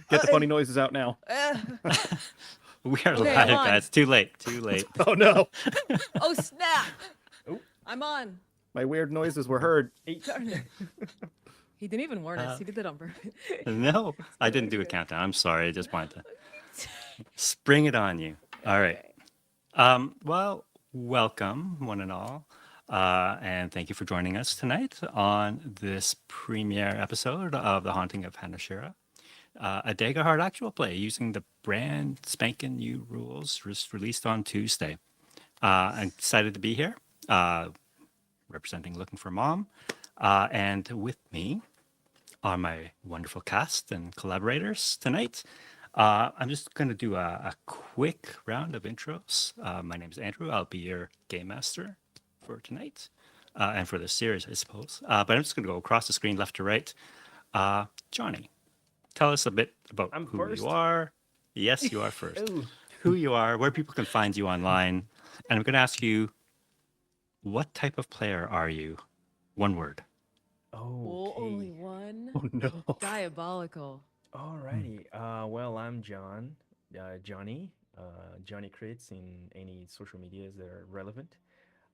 Get the funny noises out now. We are Okay, live, I'm on. guys. Too late. Too late. Oh no, Oh snap! Oh. I'm on. my weird noises were heard. Darn it. He didn't even warn us. He did that on purpose. No, I didn't do a countdown. I'm sorry. I just wanted to spring it on you. All right. Well, welcome, one and all. And thank you for joining us tonight on this premiere episode of The Haunting of Hanashira, a Daggerheart actual play using the brand spanking new rules released on Tuesday. I'm excited to be here, representing Looking for Mom. And with me are my wonderful cast and collaborators tonight. I'm just going to do a quick round of intros. My name is Andrew. I'll be your game master for tonight and for this series, I suppose. But I'm just going to go across the screen left to right. Johnny, tell us a bit about I'm who first? you are. Yes, you are first. Ooh. Who you are, where people can find you online. And I'm going to ask you, what type of player are you? One word. Oh, Okay. only one. Oh no. Diabolical. Alrighty. Well, I'm John. Johnny. Johnny Crits in any social medias that are relevant.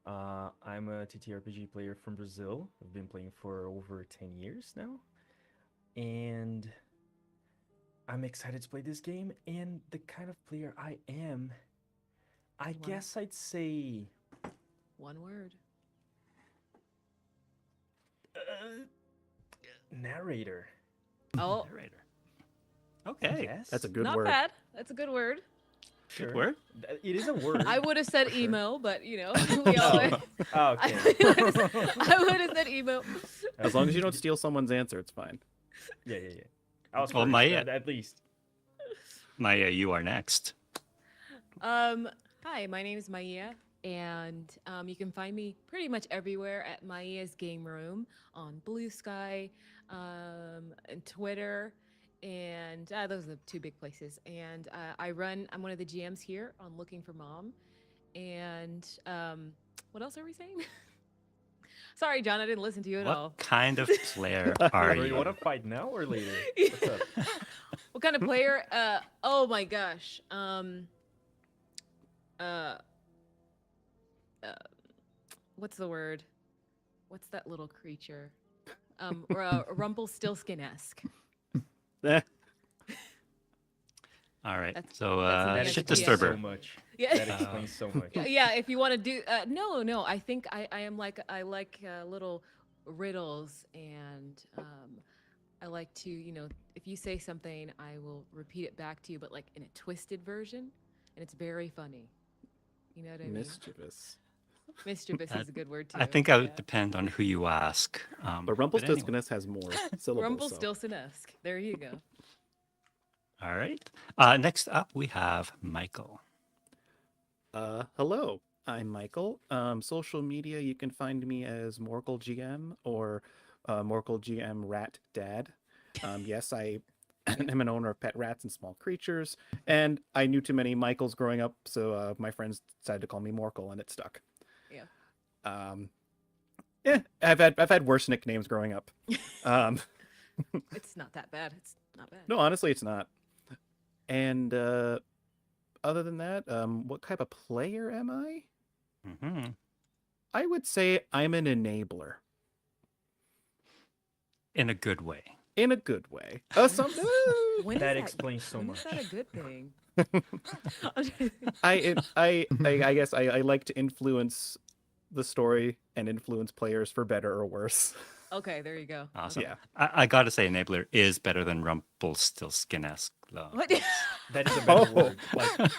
I'm a ttrpg player from Brazil. I've been playing for over 10 years now. And I'm excited to play this game. And the kind of player I am, I Wow. guess I'd say One word. narrator. Oh, Narrator. Okay. Yes. That's a good not word. bad. That's a good word. Sure. word. It is a word. I would have said For sure. emo, but we all. Oh, okay. I would have said emo. As long as you don't steal someone's answer, it's fine. Yeah. I was Well, first, Maya. at least. Maya, you are next. Hi, my name is Maya, and you can find me pretty much everywhere at Maya's Game Room on Blue Sky, and Twitter, and those are the two big places. And I'm one of the GMs here on Looking for Mom. And what else are we saying? Sorry, John, I didn't listen to you at all. What kind of player are You you? want to fight now or later? What's up? What kind of player? Oh my gosh. What's the word? What's that little creature? Rumpelstiltskin-esque. Eh, All right. That's- So, that's shit the explains answer. so disturber. much. Yeah. That explains so much. Yeah, if you want to do no, I think I am like I like little riddles, and I like to, if you say something, I will repeat it back to you, but like in a twisted version, and it's very funny. You know what I mean? mischievous. Mischievous is a good word too. I think I would depend on who you ask. But anyway. Rumpelstiltskin has more syllables. So. Rumpelstiltskin-esque. There you go. All right. Next up, we have Michael. Hello, I'm Michael. Social media, you can find me as Morkel GM or Morkel GM Rat Dad. Yes, I am an owner of pet rats and small creatures, and I knew too many Michaels growing up, so my friends decided to call me Morkel, and it stuck. Yeah. I've had worse nicknames growing up. It's not that bad. It's not bad. No, honestly, it's not. And other than that, what type of player am I? Hmm. I would say I'm an enabler In a good way. in a good way. When is That explains so when much. Is that a good thing? I guess I like to influence the story and influence players for better or worse. Okay, there you go. Awesome. Yeah. I got to say, Enabler is better than Rumpelstiltskin-esque, though. What? That is a better Oh. word. Like,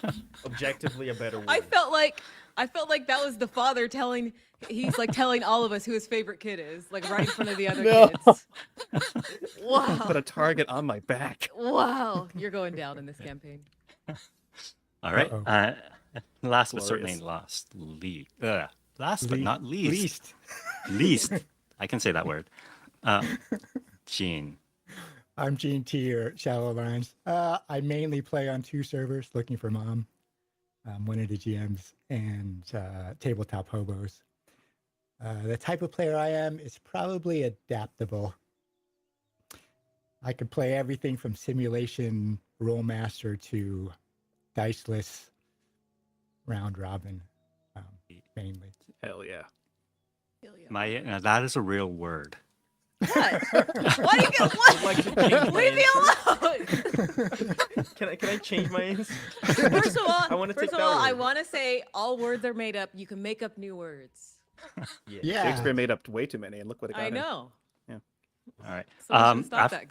objectively a better word. I felt like that was the father telling. He's like telling all of us who his favorite kid is, like right in front of the other No. kids. Wow. Put a target on my back. Wow. You're going down in this campaign. All right. Last but Glorious. certainly last but not least. Least. Least. I can say that word. Gene. I'm Gene T or Shallow Lines. I mainly play on 2 servers, Looking for Mom, one of the GMs, and Tabletop Hobos. The type of player I am is probably adaptable. I could play everything from simulation roll master to diceless round robin, mainly. Hell yeah. Now that is a real word. What? Why do you get what? I'd like to change my Leave me answer. alone. Can I change my answer? First of all, I wanna take that I word. want to say all words are made up. You can make up new words. Yeah. Shakespeare made up way too many, and look what it got I him. know. All right. Someone should stop I've- that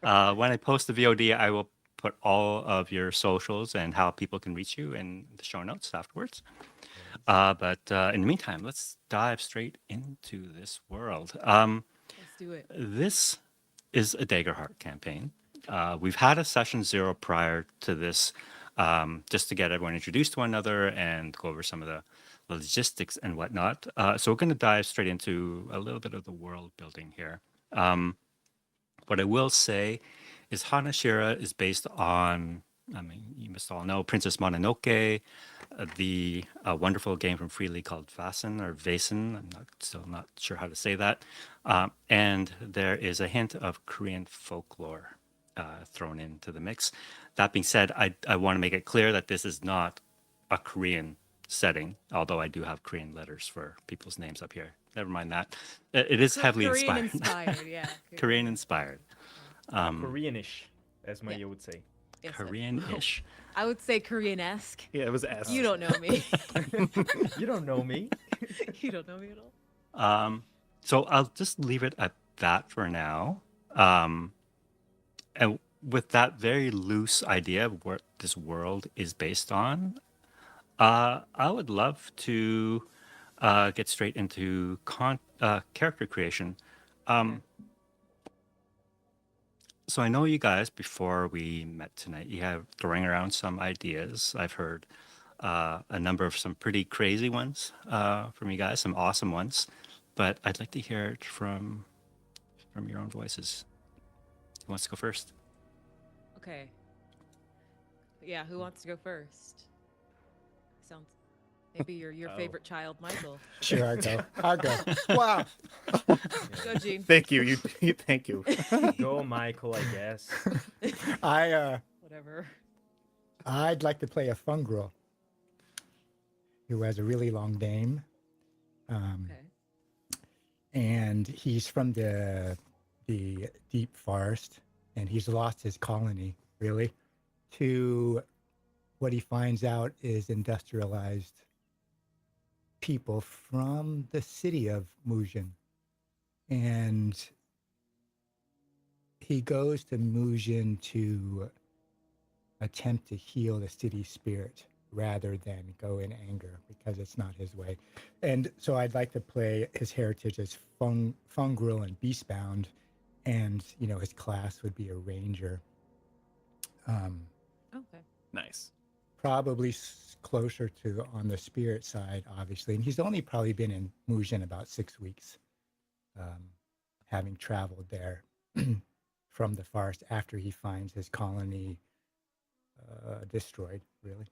guy. when I post the VOD, I will put all of your socials and how people can reach you in the show notes afterwards. But in the meantime, let's dive straight into this world. Let's do it. This is a Daggerheart campaign. We've had a session 0 prior to this, just to get everyone introduced to one another and go over some of the logistics and whatnot. So we're going to dive straight into a little bit of the world building here. What I will say is Hanashira is based on, I mean, you must all know Princess Mononoke, the wonderful game from Freely called Vasen or Vasen. I'm still not sure how to say that. And there is a hint of Korean folklore thrown into the mix. That being said, I want to make it clear that this is not a Korean setting, although I do have Korean letters for people's names up here. Never mind that. It is heavily Korean inspired. yeah. Korean inspired. Koreanish, as Maya would say. Yes, Korean-ish. I would say Korean-esque. Yeah, it was S. You don't know me. You don't know me. You don't know me at all. So I'll just leave it at that for now. And with that very loose idea of what this world is based on, I would love to get straight into character creation. So I know you guys, before we met tonight, you have throwing around some ideas. I've heard a number of some pretty crazy ones from you guys, some awesome ones. But I'd like to hear it from your own voices. Who wants to go first? Okay. Yeah, who wants to go first? Sounds maybe your Oh. favorite child, Michael. Sure, I'll go. Wow. Go, Gene. Thank you. Thank you. Go, Michael, I guess. Whatever. I'd like to play a fungrel who has a really long name. Okay. And he's from the deep forest, and he's lost his colony, really, to what he finds out is industrialized people from the city of Mujin. And he goes to Mujin to attempt to heal the city spirit rather than go in anger, because it's not his way. And so I'd like to play his heritage as fungrel and beastbound, and his class would be a ranger. Okay. Nice. Probably closer to on the spirit side, obviously. And he's only probably been in Mujin about 6 weeks, having traveled there from the forest after he finds his colony destroyed, really.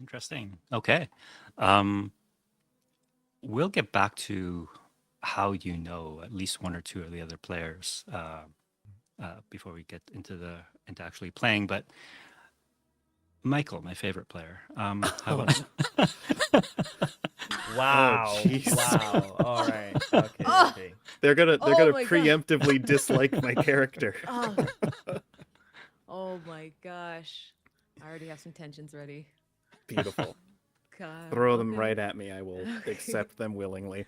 Interesting. Okay. We'll get back to how you know at least one or two of the other players before we get into actually playing. But Michael, my favorite player. How about Wow. jeez. Wow. All right. Okay. Oh. Okay. They're gonna Oh my God. preemptively dislike my character. Oh. Oh my gosh. I already have some tensions ready. Beautiful. God. Throw them okay. right at me. I will accept them willingly.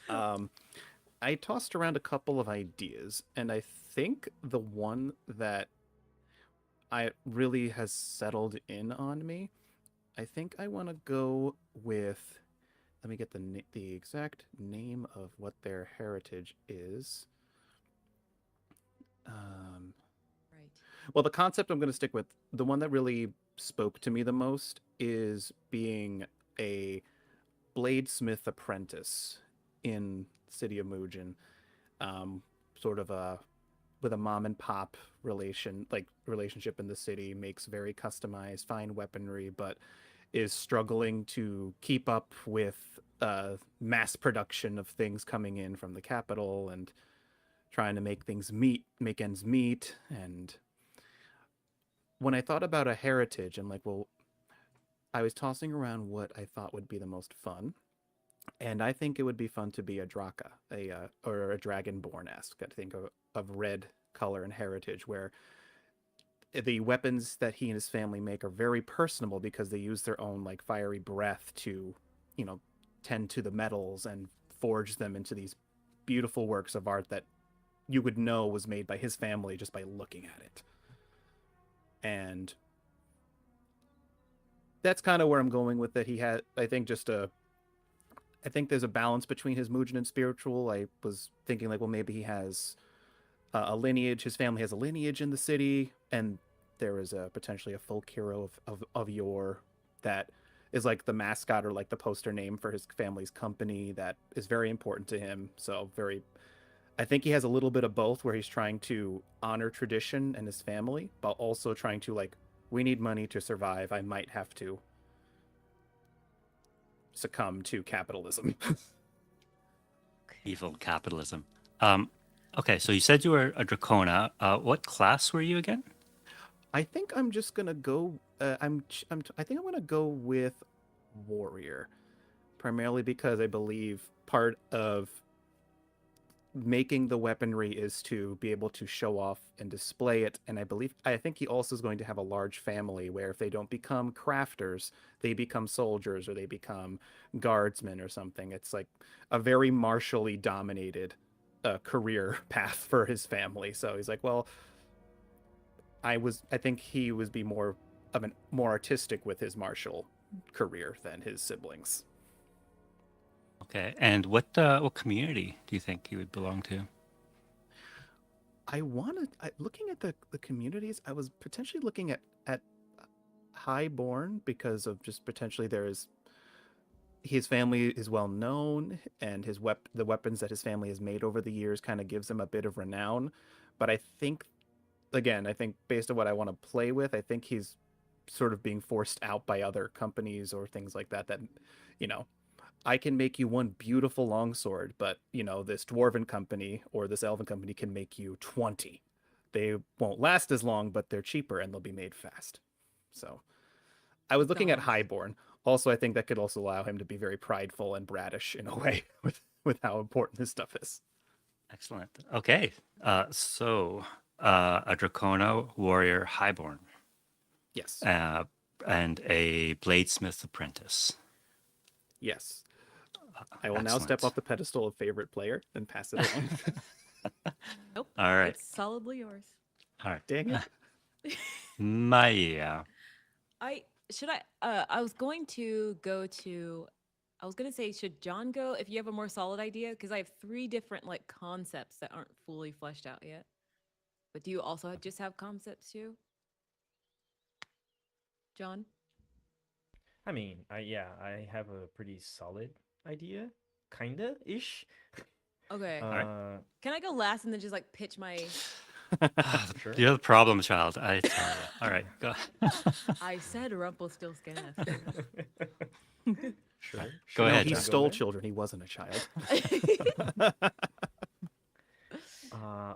I tossed around a couple of ideas, and I think the one that I really has settled in on me, I think I want to go with. Let me get the exact name of what their heritage is. Right. Well, the concept I'm going to stick with, the one that really spoke to me the most, is being a bladesmith apprentice in city of Mujin, sort of with a mom and pop relationship in the city, makes very customized fine weaponry, but is struggling to keep up with mass production of things coming in from the capital, and trying to make ends meet. And when I thought about a heritage, I'm like, well, I was tossing around what I thought would be the most fun, and I think it would be fun to be a Draka, or a Dragonborn-esque. I think of red color and heritage, where the weapons that he and his family make are very personable because they use their own like fiery breath to, you know, tend to the metals and forge them into these beautiful works of art that you would know was made by his family just by looking at it. And that's kind of where I'm going with it. He had, I think, I think there's a balance between his Muujin and spiritual. I was thinking like, well, maybe he has a lineage. His family has a lineage in the city, and there is a potentially a folk hero of yore that is like the mascot or like the poster name for his family's company that is very important to him. So very, I think he has a little bit of both, where he's trying to honor tradition and his family, but also trying to like, we need money to survive. I might have to succumb to capitalism. Evil capitalism. Um, okay, so you said you were a Dracona. What class were you again? I think I'm just gonna go. I think I'm gonna go with warrior, primarily because I believe part of making the weaponry is to be able to show off and display it. And I think he also is going to have a large family where if they don't become crafters, they become soldiers or they become guardsmen or something. It's like a very martially dominated career path for his family. So he's like, well, I think he was be more of an more artistic with his martial career than his siblings. Okay, and what community do you think you would belong to? I wanted looking at the communities. I was potentially looking at Highborn because of just potentially there is his family is well known and the weapons that his family has made over the years kind of gives him a bit of renown. But I think again, I think based on what I want to play with, I think he's sort of being forced out by other companies or things like that that you know I can make you one beautiful longsword, but this dwarven company or this elven company can make you 20. They won't last as long, but they're cheaper and they'll be made fast. So I was looking at Dogs. Highborn. Also, I think that could also allow him to be very prideful and bratish in a way with how important his stuff is. Excellent. Okay, so a Dracona warrior highborn, Yes. uh, and a bladesmith apprentice. Yes. I will now step Excellent. off the pedestal of favorite player and pass it along. Nope. All right. It's solidly yours. All right. Dang it. Maya. I should I was going to go to I was gonna say, should John go if you have a more solid idea? Because I have three different like concepts that aren't fully fleshed out yet. But do you also just have concepts too, John? I mean, I have a pretty solid idea, kinda ish. Okay. right. Can I go last and then just like pitch my Sure. You're the problem child, I tell you. All right, go. I said Rumpelstiltskin. Sure. Go No, ahead, he John. stole children. He wasn't a child.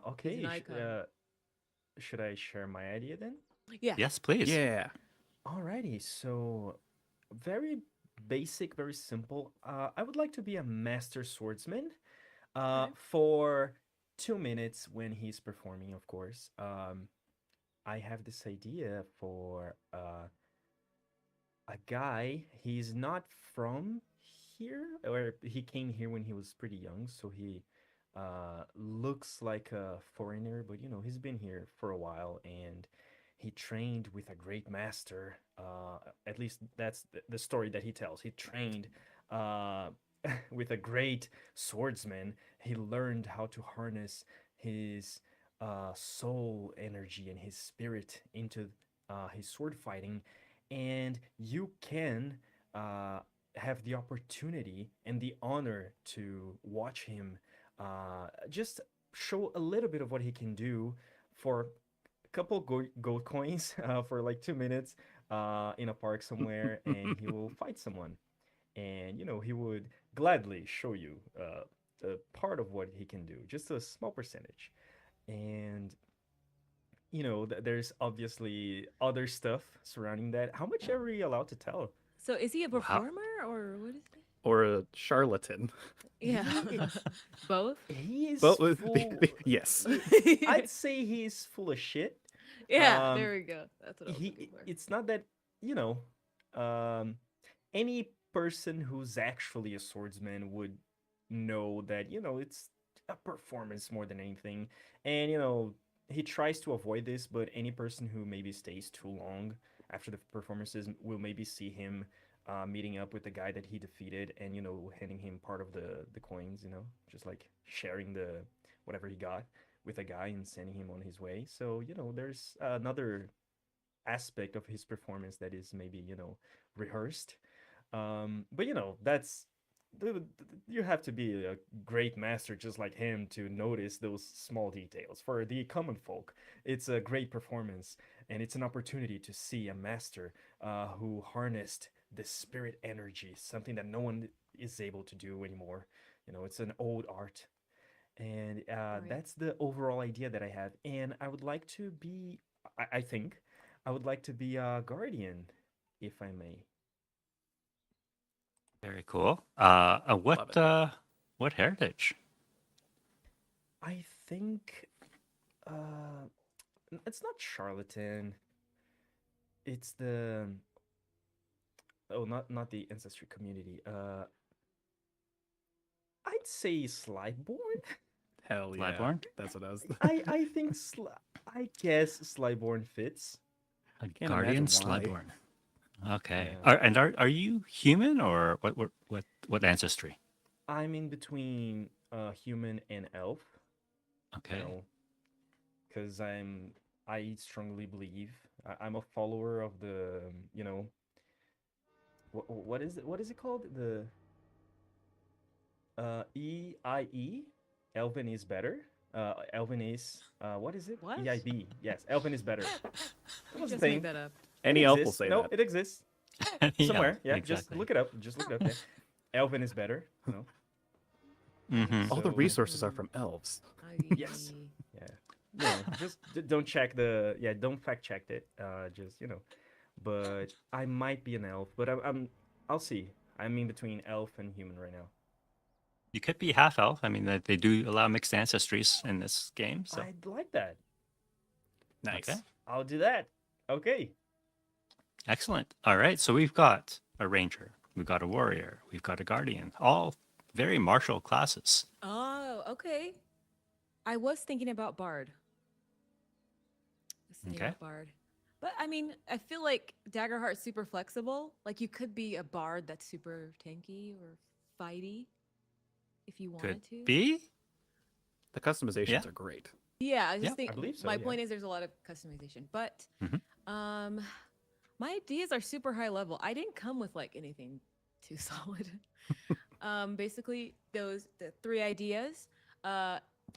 Okay. He's an icon. Should I share my idea then? Yeah. Yes, please. Yeah. Alrighty. So, very basic, very simple. I would like to be a master swordsman. Okay. For 2 minutes when he's performing, of course. I have this idea for a guy. He's not from here, or he came here when he was pretty young, so he looks like a foreigner, but he's been here for a while and he trained with a great master. At least that's the story that he tells. He trained uh, with a great swordsman. He learned how to harness his soul energy and his spirit into his sword fighting, and you can uh, have the opportunity and the honor to watch him just show a little bit of what he can do for a couple gold coins for like 2 minutes in a park somewhere, and he will fight someone. And he would gladly show you a part of what he can do, just a small percentage. And there's obviously other stuff surrounding that. How much are we allowed to tell? So is he a Wow. performer or what is he? Or a charlatan. Yeah. He Both? he is Both, full. yes. I'd say he's full of shit. Yeah, Um, there we go. That's what I was looking for. it's not that you know, um, any person who's actually a swordsman would know that it's a performance more than anything, and he tries to avoid this, but any person who maybe stays too long after the performances will maybe see him meeting up with the guy that he defeated and handing him part of the coins, just like sharing the whatever he got with a guy and sending him on his way. So there's another aspect of his performance that is maybe rehearsed. But that's you have to be a great master just like him to notice those small details. For the common folk, it's a great performance, and it's an opportunity to see a master who harnessed the spirit energy, something that no one is able to do anymore. It's an old art, and Right. that's the overall idea that I have. And I would like to be, I think, I would like to be a guardian, if I may. Very cool. Love it. What heritage? I think uh, it's not charlatan. It's the not the ancestry community. I'd say Slyborn. Hell yeah. Bloodborne? That's what I was. I think I guess Slyborn fits. A Can't guardian imagine why. Sludborn. Okay. Yeah. Are you human or what ancestry? I'm in between human and elf. You Okay. know, because I strongly believe I'm a follower of the what is it called, the EIE. Elven is better. Elven is what is it? What? EIB. Yes, Elven is better. That You was a just made thing. that up. It Any elf will exists. say No, that. it exists Yeah, somewhere. Yeah, just exactly. look it up. Just look it up. Yeah. Elven is better. No. Mm-hmm. All the So resources are from elves. yes. Yeah. Just don't check don't fact check it. Just but I might be an elf, but I'll see. I'm in between elf and human right now. You could be half elf. I mean, they do allow mixed ancestries in this game. So I'd like that. Nice. okay, I'll do that. Okay. excellent. All right, so we've got a ranger, we've got a warrior, we've got a guardian, all very martial classes. Oh, okay. I was thinking about Bard. Okay. But I mean, I feel like Daggerheart's super flexible. Like you could be a bard that's super tanky or fighty if you Could wanted to. be. The customizations Yeah. are great. Yeah, I just Yeah. think I believe so, my yeah. point is there's a lot of customization. But Mhm. my ideas are super high level. I didn't come with like anything too solid. Basically the three ideas.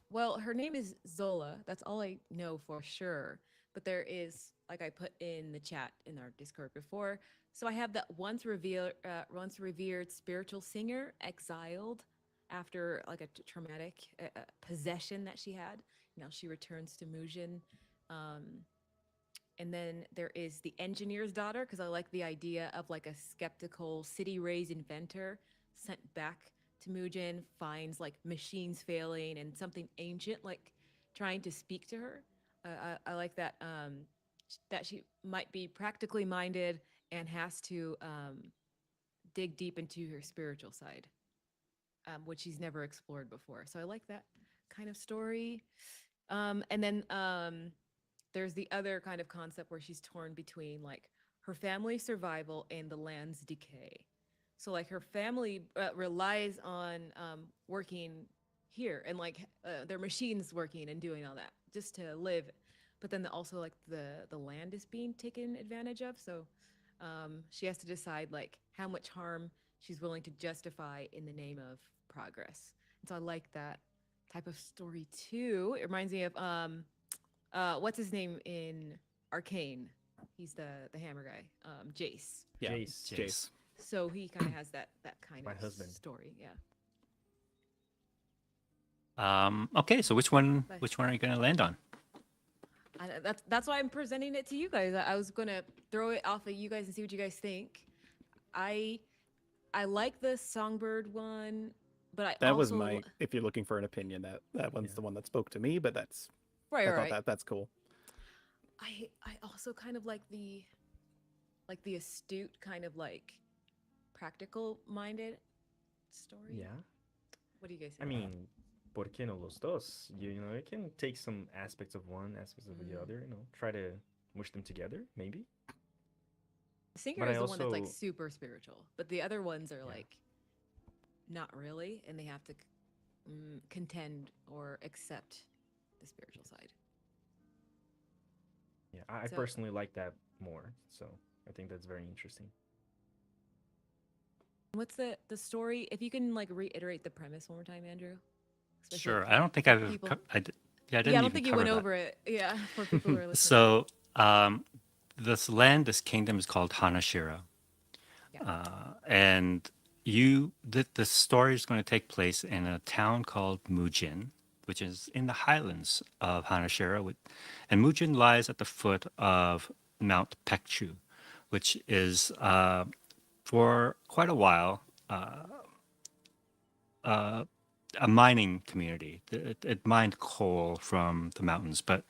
Well, her name is Zola. That's all I know for sure. But there is, like I put in the chat in our Discord before. So I have that once revered spiritual singer exiled after like a traumatic possession that she had. Now she returns to Mujin. Um, and then there is the engineer's daughter, because I like the idea of like a skeptical city raised inventor sent back to Mujin, finds like machines failing and something ancient like trying to speak to her. I like that that she might be practically minded and has to dig deep into her spiritual side, which she's never explored before. So I like that kind of story. And then there's the other kind of concept where she's torn between like her family's survival and the land's decay. So like her family relies on working here and like their machines working and doing all that just to live, but then also like the land is being taken advantage of. So she has to decide like how much harm she's willing to justify in the name of progress. And so I like that type of story too. It reminds me of what's his name in Arcane? He's the hammer guy, Jace. Yeah. Jace. Jace. So he kind of has that kind My of husband. story. Yeah. Okay, so which one? But Which one are you going to land on? that's why I'm presenting it to you guys. I was gonna throw it off at you guys and see what you guys think. I I like the songbird one, but I That was also my. If you're looking for an opinion, that one's Yeah. the one that spoke to me. But that's. right I thought right. that's cool. I also kind of like the astute kind of like practical minded story. Yeah. What do you guys I think? mean, ¿por qué no los dos? You know, it can take some aspects of one, aspects of the Mm. other. You know, try to mush them together, maybe. Singer But I is the one that's like also, super spiritual, but the other ones are yeah, like not really, and they have to contend or accept the spiritual side. yeah. I So, personally like that more. So I think that's very interesting. what's the story? If you can like reiterate the premise one more time, Andrew, especially like Sure. I don't think I've. people. Yeah, I Yeah, I didn't don't even think you cover went that. over it. Yeah, for people who are listening. So, this land, this kingdom is called Hanashira, Yeah. and the story is going to take place in a town called Mujin, which is in the highlands of Hanashira, and Mujin lies at the foot of Mount Pekchu, which is for quite a while a mining community. It mined coal from the mountains, but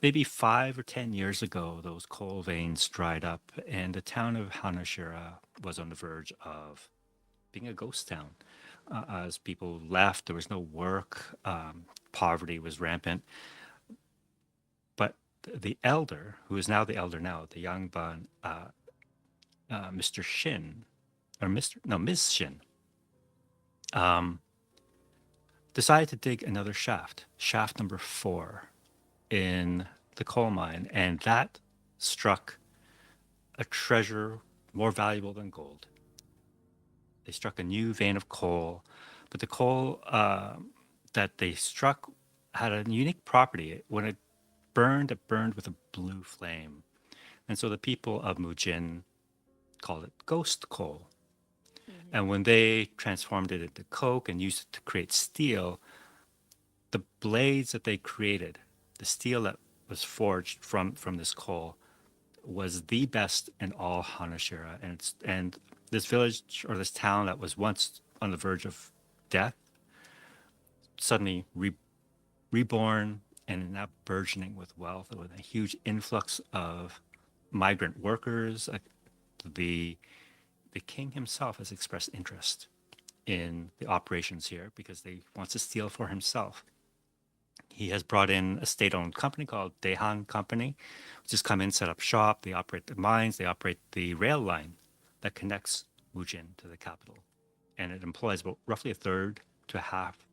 maybe 5 or 10 years ago, those coal veins dried up, and the town of Hanashira was on the verge of being a ghost town. As people left, there was no work, poverty was rampant. But the elder, who is now the elder now, the young Ban, Mr. Shin, or Mr. No, Ms. Shin, um, decided to dig another shaft, shaft number 4, in the coal mine, and that struck a treasure more valuable than gold. They struck a new vein of coal, but the coal that they struck had a unique property. When it burned with a blue flame. And so the people of Mujin called it ghost coal. Mm-hmm. And when they transformed it into coke and used it to create steel, the blades that they created, the steel that was forged from this coal, was the best in all Hanashira. And this village or this town that was once on the verge of death, suddenly reborn and now burgeoning with wealth, with a huge influx of migrant workers. The the king himself has expressed interest in the operations here because he wants to steal for himself. He has brought in a state-owned company called Dehan Company, which has come in, set up shop. They operate the mines. They operate the rail line that connects Mujin to the capital, and it employs about roughly a third to half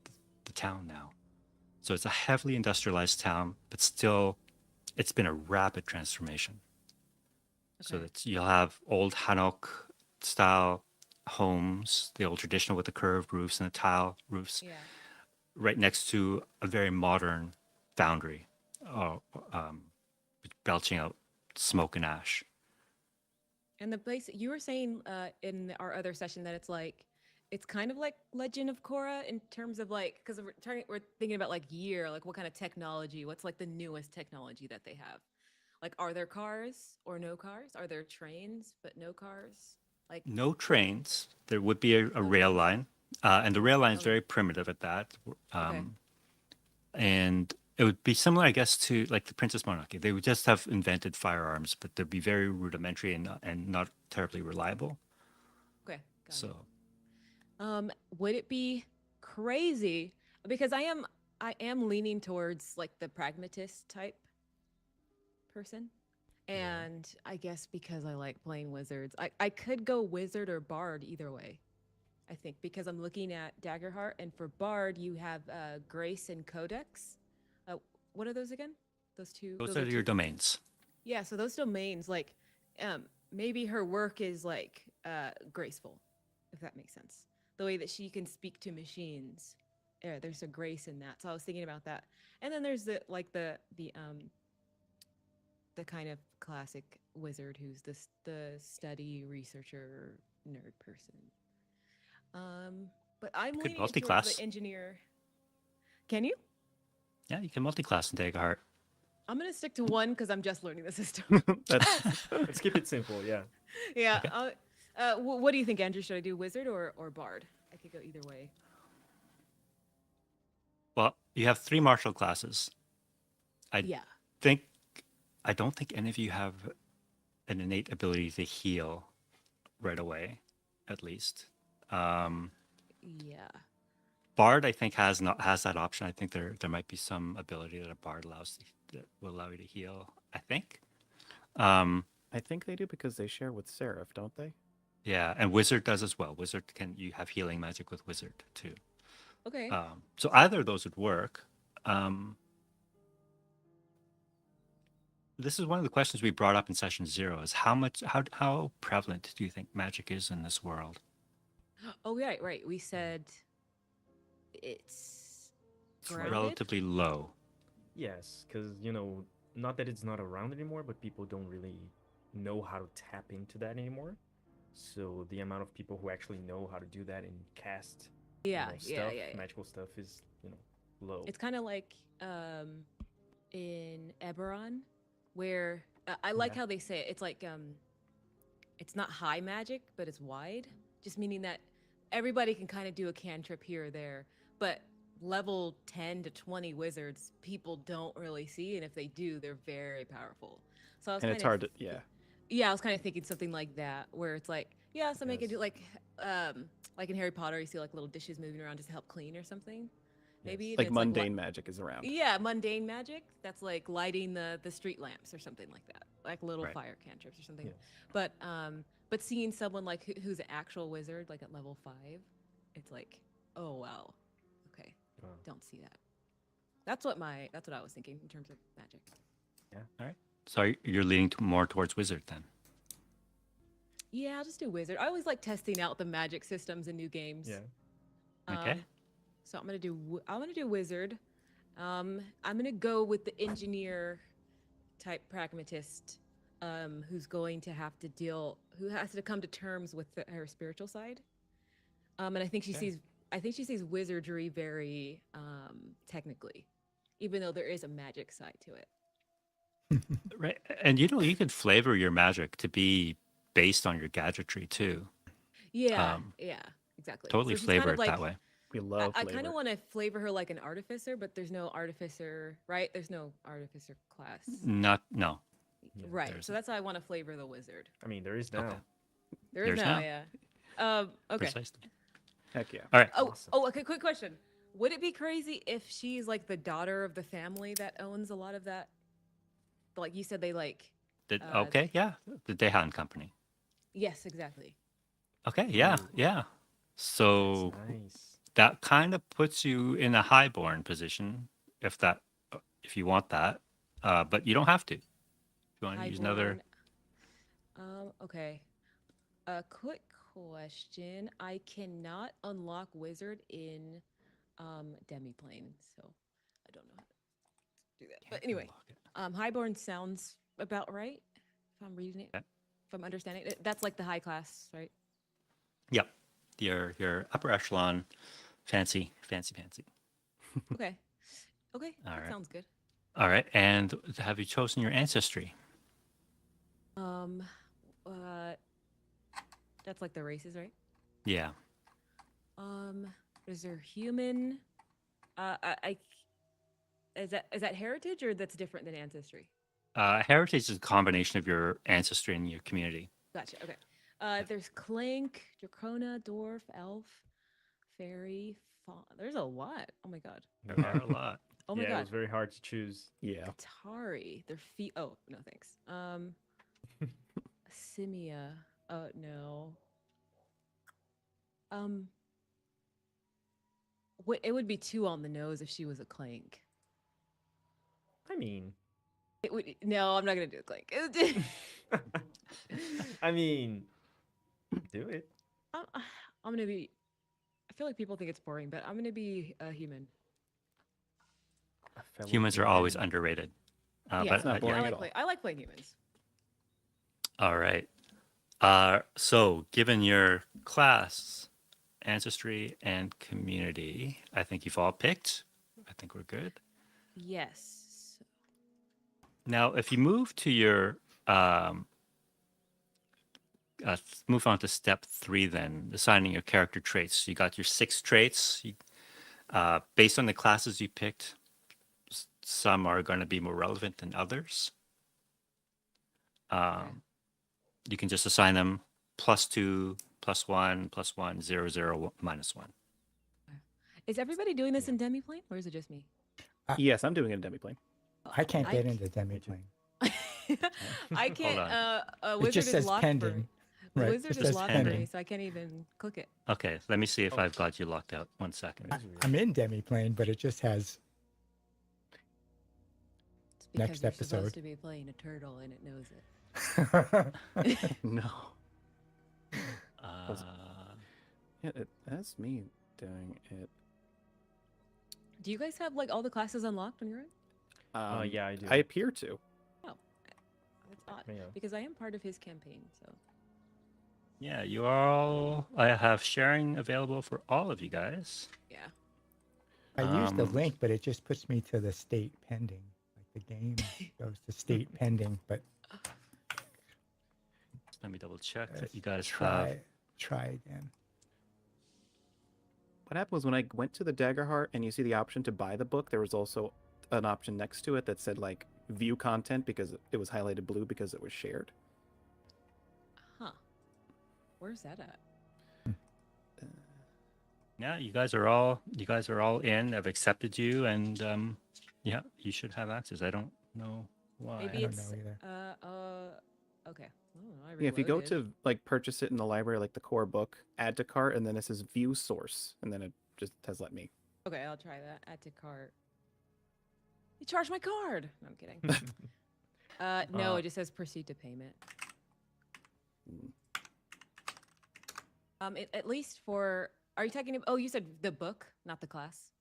the town now. So it's a heavily industrialized town, but still, it's been a rapid transformation. So Okay. that you'll have old Hanok style homes, the old traditional with the curved roofs and the tile roofs, Yeah. right next to a very modern foundry, uh, um, belching out smoke and ash. And the place you were saying in our other session that it's kind of like Legend of Korra in terms of like because we're thinking about like year like what kind of technology what's like the newest technology that they have like are there cars or no cars are there trains but no cars like No trains. There would be a no rail trains line, and the rail line is okay very primitive at that. okay And it would be similar, I guess, to like the Princess Monarchy. They would just have invented firearms, but they'd be very rudimentary and not terribly reliable. okay got it So would it be crazy because I am leaning towards like the pragmatist type person. Yeah. And I guess because I like playing wizards, I could go wizard or bard either way. I think because I'm looking at Daggerheart, and for bard you have Grace and Codex. Uh, what are those again? Those two. those Those are are your two. domains. Yeah. So those domains, like, maybe her work is like graceful, if that makes sense. The way that she can speak to machines. Yeah, there's a grace in that. So I was thinking about that. And then there's the kind of classic wizard who's the study researcher nerd person. But I'm You could leaning towards the multi-class. engineer. Can you? Yeah, you can multi-class in Daggerheart. I'm gonna stick to one because I'm just learning the system. That's Let's keep it simple. Yeah. Yeah. Okay. What do you think, Andrew? Should I do wizard or bard? I could go either way. Well, you have 3 martial classes. I Yeah. think I don't think any of you have an innate ability to heal right away, at least. Yeah. Bard, I think, has that option. I think there might be some ability that a bard that will allow you to heal. I think. I think they do because they share with Seraph, don't they? Yeah, and wizard does as well. Wizard you have healing magic with wizard too. Okay. So either of those would work. This is one of the questions we brought up in session 0: is how prevalent do you think magic is in this world? Oh, yeah, right. We said it's It's grounded. relatively low. Yes, because not that it's not around anymore, but people don't really know how to tap into that anymore. So the amount of people who actually know how to do that and cast, Yeah, stuff, yeah. magical stuff is, low. It's kind of like in Eberron, where I like Yeah. how they say it. It's like it's not high magic, but it's wide, just meaning that everybody can kind of do a cantrip here or there, but level 10 to 20 wizards people don't really see, and if they do, they're very powerful. So I was And kind it's of hard to, yeah. yeah, I was kind of thinking something like that, where it's like, yeah, somebody could do Yes. like in Harry Potter, you see like little dishes moving around just to help clean or something. Maybe Yes. and Like it's mundane magic is around. yeah, mundane magic. That's like lighting the street lamps or something like that, like little Right. fire cantrips or something. Yes. But seeing someone like who's an actual wizard, like at level 5, it's like, oh wow, okay, Wow. don't see that. That's what I was thinking in terms of magic. All right. So you're leaning more towards wizard then. Yeah, I'll just do wizard. I always like testing out the magic systems in new games. Yeah. Okay. So I'm gonna do wizard. I'm gonna go with the engineer type pragmatist, who's going to have to who has to come to terms with her spiritual side. And I think Okay. she sees wizardry very technically, even though there is a magic side to it. Right. And you could flavor your magic to be based on your gadgetry too. Yeah, Um, yeah, exactly. Totally So she's kind flavor of it that like- way. We love I flavor. kind of want to flavor her like an artificer, but there's no artificer, right? There's no artificer class. No. Yeah, Right. there's- So that's how I want to flavor the wizard. I mean, there is now. Okay. There is There's now, now. yeah. Okay. Precisely. Heck yeah. All right. Awesome. Okay, quick question. Would it be crazy if she's like the daughter of the family that owns a lot of that? Like you said, they like. Okay. Yeah. The Dehan Company. Yes, exactly. Okay. Yeah. Ooh. Yeah. So That's nice. that kind of puts you in a highborn position if you want that, but you don't have to. If you want to use another. Highborn. Okay. A quick question. I cannot unlock wizard in demiplane, so I don't know how to do that. But anyway, highborn sounds about right if I'm reading it. Okay. If I'm understanding it. That's like the high class, right? Yep. Your upper echelon, fancy. Okay. Okay. All That right. sounds good. All right. And have you chosen your ancestry? That's like the races, right? Yeah. Is there human? Is that heritage or that's different than ancestry? Heritage is a combination of your ancestry and your community. Gotcha. Okay. There's Clank, Dracona, Dwarf, Elf, Fairy, Fawn. There's a lot. Oh my god. There are a lot. Oh my Yeah, it god. was very hard to choose. Yeah. Atari. Their feet. Oh no, thanks. Simia. Oh no. It would be too on the nose if she was a Clank. I mean, It would. No, I'm not gonna do a Clank. I mean, do it. I'm gonna be. I feel like people think it's boring, but I'm gonna be a human. A fellow Humans are always human. underrated. Yeah, But it's not boring at all. I like playing humans. all right. So given your class, ancestry, and community, I think you've all picked. I think we're good. Yes. Now, if you move to your move on to step 3, then assigning your character traits. You got your 6 traits. Based on the classes you picked, some are going to be more relevant than others. You can just assign them +2, +1, +1, 0, 0, -1. Is everybody doing this in demiplane, or is it just me? Yes, I'm doing it in demiplane. I can't I get into demiplane. I can't. on. A It wizard just is says locked for pending. me. Right, Wizard just is says locked for pending. me, so I can't even click it. Okay, let me see if I've got you locked out. 1 second. That's weird. I'm in demiplane, but it just has It's because Next you're episode. supposed to be playing a turtle and it knows it. No. Uh, Yeah, that's me doing it. Do you guys have like all the classes unlocked on your end? Yeah, I do. I appear to. That's odd Yeah. because I am part of his campaign. So yeah, you are all. I have sharing available for all of you guys. yeah. I use the Um, link, but it just puts me to the state pending. Like the game goes to state pending, but Let me double check that let's you guys have. try again. What happened was when I went to the Daggerheart and you see the option to buy the book, there was also an option next to it that said like view content because it was highlighted blue because it was shared. Huh. Where's that at? Yeah, you guys are all in. I've accepted you, and yeah, you should have access. I don't know why. Maybe I don't it's know either. Okay. Oh, I Yeah, if you go reloaded. to like purchase it in the library, like the core book, add to cart, and then it says view source, and then it just has let me. Okay, I'll try that. Add to cart. You charged my card. No, I'm kidding. No, it just says proceed to payment. At least for. Are you talking? Oh, you said the book, not the class.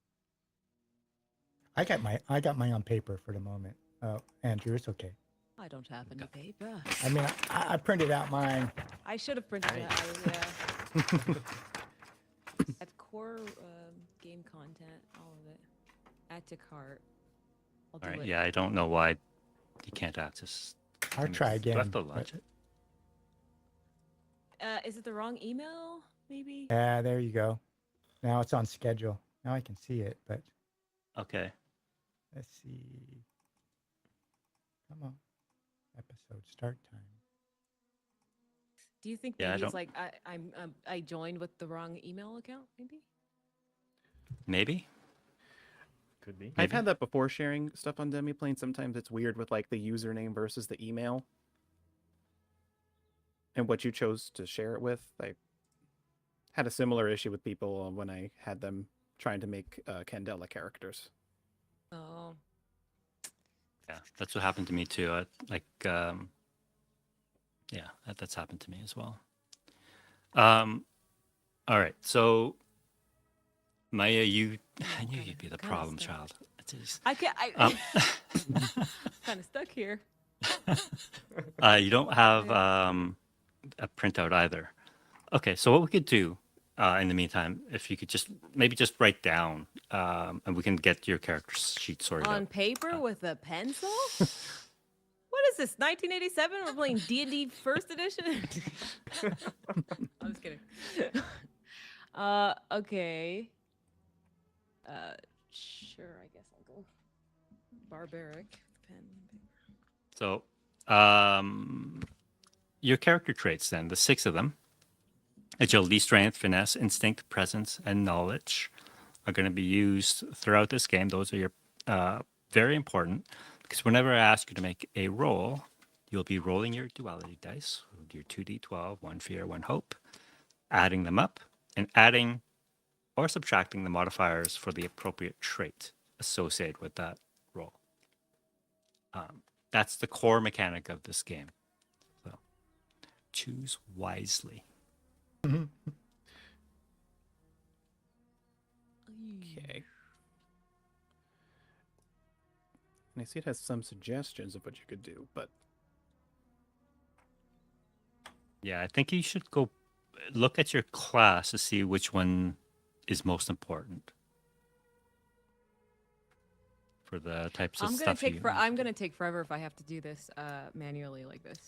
I got my on paper for the moment. Oh, Andrew, it's okay. I don't have any paper. I mean, I printed out mine. I should have printed that. Yeah. At core game content, all of it. Add to cart. I'll do All right. it. Yeah, I don't know why you can't access. I'll try Do I have again. to launch it? Is it the wrong email? Maybe. Yeah, there you go. Now it's on schedule. Now I can see it, but Okay. let's see. Come on. Episode start time. Do you think Yeah, I maybe it's don't- like I joined with the wrong email account? Maybe. Maybe. Could be. I've Maybe. had that before sharing stuff on Demiplane. Sometimes it's weird with like the username versus the email and what you chose to share it with. I had a similar issue with people when I had them trying to make Candela characters. Oh. Yeah, that's what happened to me too. Yeah, that's happened to me as well. All right, so Maya, I knew you'd be the kinda problem stuck. child. It is. I can't. Um, Kind of stuck here. you don't have a printout either. Okay, so what we could do in the meantime, if you could maybe just write down, and we can get your character sheet sorted On out. paper with a pencil. What is this? 1987? We're playing D&D First Edition. I'm just kidding. Okay. Sure. I guess I'll go barbaric pen. So, your character traits then, the 6 of them, agility, strength, finesse, instinct, presence, and knowledge are going to be used throughout this game. Those are your very important because whenever I ask you to make a roll, you'll be rolling your duality dice, your 2d12, 1 fear, 1 hope, adding them up, and adding or subtracting the modifiers for the appropriate trait associated with that roll. That's the core mechanic of this game. So choose wisely. Okay. And I see it has some suggestions of what you could do, but Yeah, I think you should go look at your class to see which one is most important. for the types of I'm gonna stuff take you. I'm gonna take forever if I have to do this manually like this.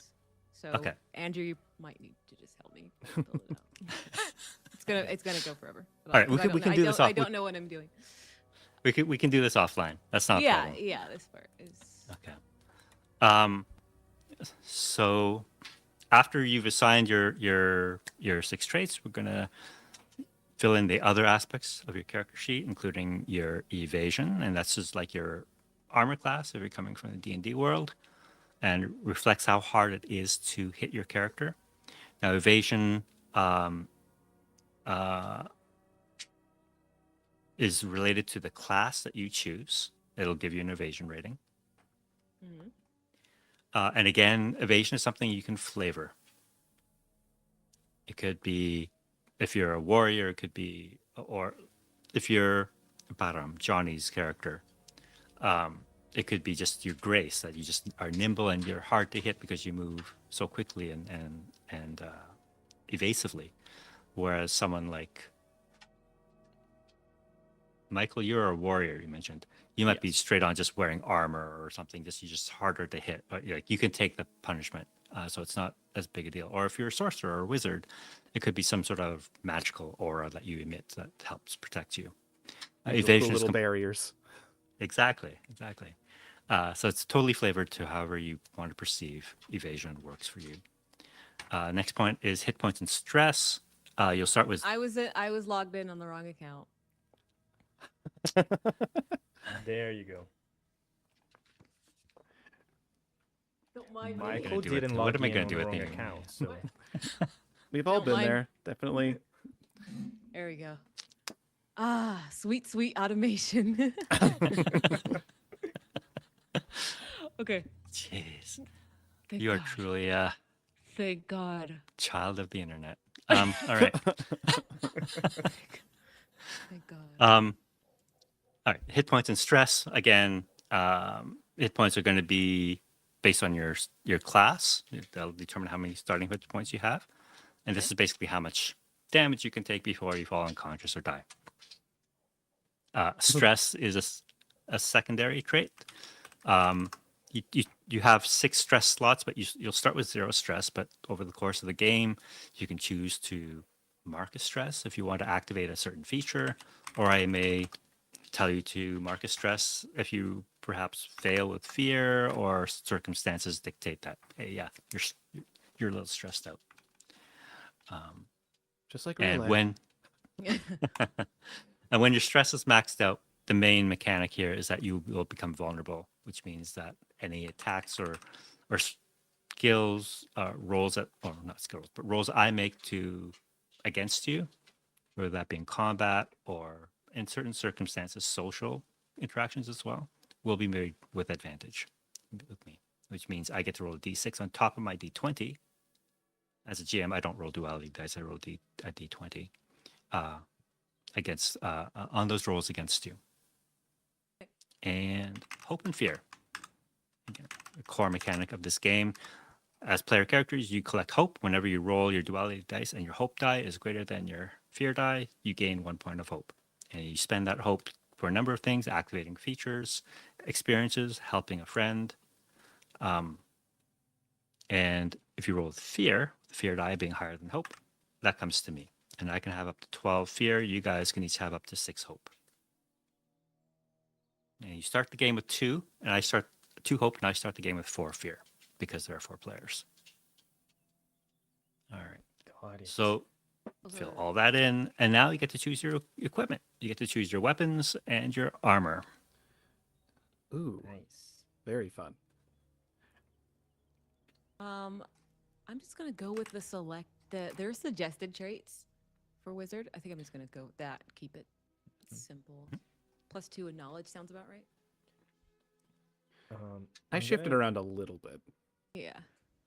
So Okay. Andrew, you might need to just help me build it out. it's gonna go forever. All right, we I can do this off. I don't know what I'm doing. We can do this offline. That's not a Yeah, problem. yeah. This part is Okay. So after you've assigned your 6 traits, we're gonna fill in the other aspects of your character sheet, including your evasion, and that's just like your armor class if you're coming from the D&D world, and reflects how hard it is to hit your character. Now, evasion is related to the class that you choose. It'll give you an evasion rating. And again, evasion is something you can flavor. It could be, if you're a warrior, it could be, or if you're Johnny's character, it could be just your grace, that you just are nimble and you're hard to hit because you move so quickly and evasively. Whereas someone like Michael, you're a warrior, you mentioned. You might be Yes. straight on just wearing armor or something, just you're just harder to hit. But like you can take the punishment, so it's not as big a deal. Or if you're a sorcerer or a wizard, it could be some sort of magical aura that you emit that helps protect you. Those cool Evasion is little barriers. exactly. So it's totally flavored to however you want to perceive evasion works for you. Next point is hit points and stress. You'll start with I was logged in on the wrong account. There you go. Don't mind me. Michael do with- didn't what log am I in gonna on do the with wrong you? account, so We've all Don't been mind- there, definitely. There we go. Ah, sweet automation. Okay. jeez, Thank you are God. truly a Thank God. child of the internet. All right. Thank God. All right, hit points and stress. Again, hit points are going to be based on your class. That'll determine how many starting hit points you have, and this is basically how much damage you can take before you fall unconscious or die. Stress is a secondary trait. You have 6 stress slots, but you'll start with 0 stress. But over the course of the game, you can choose to mark a stress if you want to activate a certain feature, or I may tell you to mark a stress if you perhaps fail with fear or circumstances dictate that. Hey, yeah, you're a little stressed out. Just like real And life. when and when your stress is maxed out, the main mechanic here is that you will become vulnerable, which means that any attacks or skills rolls that, or not skills, but rolls I make against you, whether that be in combat or in certain circumstances, social interactions as well, will be made with advantage with me, which means I get to roll a d6 on top of my d20. As a GM, I don't roll duality dice; I roll a d20 against on those rolls against you. And hope and fear. Again, the core mechanic of this game. As player characters, you collect hope. Whenever you roll your duality dice and your hope die is greater than your fear die, you gain 1 point of hope. And you spend that hope for a number of things, activating features, experiences, helping a friend. And if you roll with fear, the fear die being higher than hope, that comes to me. And I can have up to 12 fear. You guys can each have up to 6 hope. And you start the game with 2, and I start 2 hope, and I start the game with 4 fear because there are 4 players. All right. got it. So fill all that in, and now you get to choose your equipment. You get to choose your weapons and your armor. Ooh, Nice. very fun. I'm just gonna go with there's suggested traits for wizard. I think I'm just gonna go with that. Keep it simple. +2 in knowledge sounds about right. I I'm shifted gonna- around a little bit. Yeah.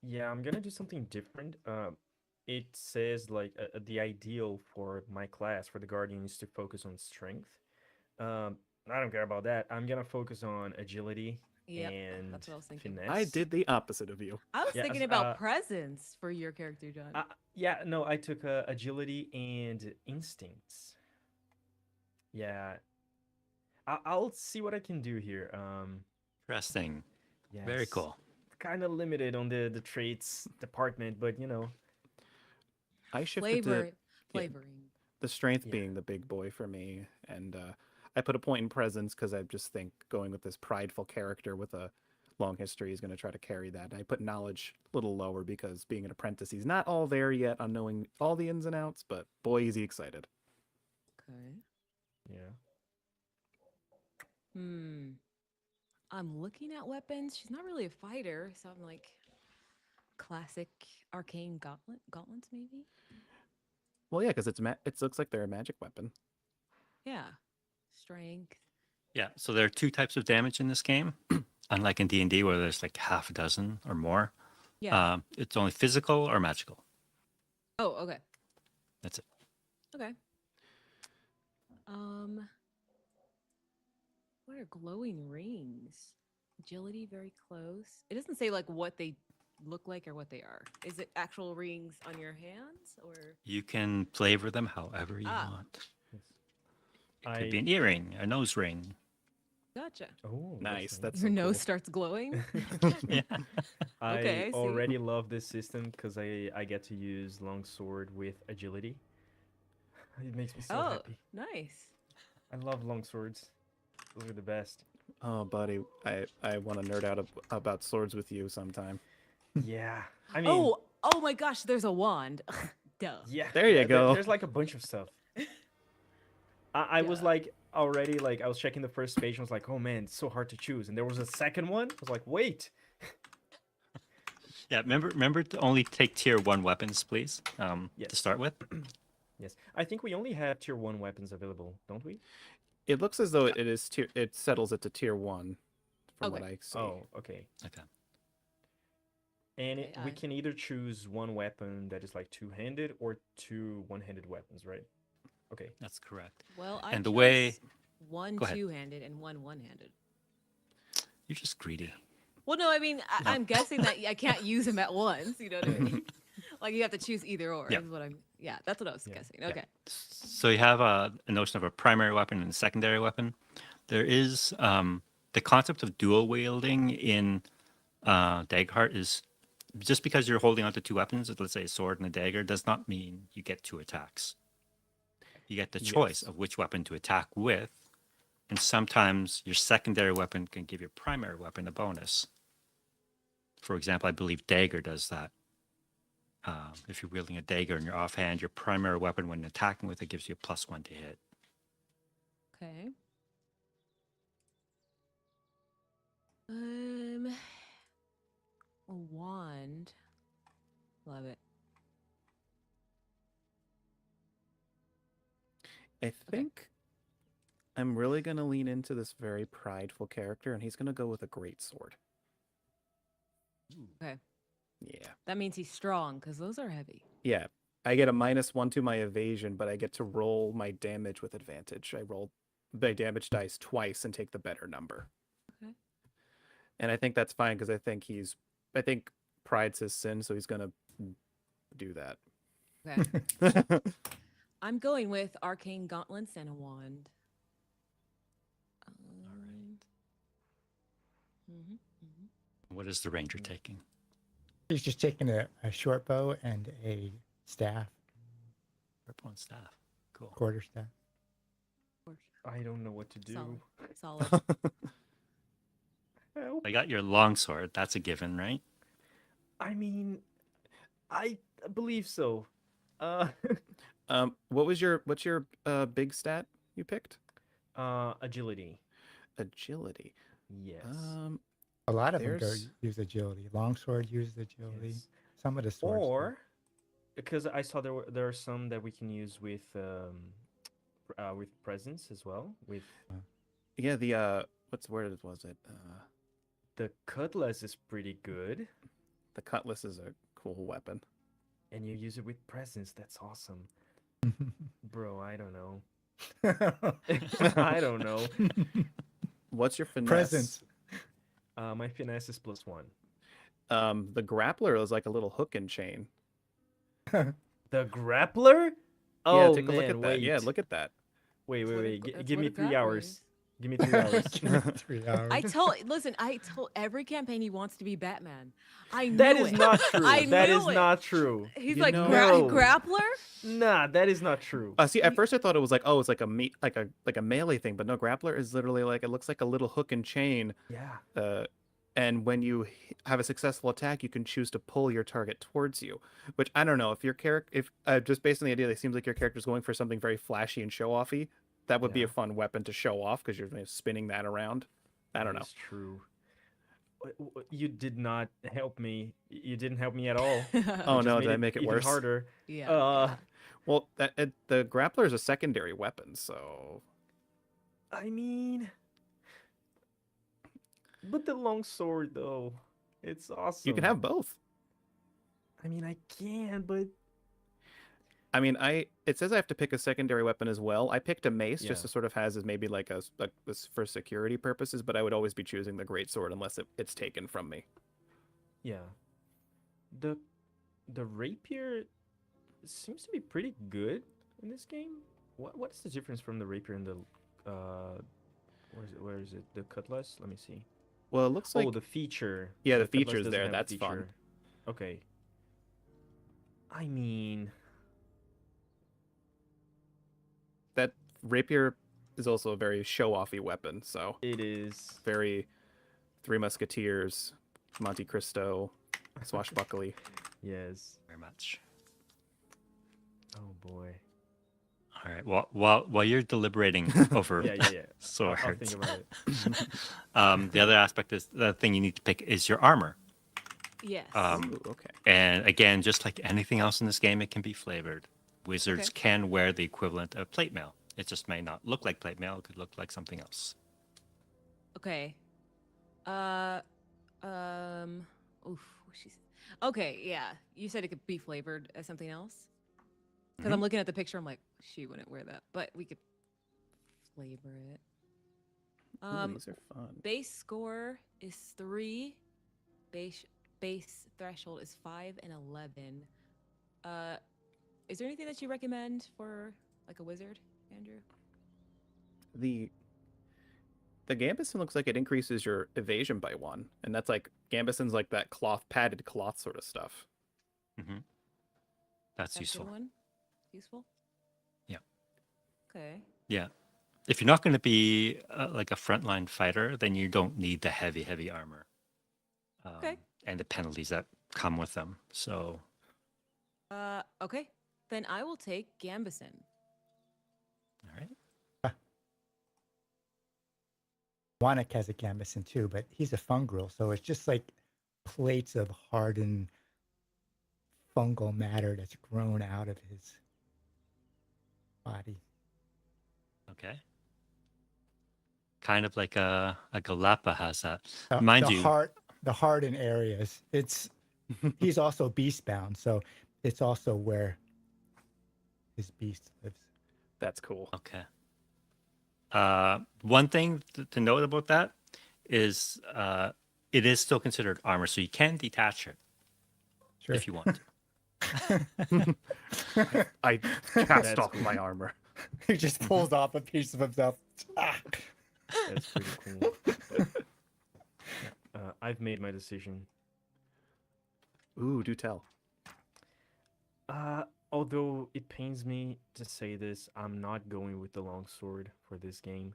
Yeah, I'm gonna do something different. It says like the ideal for my class for the guardian is to focus on strength. I don't care about that. I'm gonna focus on agility Yep, and that's what I was thinking. finesse. I did the opposite of you. I was Yes, thinking about presence for your character, John. Yeah, no, I took agility and instincts. Yeah, I'll see what I can do here. Interesting. Yes. Very cool. Kind of limited on the traits department, but I shifted to Flavor, yeah, flavoring. the strength Yeah. being the big boy for me, and I put a point in presence because I just think going with this prideful character with a long history is going to try to carry that. I put knowledge a little lower because being an apprentice, he's not all there yet on knowing all the ins and outs, but boy, is he excited. Okay. Yeah. Hmm. I'm looking at weapons. She's not really a fighter, so I'm like classic arcane gauntlets maybe. Well, yeah, because it looks like they're a magic weapon. Yeah. Strength. Yeah. So there are two types of damage in this game, unlike in D&D where there's like half a dozen or more. Yeah. It's only physical or magical. Oh, okay. That's it. Okay. Um, what are glowing rings? Agility, very close. It doesn't say like what they look like or what they are. Is it actual rings on your hands or? You can flavor them however you Ah. want. Yes. It could be an earring, a nose ring. Gotcha. Oh, Nice. That's Your so nose cool. starts glowing. Yeah. Okay, I I see. already love this system because I get to use longsword with agility. It makes me so Oh, happy. nice. I love longswords. Those are the best. Oh, buddy, I want to nerd out about swords with you sometime. Yeah. I mean, Oh my gosh, there's a wand. Duh. yeah. There you go. There's like a bunch of stuff. I was Yeah. like already like I was checking the first page and I was like, oh man, it's so hard to choose. And there was a second one. I was like, wait. Yeah. Remember to only take tier 1 weapons, please, to Yes. start with. Yes. I think we only have tier 1 weapons available, don't we? It looks as though it settles it to tier 1 from what Okay. I see. Oh, okay. Okay. And Okay, we can either choose one weapon that is like two-handed or two one-handed weapons, right? Okay. That's correct. Well, I And the way- chose one Go ahead. two-handed and one one-handed. You're just greedy. Well, no, I mean, I'm guessing that I can't use them at once. You know what I mean? Like you have to choose either or. Yeah. Is what I'm. Yeah, that's what I was Yeah. guessing. Yeah. Okay. So you have a notion of a primary weapon and a secondary weapon. There is the concept of dual wielding in Daggerheart is just because you're holding onto two weapons, let's say a sword and a dagger, does not mean you get two attacks. You get the choice Yes. of which weapon to attack with, and sometimes your secondary weapon can give your primary weapon a bonus. For example, I believe dagger does that. If you're wielding a dagger in your offhand, your primary weapon when attacking with it gives you a +1 to hit. Okay. A wand. Love it. I think I'm really going to lean into this very prideful character, and he's going to go with a great sword. Okay. Yeah. That means he's strong because those are heavy. Yeah. I get a -1 to my evasion, but I get to roll my damage with advantage. I roll my damage dice twice and take the better number. Okay. And I think that's fine because I think pride's his sin, so he's going to do that. Okay. I'm going with arcane gauntlets and a wand. Mhm, mhm. What is the ranger taking? He's just taking a short bow and a staff, Purple and staff. Cool. quarter staff. I don't know what to do. Solid. Help. I got your longsword. That's a given, right? I mean, I believe so. What's your big stat you picked? Agility. Agility. Yes. A lot of them There's- use agility. Longsword uses agility. Yes. Some of the swords. do. Or because I saw there are some that we can use with presence as well. With Yeah, the where was it? the cutlass is pretty good, The cutlass is a cool weapon. and you use it with presence. That's awesome, bro. I don't know. I don't know. What's your finesse? Presence. My finesse is +1. The grappler is like a little hook and chain. The grappler? Yeah, Oh take man, a look at that. wait. Yeah, look at that. Wait. That's what Give a me 3 grappler hours. is. Give me 3 hours. Give me 3 hours. I told every campaign he wants to be Batman. I knew That is it. not true. I That is knew it. not true. He's You like know- No. grappler. Nah, that is not true. See, at first I thought it was like, oh, it's like a melee thing, but no, grappler is literally like it looks like a little hook and chain. Yeah. And when you have a successful attack, you can choose to pull your target towards you. Which I don't know if your character, if just based on the idea, that it seems like your character's going for something very flashy and show offy. That would be Yeah. a fun weapon to show off because you're spinning that around. I don't know. That's true. You did not help me. You didn't help me at all. Oh You just no, made did I make it even worse? harder. Yeah. Uh, Well, the grappler is a secondary weapon, so I mean, but the long sword though, it's awesome. you can have both. I mean, I can, but I mean, it says I have to pick a secondary weapon as well. I picked a mace just Yeah. to sort of has as maybe like this for security purposes, but I would always be choosing the great sword unless it's taken from me. yeah, the rapier seems to be pretty good in this game. What's the difference from the rapier and the where is it? The cutlass? Let me see. Well, it looks like Oh, the feature. yeah, the cutlass feature's doesn't there. have a That's fun. feature. Okay. I mean, that rapier is also a very show-offy weapon. So it is. very Three Musketeers, Monte Cristo, swashbuckly. Yes. Very much. Oh boy. All right. Well, while you're deliberating over Yeah, yeah, yeah. I'll swords, think about it. the other aspect is the thing you need to pick is your armor. Yes. Ooh, okay. And again, just like anything else in this game, it can be flavored. Wizards Okay. can wear the equivalent of plate mail. It just may not look like plate mail. It could look like something else. Okay. Oof. She's. Okay. Yeah. You said it could be flavored as something else. Because I'm looking at the picture, I'm like, she wouldn't wear that, but we could flavor it. Ooh, these are fun. Base score is 3. Base threshold is 5 and 11. Is there anything that you recommend for like a wizard, Andrew? The Gambeson looks like it increases your evasion by 1, and that's like Gambeson's like that padded cloth sort of stuff. That's That's useful. the one. Useful. Yeah. Okay. Yeah. If you're not going to be like a frontline fighter, then you don't need the heavy armor. Okay. And the penalties that come with them. So, Okay. Then I will take Gambison. all right. Wannik has a gambeson too, but he's a fungal, so it's just like plates of hardened fungal matter that's grown out of his body. Okay. Kind of like a Galapa has that. The, Mind the you, the hardened areas. It's he's also beast bound, so it's also where his beast lives. That's cool. okay. One thing to note about that is it is still considered armor, so you can detach it Sure. if you want to. I cast That's off cool. my armor. He just pulls off a piece of himself. Ah. That's pretty cool. I've made my decision. Ooh, do tell. Although it pains me to say this, I'm not going with the longsword for this game.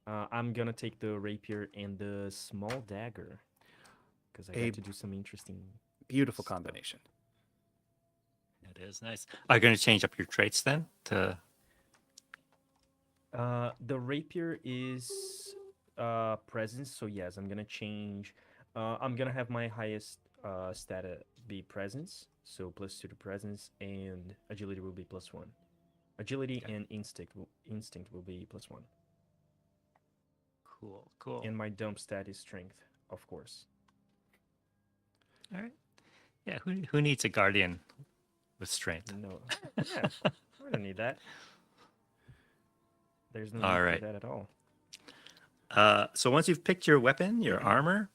I'm gonna take the rapier and the small dagger because I A got to do some interesting. Beautiful Stuff. combination. It is nice. Are you going to change up your traits then? To The rapier is presence, so yes, I'm gonna change. I'm gonna have my highest stat be presence, so +2 to presence, and agility will be +1. Agility Okay. and instinct will be +1, cool. and my dump stat is strength, of course. All right. Yeah. Who needs a guardian with strength? No, yeah, I don't need that. There's no need All for right. that at all. So once you've picked your weapon, your armor,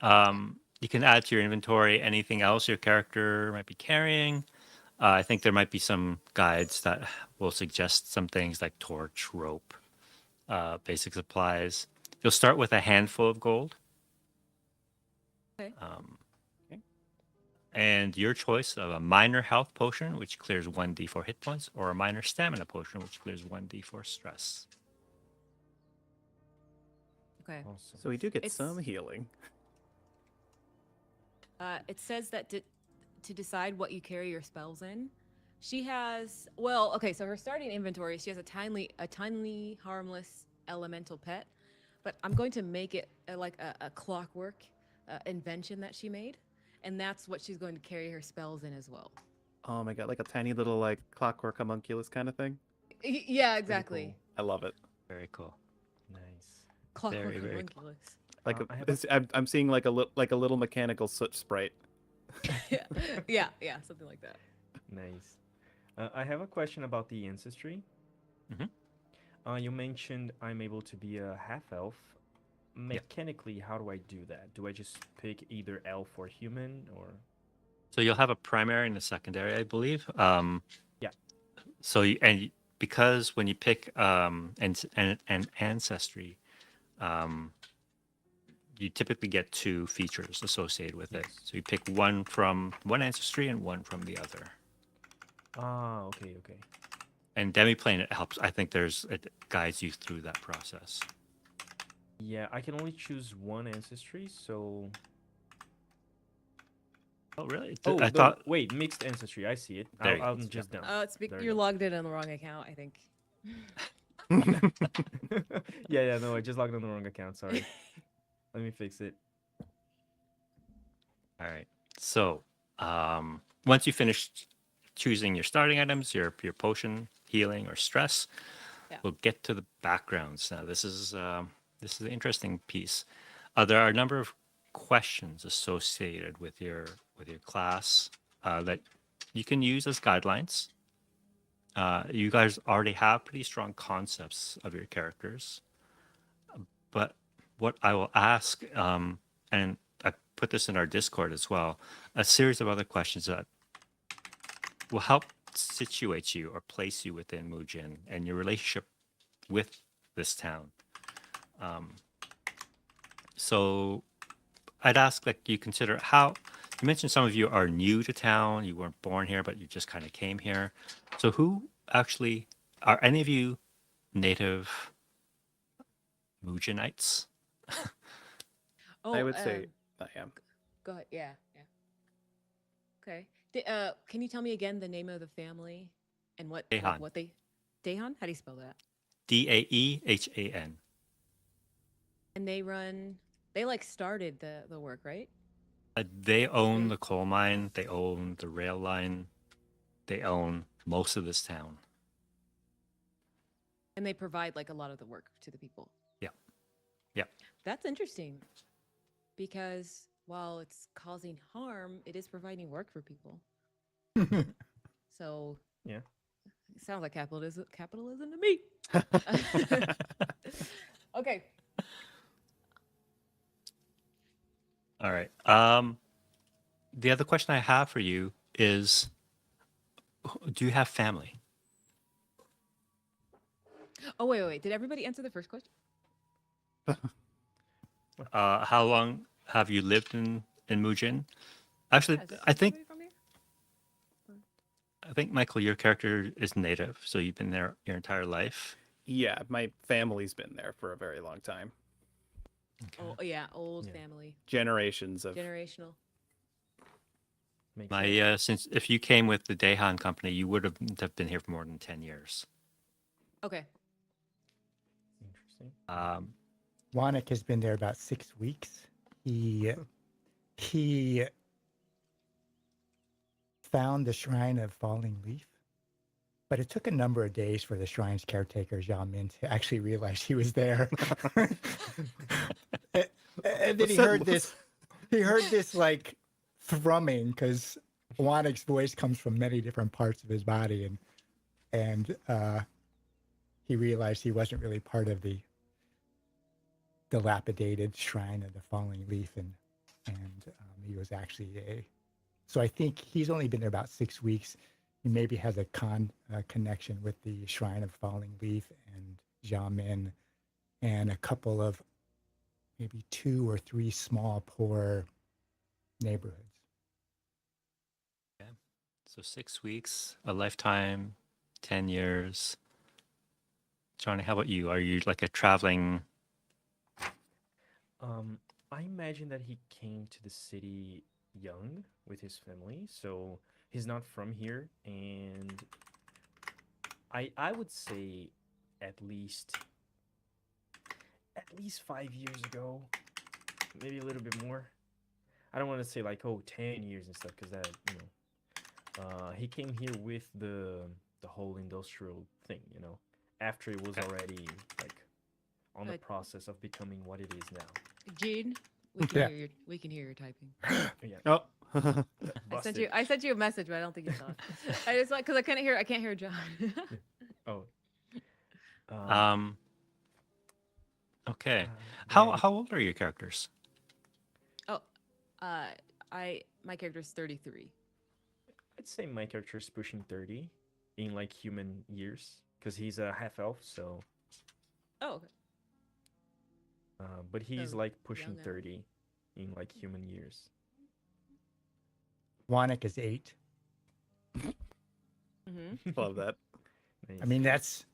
you can add to your inventory anything else your character might be carrying. I think there might be some guides that will suggest some things like torch, rope, basic supplies. You'll start with a handful of gold. Okay. Okay. And your choice of a minor health potion, which clears 1d4 hit points, or a minor stamina potion, which clears 1d4 stress. Okay. Awesome. So we do get It's- some healing. It says that to decide what you carry your spells in, she has. Well, okay. So her starting inventory, she has a tiny, harmless elemental pet, but I'm going to make it like a clockwork invention that she made, and that's what she's going to carry her spells in as well. Oh my god, like a tiny little like clockwork homunculus kind of thing. Yeah, Pretty exactly. cool. I love it. Very cool. Nice. Clockwork Very, very homunculus. Like I have a- I'm seeing like a little mechanical soot sprite. Yeah, something like that. Nice. I have a question about the ancestry. Mhm. You mentioned I'm able to be a half elf. Mechanically, how do I do that? Do I just pick either elf or human, or? So you'll have a primary and a secondary, I believe. Yeah. So because when you pick an ancestry, you typically get two features associated with it. Yes. So you pick one from one ancestry and one from the other. Ah, okay. And demiplane, it helps. I think it guides you through that process. Yeah, I can only choose one ancestry, so. Oh, really? Oh, I thought. wait, mixed ancestry. I see it. There you go. I'm just down. Oh, There you you're go. logged in on the wrong account, I think. Yeah, no, I just logged on the wrong account. Sorry. Let me fix it. All right. So once you finish choosing your starting items, your potion, healing, or stress, Yeah. we'll get to the backgrounds. Now, this is an interesting piece. There are a number of questions associated with your class that you can use as guidelines. You guys already have pretty strong concepts of your characters, but what I will ask, and I put this in our Discord as well, a series of other questions that will help situate you or place you within Mujin and your relationship with this town. So I'd ask that you consider how you mentioned some of you are new to town, you weren't born here, but you just kind of came here. So who actually are any of you native Mujinites? Oh, I would say I am. Go ahead. Yeah. Okay. Can you tell me again the name of the family and what Daehan. what they? Daehan? How do you spell that? Daehan. And they like started the work, right? They own the coal mine. They own the rail line. They own most of this town. And they provide like a lot of the work to the people. Yeah. That's interesting because while it's causing harm, it is providing work for people. So Yeah. it sounds like capitalism to me. Okay. All right. The other question I have for you is, do you have family? Oh wait. Did everybody answer the first question? How long have you lived in Mujin? Actually, Yeah, is I think somebody from here? Michael, your character is native, so you've been there your entire life. Yeah, my family's been there for a very long time. Oh yeah, old Yeah. family, Generations of generational. Makes sense. My since if you came with the Daehan company, you would have been here for more than 10 years. Okay. Interesting. Wanik has been there about 6 weeks. He found the Shrine of Falling Leaf, but it took a number of days for the shrine's caretaker, Zhao Min, to actually realize he was there. And then he heard this like thrumming, because Wanik's voice comes from many different parts of his body, and he realized he wasn't really part of the dilapidated Shrine of the Falling Leaf, and he was actually so I think he's only been there about 6 weeks. He maybe has a connection with the Shrine of Falling Leaf, and Zhao Min and a couple of maybe 2 or 3 small poor neighborhoods. Okay. So 6 weeks, a lifetime, 10 years. Johnny, how about you? Are you like a traveling? I imagine that he came to the city young with his family, so he's not from here, and I would say at least at least 5 years ago, maybe a little bit more. I don't want to say like 10 years and stuff because that he came here with the whole industrial thing, after it was Okay. already like on the But- process of becoming what it is now. Gene, we can Yeah. hear we can hear your typing. Yeah, Oh, busted. I sent you a message, but I don't think you saw it. I just like because I can't hear John. Oh, Um, okay. yeah, How old are your characters? oh, my character's 33. I'd say my character is pushing 30 in like human years because he's a half elf, so Oh, okay. but he's So, like pushing young elf. 30 in like human years. Wanik is 8. Mm-hmm. love that. I Nice. mean, that's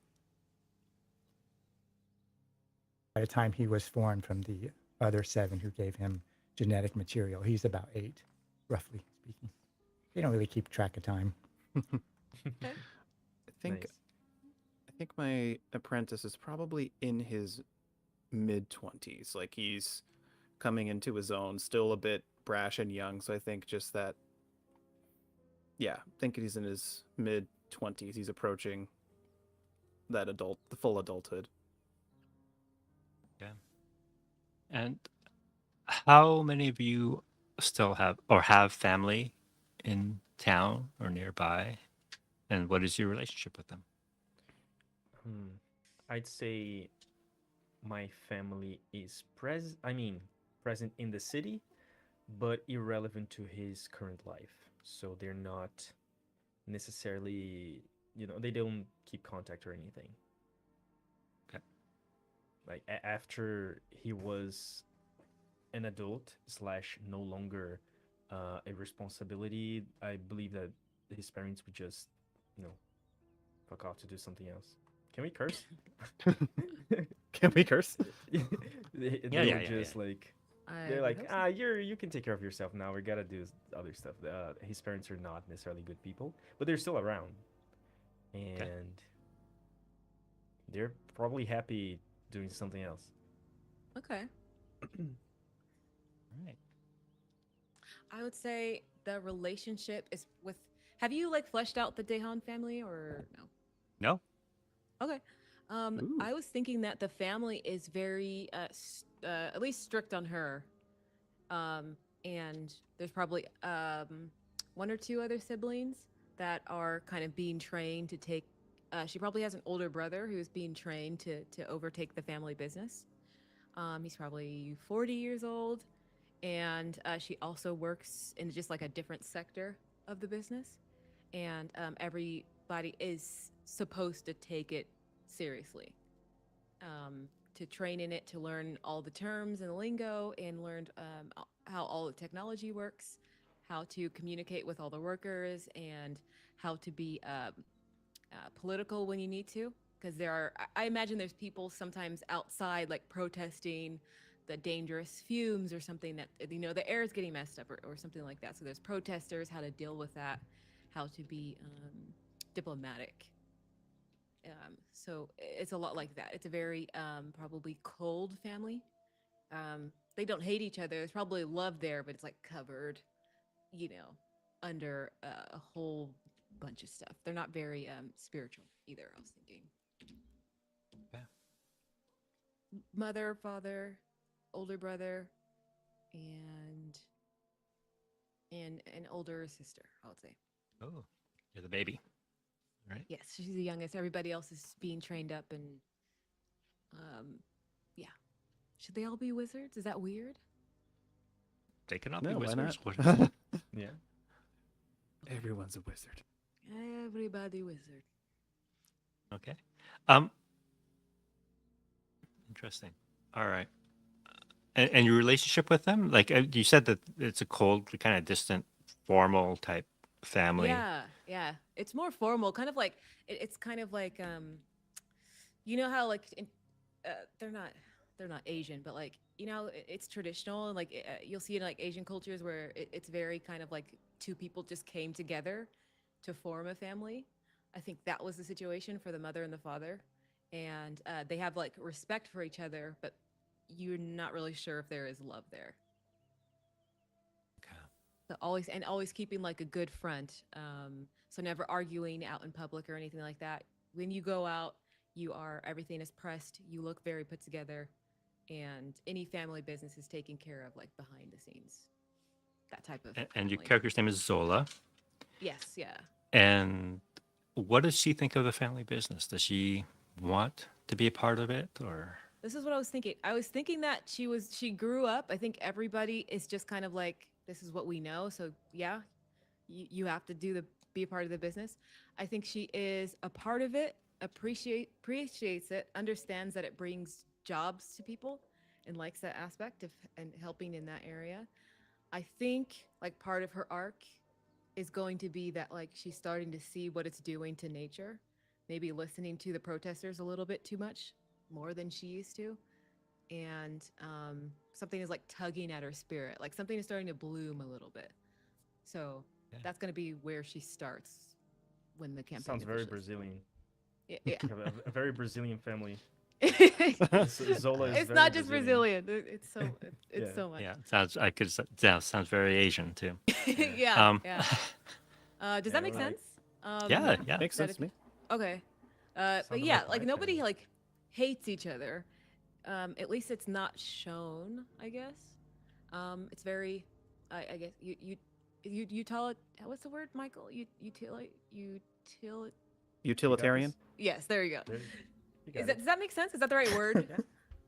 by the time he was formed from the other 7 who gave him genetic material. He's about 8, roughly speaking. They don't really keep track of time. I think Nice. I think my apprentice is probably in his mid-20s. Like he's coming into his own, still a bit brash and young. So I think just that, yeah, I think he's in his mid-20s. He's approaching the full adulthood. Yeah. And how many of you still have family in town or nearby? And what is your relationship with them? Hmm. I'd say my family is present in the city, but irrelevant to his current life. So they're not necessarily, they don't keep contact or anything. Okay. Like after he was an adult slash no longer a responsibility, I believe that his parents would just, you know, fuck off to do something else. Can we curse? Can we curse? they Yeah, would yeah, just yeah. like I they're would like, hope so. you can take care of yourself now. We gotta do other stuff. His parents are not necessarily good people, but they're still around, and they're probably happy doing something else. Okay. All right. I would say the relationship is with. Have you like fleshed out the Dehan family or no? No? Okay. Ooh. I was thinking that the family is very, at least strict on her. And there's probably 1 or 2 other siblings that are kind of being trained to take. She probably has an older brother who's being trained to overtake the family business. He's probably 40 years old, and she also works in just like a different sector of the business. And everybody is supposed to take it seriously, to train in it, to learn all the terms and the lingo, and learn how all the technology works, how to communicate with all the workers, and how to be political when you need to. Because I imagine there's people sometimes outside like protesting the dangerous fumes or something that, the air is getting messed up or something like that. So there's protesters, how to deal with that, how to be diplomatic. So it's a lot like that. It's a very probably cold family. They don't hate each other. There's probably love there, but it's like covered, under a whole bunch of stuff. They're not very spiritual either. I was thinking Yeah. mother, father, older brother, and an older sister. I would say. Oh, you're the baby. All right. Yes, she's the youngest. Everybody else is being trained up, and yeah. Should they all be wizards? Is that weird? They cannot be No, why not? wizards. What- Yeah. Everyone's a wizard. Everybody wizard. Okay. Um, Interesting. All right. And your relationship with them, like you said that it's a cold, kind of distant, formal type family. Yeah, yeah. It's more formal, kind of like it's kind of like you know how like uh, they're not they're not Asian, but like it's traditional and like you'll see in like Asian cultures where it's very kind of like two people just came together to form a family. I think that was the situation for the mother and the father, and they have like respect for each other, but you're not really sure if there is love there. Okay. But always keeping like a good front. So never arguing out in public or anything like that. When you go out, everything is pressed. You look very put together, and any family business is taken care of like behind the scenes. That type of And your family. character's name is Zola. Yes, yeah. And what does she think of the family business? Does she want to be a part of it, or? This is what I was thinking. I was thinking that she grew up. I think everybody is just kind of like this is what we know. So yeah, you have to be a part of the business. I think she is a part of it, appreciates it, understands that it brings jobs to people, and likes that aspect of and helping in that area. I think like part of her arc is going to be that like she's starting to see what it's doing to nature, maybe listening to the protesters a little bit too much, more than she used to, and something is like tugging at her spirit, like something is starting to bloom a little bit. So Yeah. that's going to be where she starts when the campaign Sounds very officially Brazilian. starts. You have a very Brazilian family. Yeah. Zola is It's very not just Brazilian. It's Yeah. so much. Yeah, sounds. I could. Yeah, sounds very Asian too. Yeah. Yeah, Um, yeah. Does Yeah, that make well, sense? yeah, yeah. Makes That sense to me. okay. But sounds yeah, like like my nobody family. like hates each other. At least it's not shown, I guess. It's very, I guess you tell it. What's the word, Michael? Util. You got Utilitarian. this. Yes, there you go. There, you got Does that make sense? Is that the right word?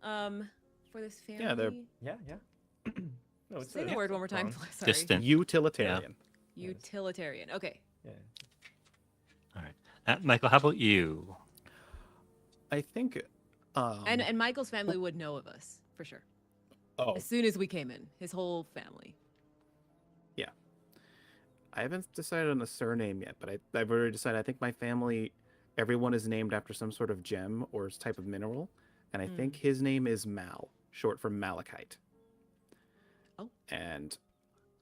Yeah. Um, for this Yeah, they're family. Yeah. Yeah. No, Say the word one more time. wrong. Sorry. Distant. utilitarian. Utilitarian. Okay. Yeah. All right. Michael, how about you? I think. And Michael's family would know of us for sure. Oh, As soon as we came in, his whole family. yeah. I haven't decided on a surname yet, but I've already decided. I think my family, everyone is named after some sort of gem or type of mineral, and I think his name is Mal, short for malachite. Oh. And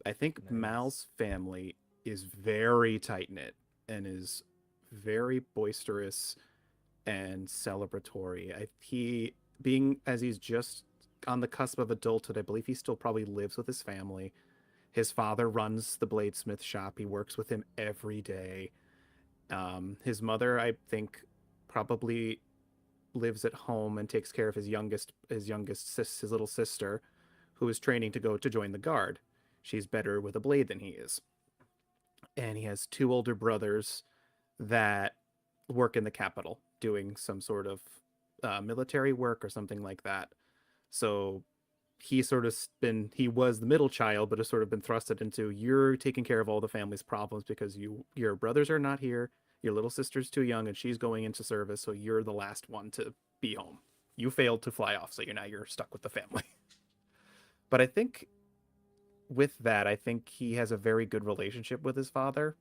I think Nice. Mal's family is very tight knit and is very boisterous and celebratory. He being as he's just on the cusp of adulthood, I believe he still probably lives with his family. His father runs the bladesmith shop. He works with him every day. His mother, I think, probably lives at home and takes care of his little sister, who is training to go to join the guard. She's better with a blade than he is, and he has two older brothers that work in the capital doing some sort of military work or something like that. So he was the middle child, but has sort of been thrusted into you're taking care of all the family's problems because your brothers are not here, your little sister's too young and she's going into service, so you're the last one to be home. You failed to fly off, so you're stuck with the family. But I think with that, I think he has a very good relationship with his father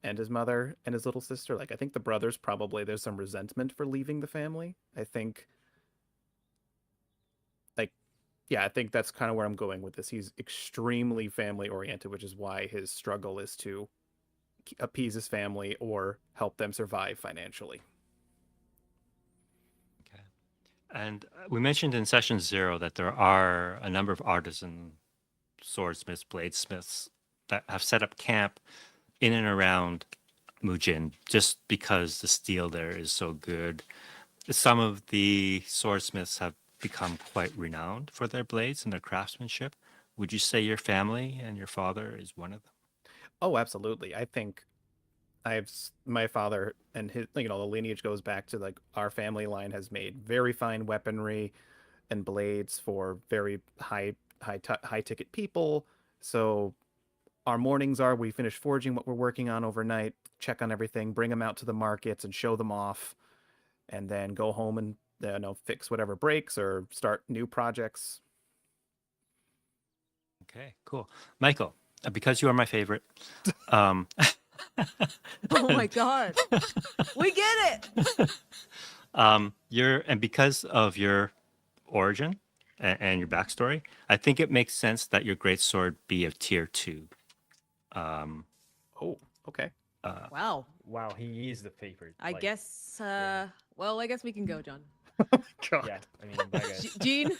and his mother and his little sister. Like I think the brothers probably there's some resentment for leaving the family. I think like yeah, I think that's kind of where I'm going with this. He's extremely family oriented, which is why his struggle is to appease his family or help them survive financially. Okay. And we mentioned in session 0 that there are a number of artisan swordsmiths, bladesmiths that have set up camp in and around Mujin just because the steel there is so good. Some of the swordsmiths have become quite renowned for their blades and their craftsmanship. Would you say your family and your father is one of them? Oh, absolutely. I think my father and his the lineage goes back to like our family line has made very fine weaponry and blades for very high ticket people. So our mornings are we finish forging what we're working on overnight, check on everything, bring them out to the markets and show them off, and then go home and fix whatever breaks or start new projects. Okay, cool. Michael, because you are my favorite, um, Oh my god. We get it. and because of your origin and your backstory, I think it makes sense that your greatsword be of tier 2. Um, Oh, okay. Wow. Wow, he is the favorite. I like, guess yeah. well, I guess we can go, John. God. Yeah, I mean, bye guys. Gene,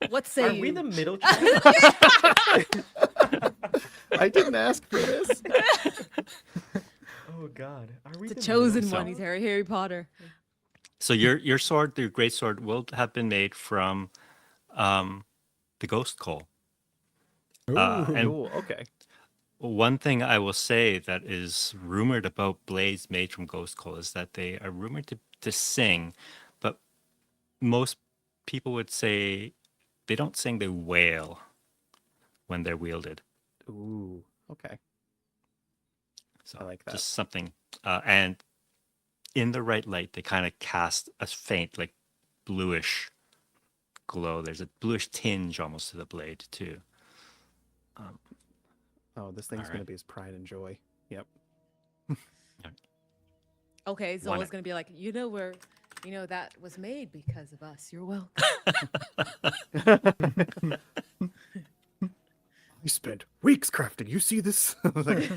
what say Are you? we the middle child? I didn't ask for this. Oh God, are we The the chosen middle one. He's child? Harry Potter. so your sword, your greatsword, will have been made from the ghost coal. And Oh, okay. one thing I will say that is rumored about blades made from ghost coal is that they are rumored to sing, but most people would say they don't sing, they wail when they're wielded. Ooh, okay. So I like that. just something, and in the right light, they kind of cast a faint, like bluish glow. There's a bluish tinge almost to the blade too. Oh, this thing's All gonna right. be his pride and joy. Yep. Okay, Why Zola's not? gonna be like, that was made because of us. You're welcome. I spent weeks crafting. You see this? Like,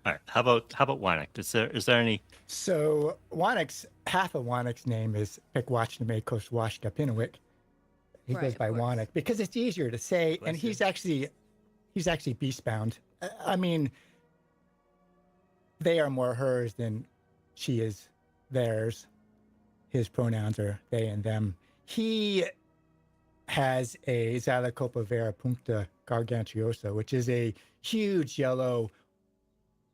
All right. How about Wynick? Is there any? So Wannick's half of Wannick's name is Pekwachnamekos Washkapinawik. He Right, goes of by course. Wannick because it's easier to say, and Bless you. he's actually beastbound. I mean, they are more hers than she is theirs. His pronouns are they and them. He has a Xylocopa vera puncta gargantuosa, which is a huge yellow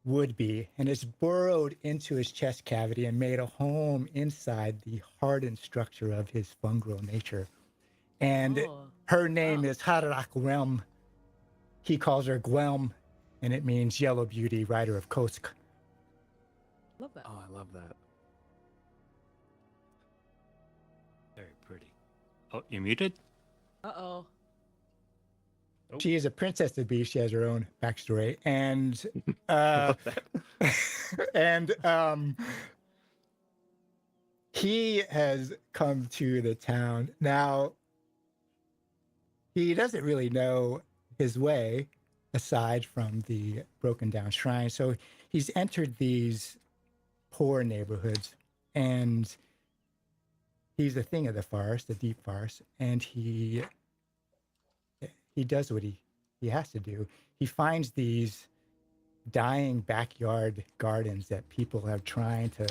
would be, and it's burrowed into his chest cavity and made a home inside the hardened structure of his fungal nature. And Oh, her name wow. is Harakrem. He calls her Gwelm, and it means yellow beauty, rider of Kosk. Love that. oh, I love that. Very pretty. Oh, you muted? Uh-oh. Oh. She is a princess to be. She has her own backstory, and I love that. and he has come to the town now. He doesn't really know his way aside from the broken down shrine. So he's entered these poor neighborhoods, and he's a thing of the forest, a deep forest, and he does what he has to do. He finds these dying backyard gardens that people are trying to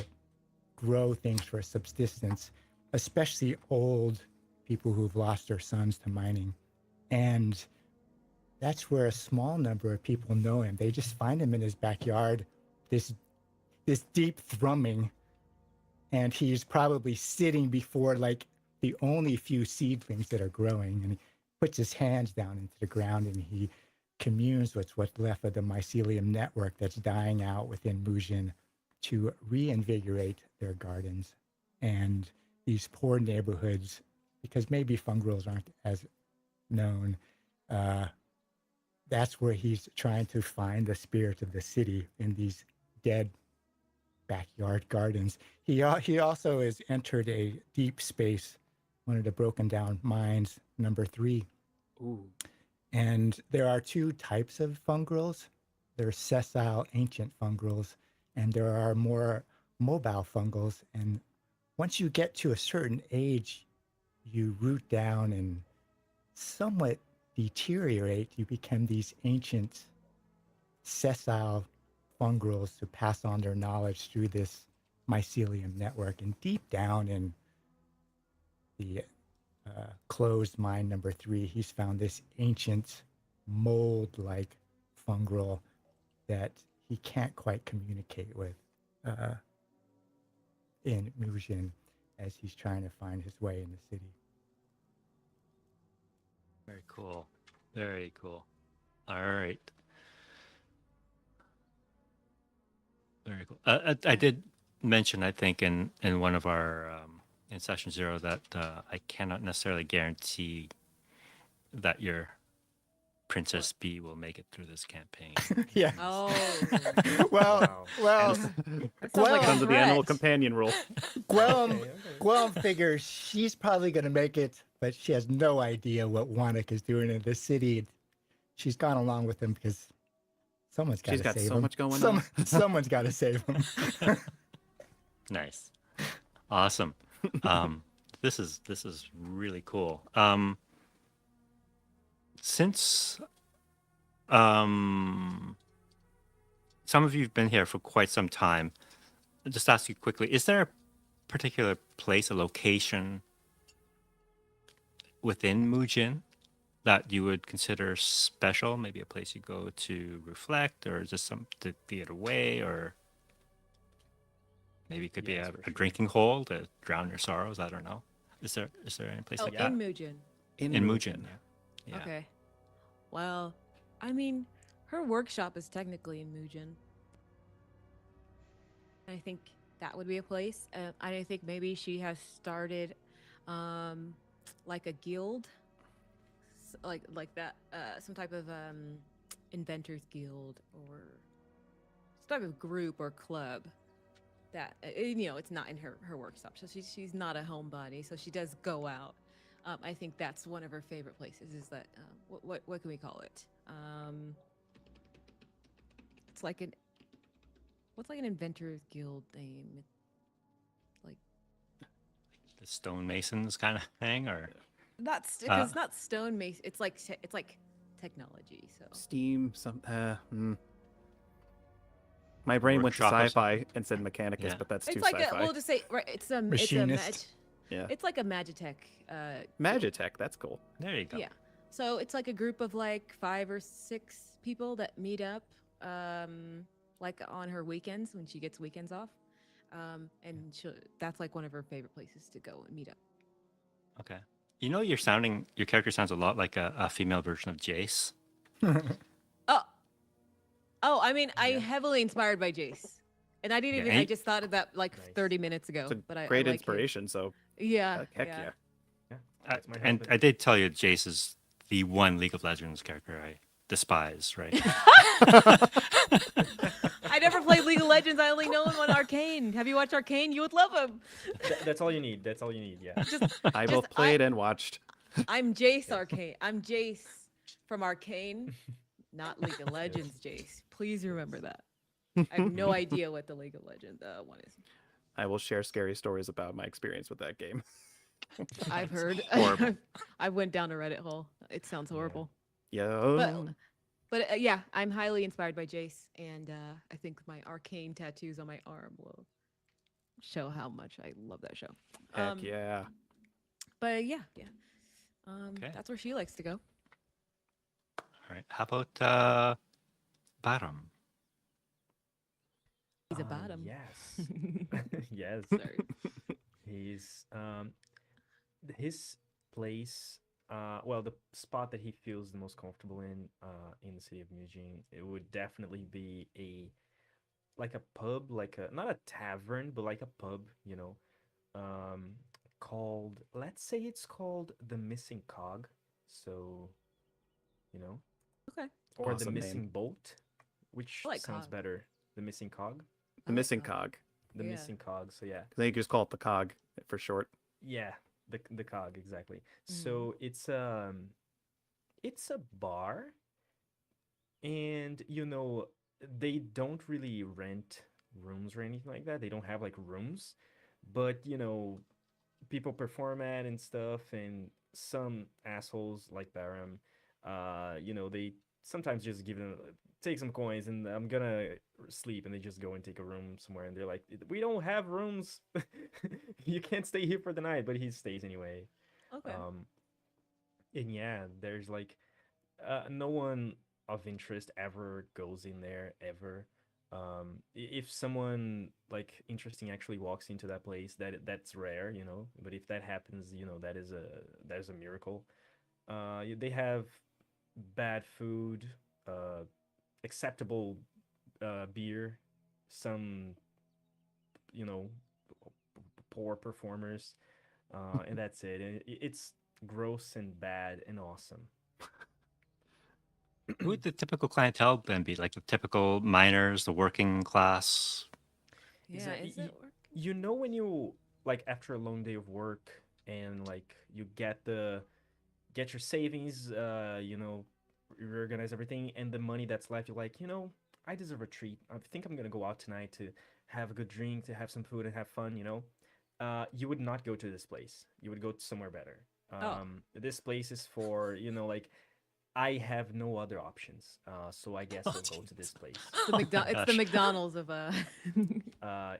grow things for subsistence, especially old people who've lost their sons to mining. And that's where a small number of people know him. They just find him in his backyard, this deep thrumming, and he's probably sitting before like the only few seedlings that are growing, and he puts his hands down into the ground and he communes with what's left of the mycelium network that's dying out within Mujin to reinvigorate their gardens and these poor neighborhoods, because maybe fungrels aren't as known. That's where he's trying to find the spirit of the city in these dead backyard gardens. He also has entered a deep space, one of the broken down mines, number 3. Ooh. And there are 2 types of fungrels. There's sessile ancient fungrels, and there are more mobile fungals. And once you get to a certain age, you root down and somewhat deteriorate. You become these ancient sessile fungrels to pass on their knowledge through this mycelium network. And deep down in the closed mine number 3, he's found this ancient mold-like fungal that he can't quite communicate with in Mujin as he's trying to find his way in the city. Very cool. Very cool. All right. Very cool. I did mentioned, I think, in one of our in session 0 that I cannot necessarily guarantee that your Princess B will make it through this campaign. Yeah. Oh, Well, Wow. well, that sounds like Well, a Under the animal threat. companion rule. Guam, Okay, okay. Guam figures she's probably going to make it, but she has no idea what Wanik is doing in this city. She's gone along with him because someone's got She's to got save so him. much going on. Someone's got to save him. Nice, awesome. This is really cool. Since some of you've been here for quite some time, I'll just ask you quickly: is there a particular place, a location within Mujin that you would consider special? Maybe a place you go to reflect, or just some to get away, or maybe it could be Yes, a for sure. drinking hole to drown your sorrows. I don't know. Is there any place Oh, like in that Mujin. in Mujin? Yeah. Okay. Well, I mean, her workshop is technically in Mujin. I think that would be a place. I think maybe she has started, like a guild, like that, some type of inventors guild or some type of group or club. That it's not in her workshop, so she's not a homebody, so she does go out. I think that's one of her favorite places. Is that what can we call it? It's like an what's like an inventors guild name? Like The stonemasons kind of thing, or not because it's not stonemason. It's like technology. So Steam, My brain went to Workshop or sci-fi and said Mechanicus, Yeah. but that's it's too like sci-fi. we'll just say right. It's a Machinist. Yeah. It's like a Magitech. Magitech, that's cool. there you go. Yeah. So it's like a group of like 5 or 6 people that meet up, like on her weekends when she gets weekends off, and that's like one of her favorite places to go and meet up. Okay. You know, your character sounds a lot like a female version of Jace. Oh, I mean, I Yeah. heavily inspired by Jace, and I didn't Yeah, even. and I you- just thought of that like Nice. 30 minutes ago. It's a But I great like his- inspiration, so Yeah. heck yeah. Yeah, that's my And husband. I did tell you Jace is the one League of Legends character I despise, right? I never played League of Legends. I only know him on Arcane. Have you watched Arcane? You would love him. That's all you need. That's all you need. Yeah. I both played and watched. I'm Jace Arcane. I'm Jace from Arcane, not League of Legends Jace. Please remember that. I have no idea what the League of Legends one is. I will share scary stories about my experience with that game. I've heard. horrible. I went down a Reddit hole. It sounds horrible. Yo. But yeah, I'm highly inspired by Jace, and I think my Arcane tattoos on my arm will show how much I love that show. Heck yeah. But yeah. Okay. That's where she likes to go. All right. How about Baram? He's a bottom. Yes. Yes. Sorry. He's his place. Well, the spot that he feels the most comfortable in the city of Mujin, it would definitely be like a pub, like a not a tavern, but like a pub, called, let's say it's called the Missing Cog. So, Okay. or the Awesome name. Missing Boat, which I like sounds cog. better. The Missing Cog, The missing cog. the Yeah. Missing Cog. So yeah. They just call it the cog for short. Yeah, the cog exactly. Mm-hmm. So it's a bar, and they don't really rent rooms or anything like that. They don't have like rooms, but people perform at and stuff, and some assholes like Baram, they sometimes just take some coins and I'm gonna sleep, and they just go and take a room somewhere, and they're like, we don't have rooms. You can't stay here for the night, but he stays anyway. Okay. And yeah, there's like no one of interest ever goes in there ever. If someone like interesting actually walks into that place, that's rare, but if that happens, that is a miracle. They have bad food, acceptable beer, some poor performers, and that's it. And it's gross and bad and awesome. Who would the typical clientele then be? Like the typical miners, the working class? Yeah, is it working? You know when you like after a long day of work and like you get your savings, reorganize everything, and the money that's left, you're like, I deserve a treat. I think I'm gonna go out tonight to have a good drink, to have some food and have fun. You would not go to this place. You would go to somewhere better. Oh. This place is for like I have no other options, so I guess I'll go to this place. It's the gosh. McDonald's of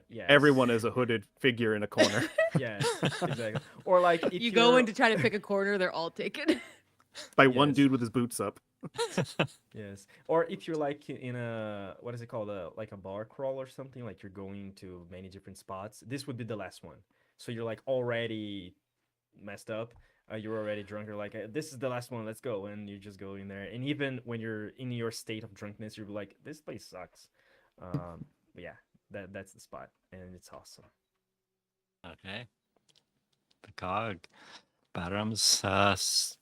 Yes. Everyone is a hooded figure in a corner. Yes, exactly. Or like if you go you're- in to try to pick a corner, they're all taken. By one Yes. dude with his boots up. Yes. Or if you're like in a what is it called? Like a bar crawl or something, like you're going to many different spots. This would be the last one. So you're like already messed up. You're already drunk. You're like, this is the last one. Let's go. And you just go in there. And even when you're in your state of drunkenness, you're like, this place sucks. But yeah, that's the spot, and it's awesome. Okay. The cog. Badram's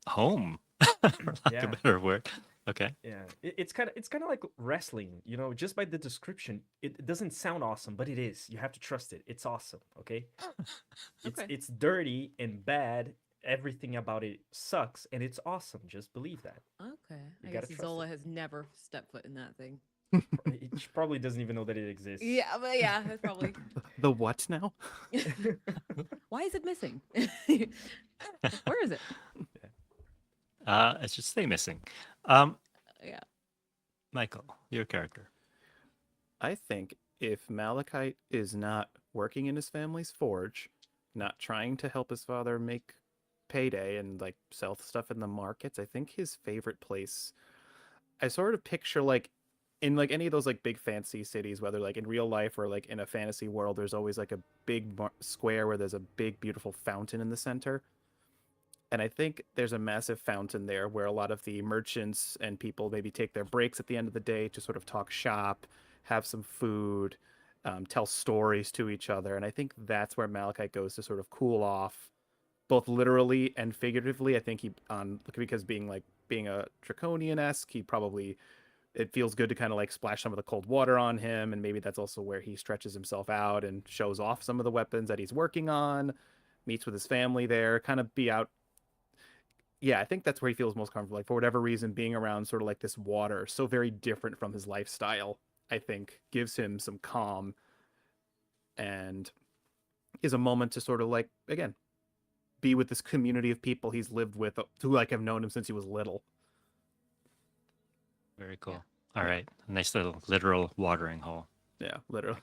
home. For lack Yeah. of a better word. Okay. Yeah, it's kind of like wrestling, just by the description, it doesn't sound awesome, but it is. You have to trust it. It's awesome, okay? Okay. It's dirty and bad. Everything about it sucks, and it's awesome. Just believe that. Okay. You I gotta guess trust Zola it. has never stepped foot in that thing. It probably doesn't even know that it exists. Yeah, but yeah, that's probably. The what now? Why is it missing? Where is it? It should stay missing. Um, Yeah. Michael, your character. I think if Malachite is not working in his family's forge, not trying to help his father make payday and like sell stuff in the markets, I think his favorite place, I sort of picture like in like any of those like big fancy cities, whether like in real life or like in a fantasy world, there's always like a big square where there's a big beautiful fountain in the center. And I think there's a massive fountain there where a lot of the merchants and people maybe take their breaks at the end of the day to sort of talk shop, have some food, tell stories to each other. And I think that's where Malachite goes to sort of cool off, both literally and figuratively. I think he, because being a draconian-esque, he probably, it feels good to kind of like splash some of the cold water on him. And maybe that's also where he stretches himself out and shows off some of the weapons that he's working on, meets with his family there, kind of be out. Yeah, I think that's where he feels most comfortable. Like for whatever reason, being around sort of like this water, so very different from his lifestyle, I think gives him some calm and is a moment to sort of like, again, be with this community of people he's lived with who like have known him since he was little. Very cool. All right. Nice little literal watering hole. Yeah, literally.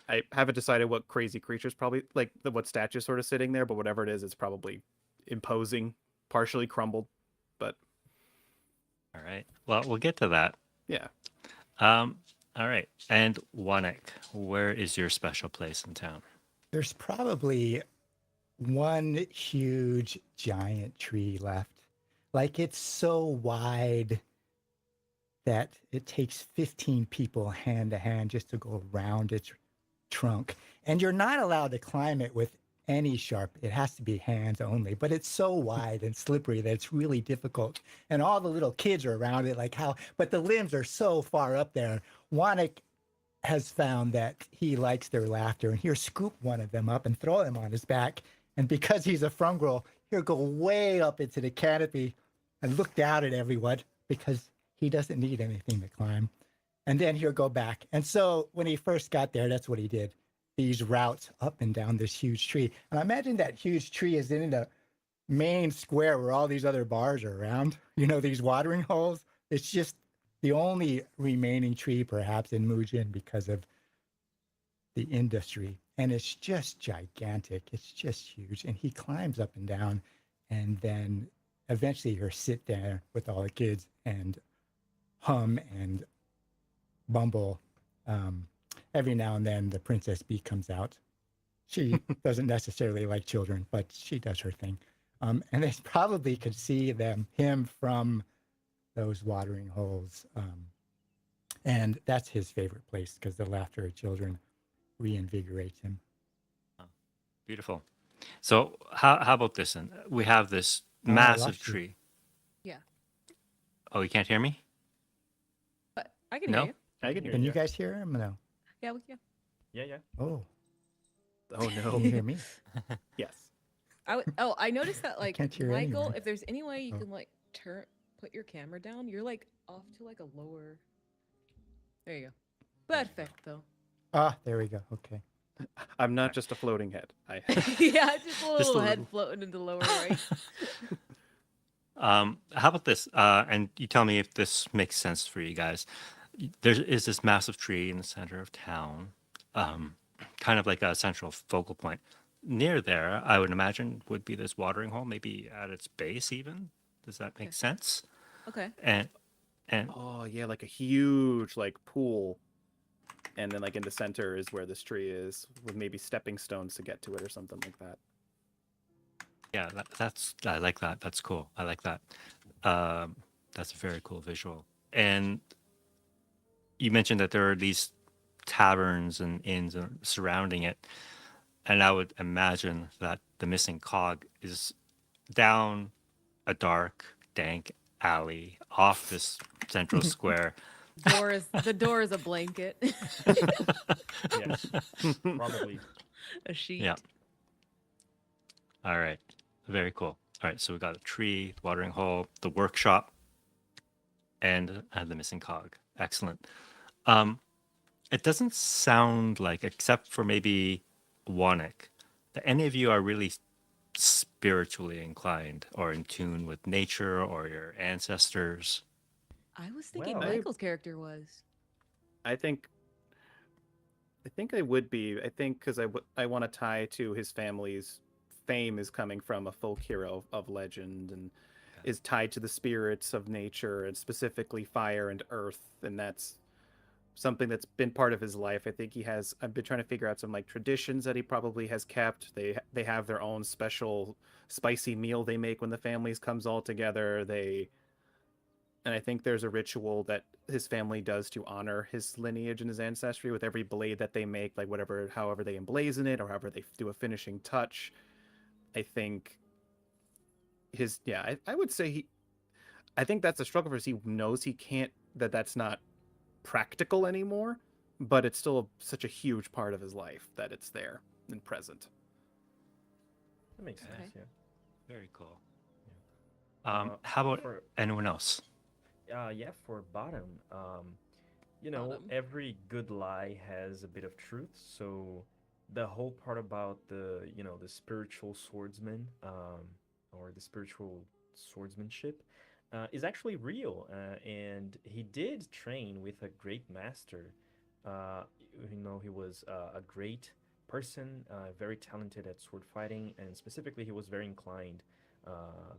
I haven't decided what crazy creature's probably like what statue's sort of sitting there, but whatever it is, it's probably imposing, partially crumbled, but All right. Well, we'll get to that. yeah. All right. And Wanik, where is your special place in town? There's probably one huge giant tree left. Like it's so wide that it takes 15 people hand to hand just to go around its trunk. And you're not allowed to climb it with any sharp. It has to be hands only, but it's so wide and slippery that it's really difficult. And all the little kids are around it, but the limbs are so far up there. Wanik has found that he likes their laughter, and he'll scoop one of them up and throw him on his back. And because he's a frumgrel, he'll go way up into the canopy and look down at everyone because he doesn't need anything to climb. And then he'll go back. And so when he first got there, that's what he did. These routes up and down this huge tree. And I imagine that huge tree is in the main square where all these other bars are around, these watering holes. It's just the only remaining tree perhaps in Mujin because of the industry. And it's just gigantic. It's just huge. And he climbs up and down, and then eventually he'll sit there with all the kids and hum and bumble. Every now and then the princess bee comes out. She doesn't necessarily like children, but she does her thing. And they probably could see him from those watering holes. And that's his favorite place because the laughter of children reinvigorates him. Beautiful. So how about this then? We have this Oh, I massive lost you. tree. Yeah. Oh, you can't hear me? But I can No? hear you. I can hear Can you you. guys hear him? No. Yeah, yeah. Yeah. Oh, Oh can no. you hear me? Yes. I noticed that like can't hear Michael, anyone. if there's any way you Oh. can like put your camera down, you're like off to like a lower. There you go. Perfecto. Ah, there we go. Okay. I'm not just a floating head. Yeah, just a little a head little. floating in the lower right. How about this? And you tell me if this makes sense for you guys. There is this massive tree in the center of town, kind of like a central focal point. Near there, I would imagine, would be this watering hole, maybe at its base even. Does that make Okay. sense? Okay. And Oh yeah, like a huge like pool, and then like in the center is where this tree is, with maybe stepping stones to get to it or something like that. yeah, that's I like that. That's cool. I like that. That's a very cool visual. And you mentioned that there are these taverns and inns surrounding it, and I would imagine that the missing cog is down a dark, dank alley off this central square. The door is a blanket, Yes. Probably. a sheet. Yeah. All right. Very cool. All right. So we got a tree, watering hole, the workshop, and the missing cog. Excellent. It doesn't sound like, except for maybe Wanik, that any of you are really spiritually inclined or in tune with nature or your ancestors. I was thinking Well, Michael's character was. I think I would be. I think because I want to tie to his family's fame is coming from a folk hero of legend and is tied to the spirits of nature and specifically fire and earth, and that's something that's been part of his life. I think he has. I've been trying to figure out some like traditions that he probably has kept. They have their own special spicy meal they make when the families comes all together. And I think there's a ritual that his family does to honor his lineage and his ancestry with every blade that they make, like however they emblazon it or however they do a finishing touch. I think I would say I think that's a struggle for us. He knows he can't, that's not practical anymore, but it's still such a huge part of his life that it's there and present. That makes Okay. sense. Yeah. Very cool. Uh, How about for anyone else? yeah, for bottom, Bottom. every good lie has a bit of truth. So the whole part about the spiritual swordsman, or the spiritual swordsmanship, is actually real. And he did train with a great master. Uh, he was a great person, very talented at sword fighting, and specifically, he was very inclined,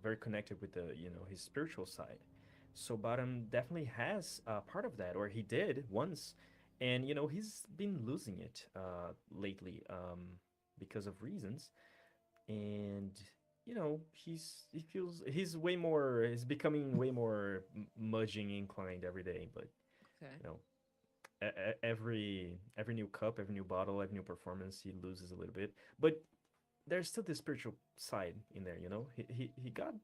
very connected with his spiritual side. So Bottom definitely has part of that, or he did once, and he's been losing it lately, because of reasons, and he's becoming way more mudging inclined every day, but Okay. you know every new cup, every new bottle, every new performance, he loses a little bit, but there's still the spiritual side in there. He got,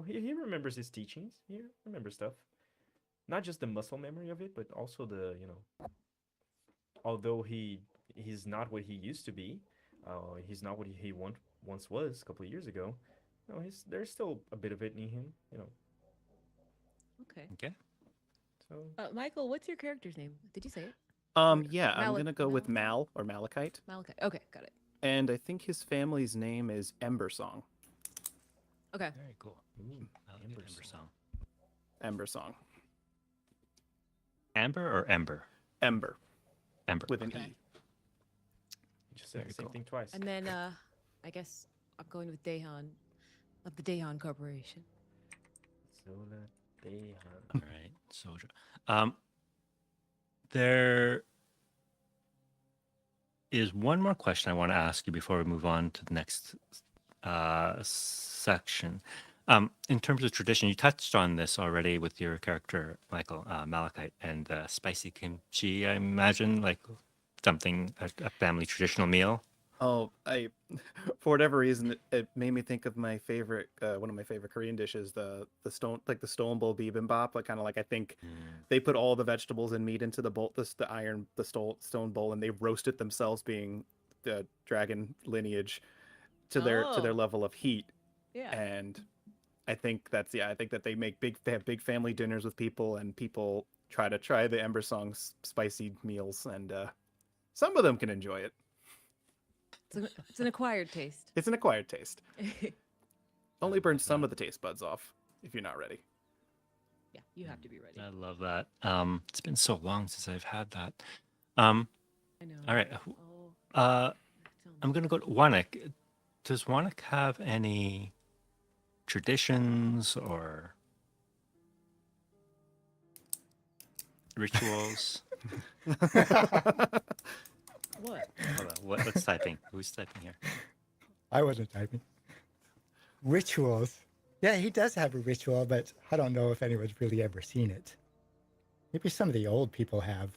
he remembers his teachings. He remembers stuff, not just the muscle memory of it, but also although he's not what he used to be, he's not what he once was a couple of years ago. There's still a bit of it in him. Okay. Okay. So Michael, what's your character's name? Did you say it? Yeah, I'm Malak- gonna go with Malachite? Mal or Malachite, Malachite. Okay, got it. and I think his family's name is Ember Song. Okay. Very cool. ooh, I like Ember the Ember Song. song. Ember Song. Amber or Ember? Ember Ember. with an Okay. E. You just said Very the same cool. thing twice. And then I guess I'm going with Dahan of the Dahan Corporation. Zola Dehan. All right, soldier. There is one more question I want to ask you before we move on to the next section. In terms of tradition, you touched on this already with your character, Michael, Malachite, and spicy kimchi, I imagine, like something, a family traditional meal? Oh, I for whatever reason it made me think of my favorite one of my favorite Korean dishes, the stone like the stone bowl bibimbap. Like kind of like I think they put all the vegetables and meat into the bowl, the iron the stone bowl, and they roast it themselves, being the dragon lineage to their Oh, level of heat. yeah. And I think that's I think that they have big family dinners with people, and people try the Ember Song's spicy meals, and some of them can enjoy it. It's an acquired taste. It's an acquired taste. Only burn love some that. of the taste buds off if you're not ready. Yeah, you have to be ready. I love that. It's been so long since I've had that. Um, I know. all right. Oh, I'm gonna go to Wanik. Does Wanik have any traditions or rituals? what? Hold on. What's typing? Who's typing here? I wasn't typing. Rituals. Yeah, he does have a ritual, but I don't know if anyone's really ever seen it. Maybe some of the old people have.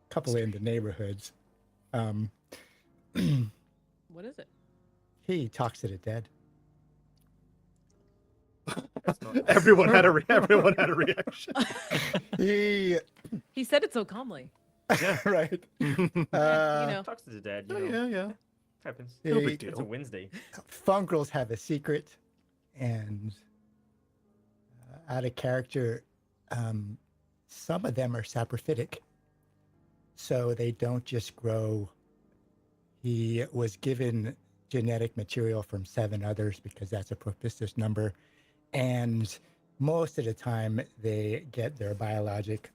A couple in the neighborhoods. What is it? He talks to the dead. Everyone had everyone had a reaction. He He said it so calmly. right. You know. Talks to the dad, you Oh, know. yeah. Happens. No He- big deal. It's a Wednesday. Fungrels have a secret, and out of character, some of them are saprophytic, so they don't just grow. He was given genetic material from 7 others because that's a propitious number, and most of the time they get their biologic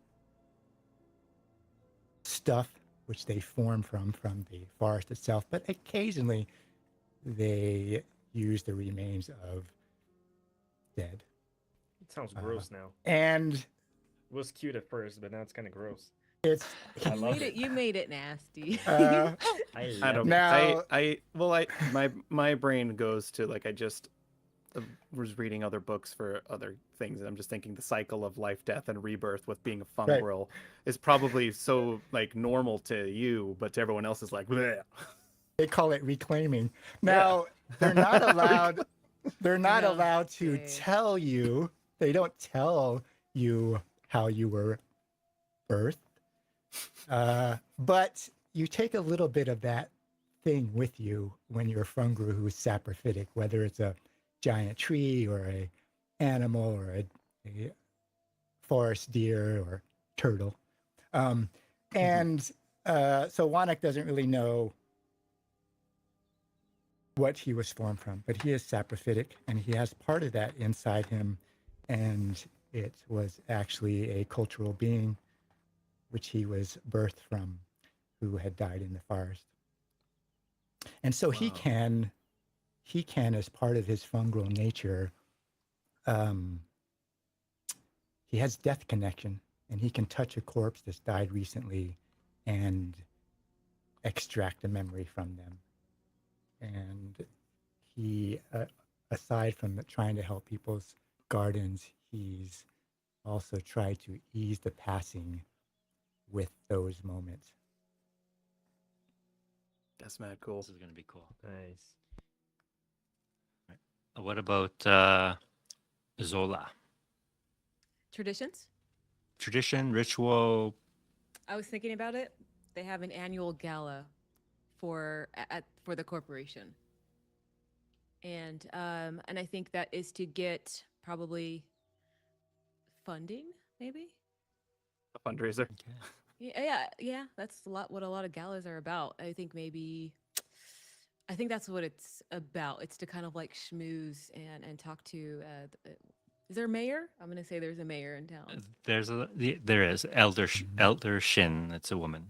stuff, which they form from the forest itself, but occasionally they use the remains of dead. It sounds gross now. And It was cute at first, but now it's kind of gross. it's I love it. You made it nasty. uh, I I love don't it. Now- my brain goes to like I just was reading other books for other things, and I'm just thinking the cycle of life, death, and rebirth with being a fungrel is probably so like normal to you, but to everyone else is like, bleh. they call it reclaiming. Now they're not allowed. They're not No, allowed to okay. tell you. They don't tell you how you were birthed. But you take a little bit of that thing with you when you're a fungal who's saprophytic, whether it's a giant tree or a animal or a forest deer or turtle. And so Wanek doesn't really know what he was formed from, but he is saprophytic, and he has part of that inside him, and it was actually a cultural being which he was birthed from, who had died in the forest. And so he Wow. can, as part of his fungal nature, he has death connection, and he can touch a corpse that's died recently and extract a memory from them. And he, aside from trying to help people's gardens, he's also tried to ease the passing with those moments. That's mad cool. This is gonna be cool. Nice. What about Zola? Traditions? Tradition, ritual. I was thinking about it. They have an annual gala for the corporation, and I think that is to get probably funding, maybe. A fundraiser. Okay. Yeah. That's what a lot of galas are about. I think that's what it's about. It's to kind of like schmooze and talk to. Is there a mayor? I'm gonna say there's a mayor in town. There is Elder Shin. It's a woman.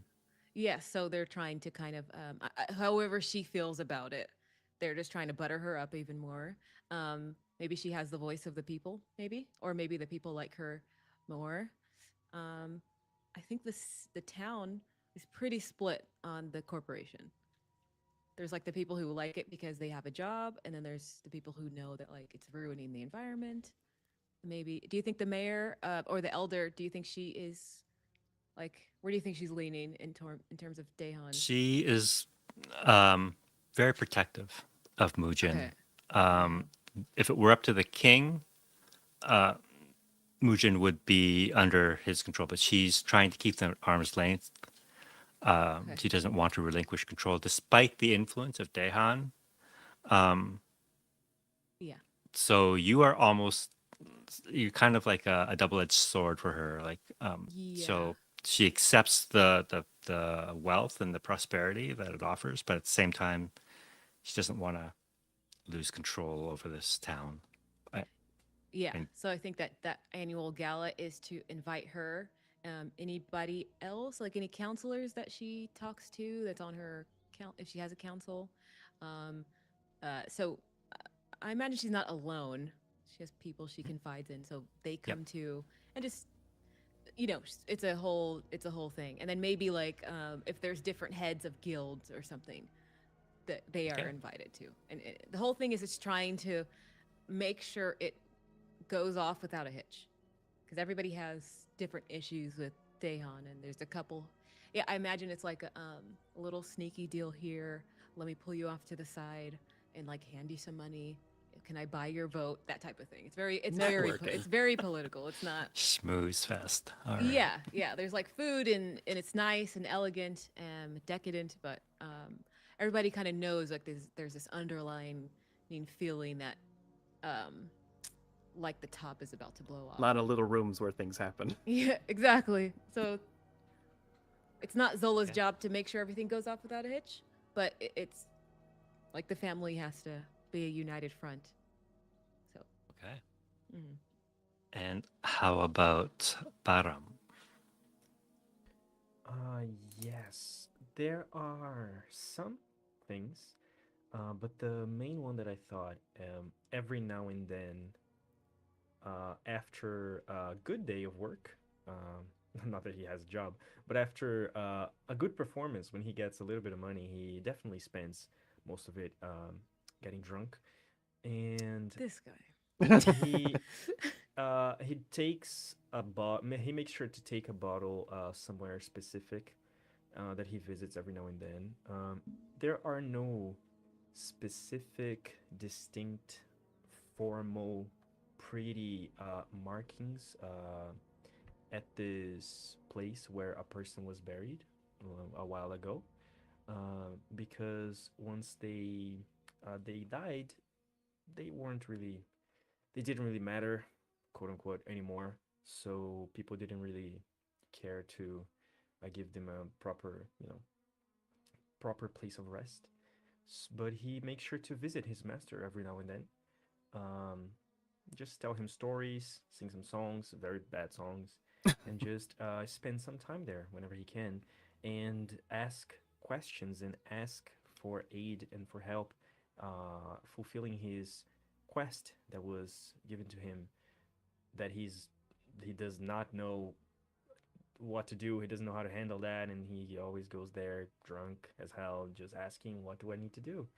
Yes, so they're trying to kind of, however she feels about it, they're just trying to butter her up even more. Maybe she has the voice of the people, maybe, or maybe the people like her more. I think the town is pretty split on the corporation. There's like the people who like it because they have a job, and then there's the people who know that like it's ruining the environment. Maybe, do you think the mayor or the elder? Do you think she is Like, where do you think she's leaning in terms of Daehan? She is um, very protective of Mujin. Okay. Um, if it were up to the king, Mujin would be under his control, but she's trying to keep them at arm's length. Okay. She doesn't want to relinquish control, despite the influence of Daehan. Yeah. So you are almost, you're kind of like a double-edged sword for her. Like, Yeah. so she accepts the wealth and the prosperity that it offers, but at the same time, she doesn't want to lose control over this town. I, Yeah. and So I think that that annual gala is to invite her, anybody else, like any counselors that she talks to that's on her count, if she has a council. Um, so I imagine she's not alone. She has people she confides in, so they yep. come to and just it's a whole thing. And then maybe like if there's different heads of guilds or something that they are Okay. invited to, and the whole thing is it's trying to make sure it goes off without a hitch because everybody has different issues with Daehan, and there's a couple. Yeah, I imagine it's like a little sneaky deal here. Let me pull you off to the side and like hand you some money. Can I buy your vote? That type of thing. Networking. It's very political. It's not. Schmooze fest. All right. Yeah, yeah. There's like food and it's nice and elegant and decadent, but everybody kind of knows like there's this underlying feeling that um, like the top is about to blow A off. lot of little rooms where things happen. Yeah, exactly. So it's not Zola's Okay. job to make sure everything goes off without a hitch, but it's like the family has to be a united front. So, Okay. mhm. And how about Baram? Uh, yes, there are some things, but the main one that I thought, every now and then, after a good day of work, not that he has a job, but after a good performance, when he gets a little bit of money, he definitely spends most of it getting drunk, and This guy. he he takes a he makes sure to take a bottle somewhere specific that he visits every now and then. There are no specific, distinct, formal, pretty markings at this place where a person was buried a while ago, because once they died, they weren't really they didn't really matter, quote unquote, anymore. So people didn't really care to give them a proper place of rest. But he makes sure to visit his master every now and then. Um, just tell him stories, sing some songs, very bad songs, and just spend some time there whenever he can, and ask questions and ask for aid and for help, fulfilling his quest that was given to him. That he does not know what to do. He doesn't know how to handle that, and he always goes there drunk as hell, just asking, "What do I need to do?"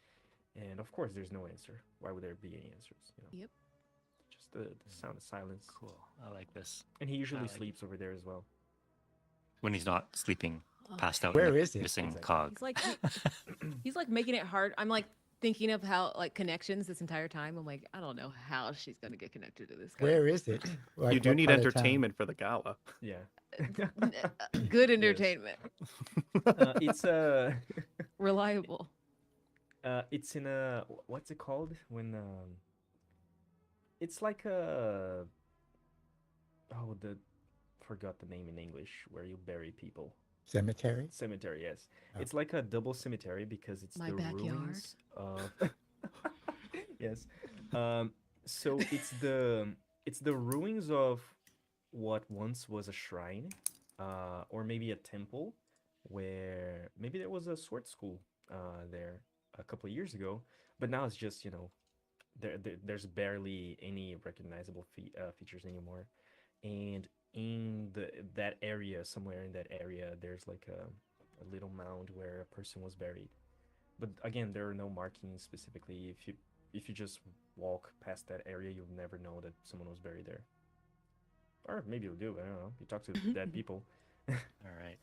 And of course, there's no answer. Why would there be any answers? Yep. Just the sound of silence. Cool. I like this. And he usually like it. sleeps over there as well. When he's not sleeping, passed out, Where in the is it? missing Exactly. cog. He's like he's like making it hard. I'm like thinking of how like connections this entire time. I'm like, I don't know how she's gonna get connected to this guy. Where is it? Like, You do what need part of town? entertainment for the gala. Yeah. Good entertainment. It's Reliable. it's in a what's it called when it's like a the forgot the name in English where you bury people. Cemetery? Cemetery, yes. Oh. It's like a double cemetery because it's My the backyard. ruins of yes. So it's the ruins of what once was a shrine, or maybe a temple, where maybe there was a sword school there a couple of years ago, but now it's just there's barely any recognizable features anymore, and in that area, somewhere in that area, there's like a little mound where a person was buried. But again, there are no markings specifically. If you just walk past that area, you'll never know that someone was buried there. Or maybe you'll do, but I don't know. You talk to dead people. All right.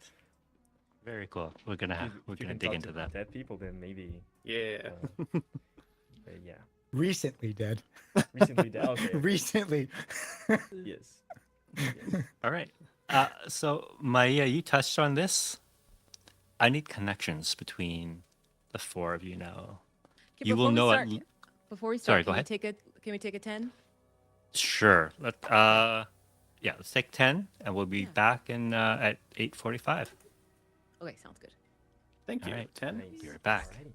Very cool. We're gonna If have, you, we're if you gonna can dig talk into to that. dead people, then maybe. Yeah. Yeah. Recently dead. Recently, okay. Recently. Yes. Yes. All right. So Maya, you touched on this. I need connections between the four of you now. Okay, You will know it. before we Sorry, start, go can we ahead. take a 10? Sure. Yeah, let's take 10, and we'll be Yeah. back in at 8:45. Okay, sounds good. Thank All you. right. 10. Nice. Be right back. Alrighty.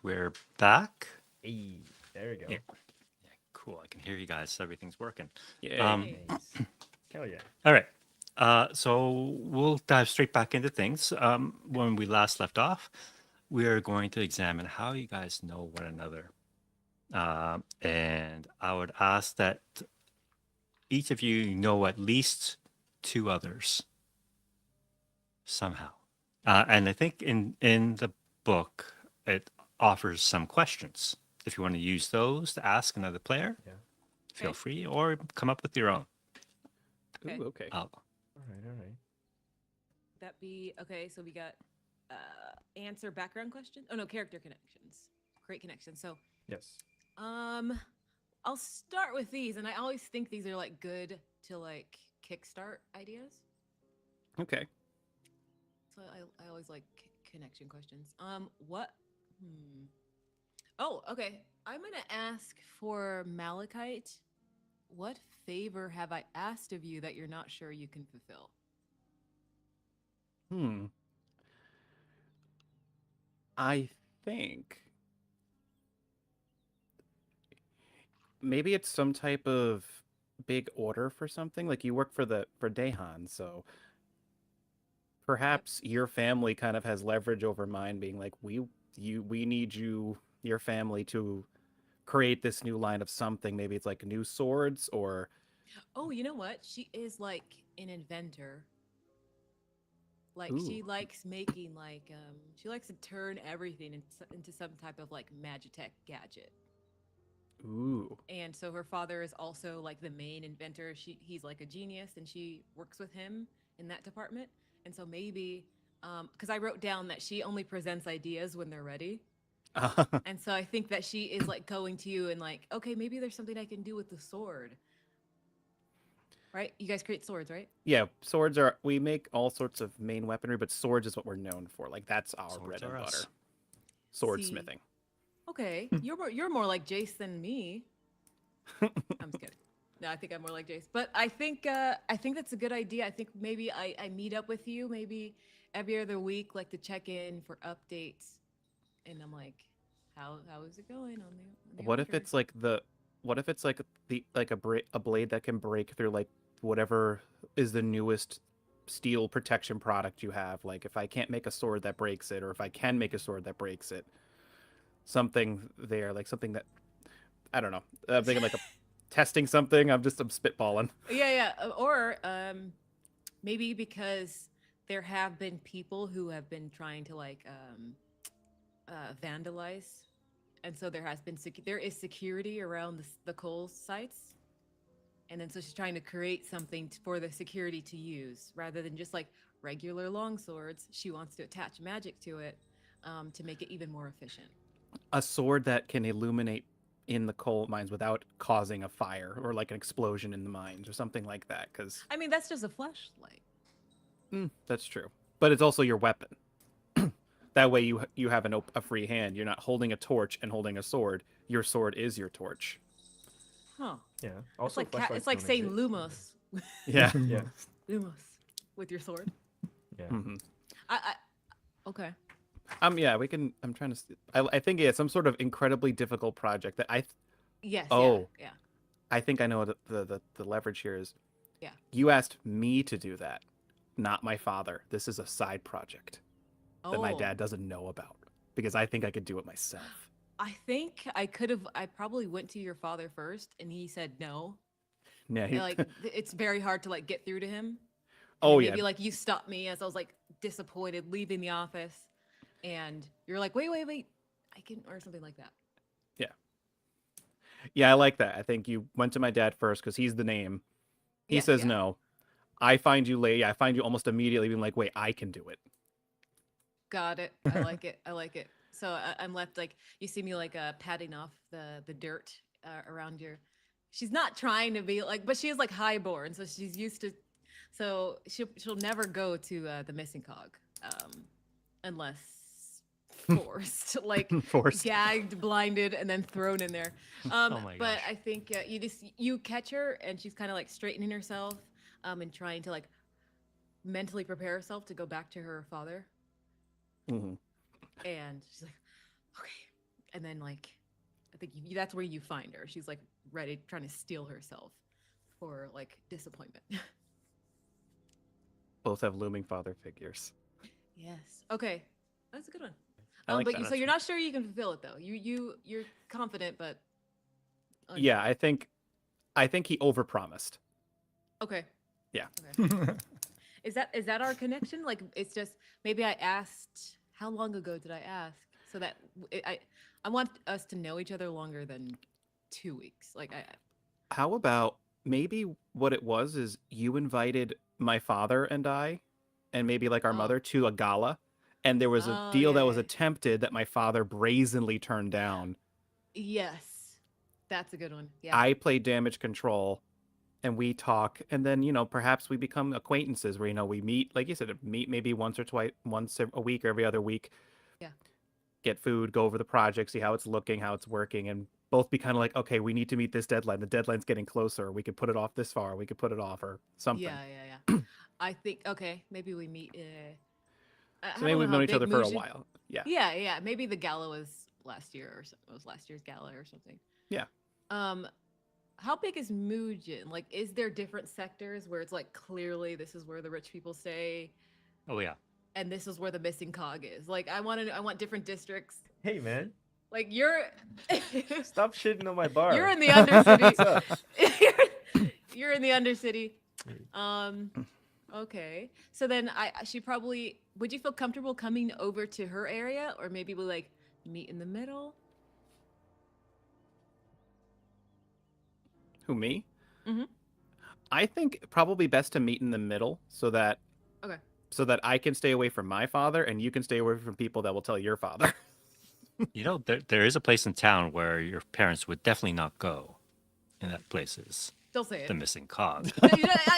we're back. Hey, there we go. Yeah. Yeah, cool. I can hear you guys. Everything's working. Yeah. Nice. Hell yeah. All right. So we'll dive straight back into things. When we last left off, we are going to examine how you guys know one another. And I would ask that each of you know at least two others somehow. And I think in the book, it offers some questions. If you want to use those to ask another player, Yeah. feel Okay. free, or come up with your own. Okay. Ooh, okay. I'll- All right. All right. That be okay. So we got answer background question. Oh no, character connections. Great connections. So Yes. I'll start with these, and I always think these are like good to like kickstart ideas. Okay. So I always like connection questions. What? Oh, okay. I'm gonna ask for Malachite. What favor have I asked of you that you're not sure you can fulfill? I think maybe it's some type of big order for something. Like you work for Dahan, so perhaps your family kind of has leverage over mine, being like, we need your family to create this new line of something. Maybe it's like new swords or Oh, you know what? She is like an inventor. Like Ooh. she likes making like she likes to turn everything into some type of like magitech gadget. ooh. And so her father is also like the main inventor. He's like a genius, and she works with him in that department. And so maybe because I wrote down that she only presents ideas when they're ready. And so I think that she is like going to you and like, okay, maybe there's something I can do with the sword. Right? You guys create swords, right? Yeah, swords are we make all sorts of main weaponry, but swords is what we're known for. Like that's our Swords bread and are butter. us. Swordsmithing. Okay, you're more like Jace than me. I'm just kidding. No, I think I'm more like Jace. But I think that's a good idea. I think maybe I meet up with you maybe every other week, like to check in for updates. And I'm like, how is it going on the What if order? it's like what if it's like a blade that can break through like whatever is the newest steel protection product you have? Like if I can't make a sword that breaks it, or if I can make a sword that breaks it, something there, like something that I don't know. I'm thinking like a testing something. I'm spitballing. Yeah. Or maybe because there have been people who have been trying to like vandalize, and so there is security around the coal sites, and then so she's trying to create something for the security to use rather than just like regular long swords. She wants to attach magic to it to make it even more efficient. A sword that can illuminate in the coal mines without causing a fire or like an explosion in the mines or something like that. Because I mean, that's just a flashlight. that's true, but it's also your weapon. That way you have a free hand. You're not holding a torch and holding a sword. Your sword is your torch. Huh. Yeah. It's Also, like flashlights it's like don't saying exist. Lumos. Yeah. Yeah. Lumos with your sword. Yeah. hmm I okay. Yeah, we can. I'm trying to. I think it's some sort of incredibly difficult project that Yes. Oh. Yeah. I think I know what the leverage here is. Yeah. You asked me to do that, not my father. This is a side project Oh. that my dad doesn't know about because I think I could do it myself. I think I could have. I probably went to your father first, and he said no. Yeah. And, like it's very hard to like get through to him. And Oh then yeah. maybe like you stopped me as I was like disappointed leaving the office, and you're like, wait, I can, or something like that. Yeah, I like that. I think you went to my dad first because he's the name. He Yeah, says yeah. no. I find you late. I find you almost immediately being like, wait, I can do it. Got it. I like it. I like it. So I'm left like you see me like patting off the dirt around your. She's not trying to be like, but she is like highborn, so she's used to. So she'll never go to the missing cog, unless forced, like Forced. gagged, blinded, and then thrown in there. Oh my But gosh. I think you catch her, and she's kind of like straightening herself, and trying to like mentally prepare herself to go back to her father. hmm And she's like, okay, and then like I think that's where you find her. She's like ready, trying to steel herself for like disappointment. Both have looming father figures. Yes. Okay, that's a good one. I like But that. so you're not sure you can fulfill it though. You're confident, but Yeah, I think he overpromised. okay. Yeah. Okay. Is that our connection? Like, it's just maybe I asked. How long ago did I ask? So that I want us to know each other longer than 2 weeks. Like How about maybe what it was is you invited my father and I, and maybe like our Oh. mother to a gala, and there was a Oh, deal yeah, that was yeah. attempted that my father brazenly turned down. Yes, that's a good one. Yeah. I play damage control, and we talk, and then perhaps we become acquaintances where we meet, like you said, meet maybe once a week or every other week. Yeah. Get food, go over the project, see how it's looking, how it's working, and both be kind of like, okay, we need to meet this deadline. The deadline's getting closer. We could put it off this far. We could put it off or something. Yeah. I think okay. Maybe we meet. So maybe we've known each other for a while. Yeah. Yeah. Maybe the gala was last year or something. It was last year's gala or something. Yeah. How big is Mugen? Like, is there different sectors where it's like clearly this is where the rich people stay, Oh yeah. and this is where the missing cog is? Like, I want different districts. Hey, man. Like you're Stop shitting on my bar. you're in the Undercity. What's up? You're in the Undercity. Okay. So then she probably would you feel comfortable coming over to her area, or maybe we like meet in the middle? Who, me? Mhm. I think probably best to meet in the middle so that Okay. I can stay away from my father and you can stay away from people that will tell your father. There is a place in town where your parents would definitely not go, and that place is Don't say it. the missing cog.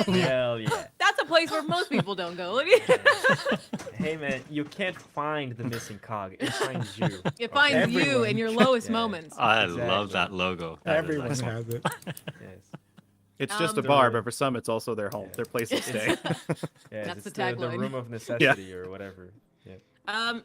Hell yeah. That's a place where most people don't go. Hey, man, you can't find the missing cog. It finds you. It finds you Everyone. in your lowest Yeah. moments. I Exactly. love that logo. That is Everyone excellent. has it. Yes. It's just a Um, bar, The- but for some it's also their home, their place to stay. Yes, That's it's the the tagline. room of necessity or whatever. Yeah.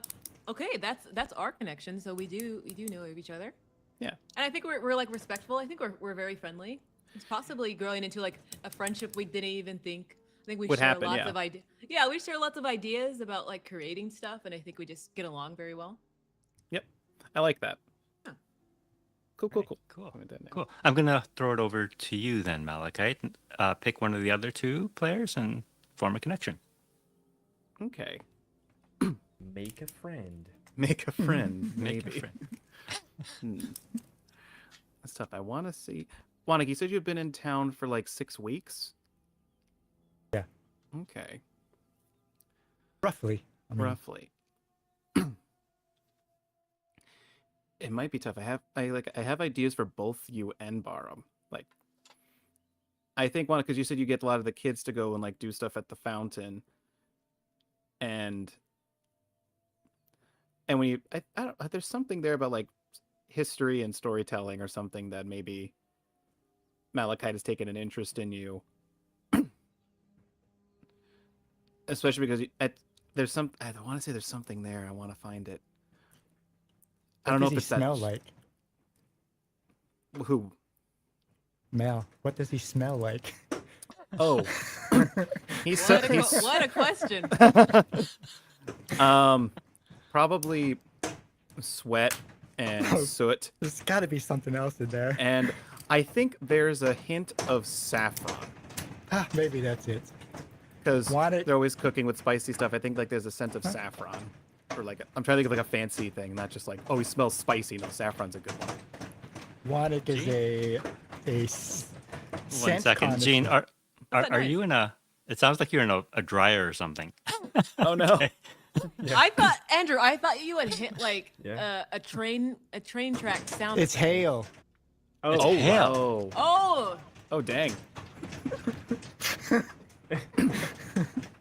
Okay, that's our connection. So we do know of each other. Yeah. And I think we're like respectful. I think we're very friendly. It's possibly growing into like a friendship we didn't even think. I think we Would share happen, lots yeah. of ideas. Yeah, we share lots of ideas about like creating stuff, and I think we just get along very well. Yep. I like that. Huh. Cool. Cool. Write that down. Cool. I'm gonna throw it over to you then, Malachite. Pick one of the other two players and form a connection. Okay. Make a friend. Make a friend, Make maybe. a friend. Hmm. That's tough. I want to see. Wannik, you said you've been in town for like 6 weeks? Yeah. Okay. Roughly. I mean, Roughly. It might be tough. I have ideas for both you and Barum. Like, I think one because you said you get a lot of the kids to go and like do stuff at the fountain, and when you I don't there's something there about like history and storytelling or something that maybe Malachite has taken an interest in you, especially because there's some. I want to say there's something there. I want to find it. I don't know what if does it's he smell that. like? Who? Mel. What does he smell like? Oh, he's What a question. probably sweat and Oh. soot, There's got to be something else in there. and I think there's a hint of saffron Ah, maybe that's it. because Want it? they're always cooking with spicy stuff. I think like there's a scent of saffron, or like I'm trying to think of like a fancy thing, not just like oh he smells spicy. No, saffron's a good one. Wannik is a One scent second, Gene. connoisseur. What's that Are noise? you in a? It sounds like you're in a dryer or something. Oh no. I thought Andrew, I thought you had hit like Yeah. a train track sound. It's hail. It's Oh hail. wow. Oh, Oh dang. The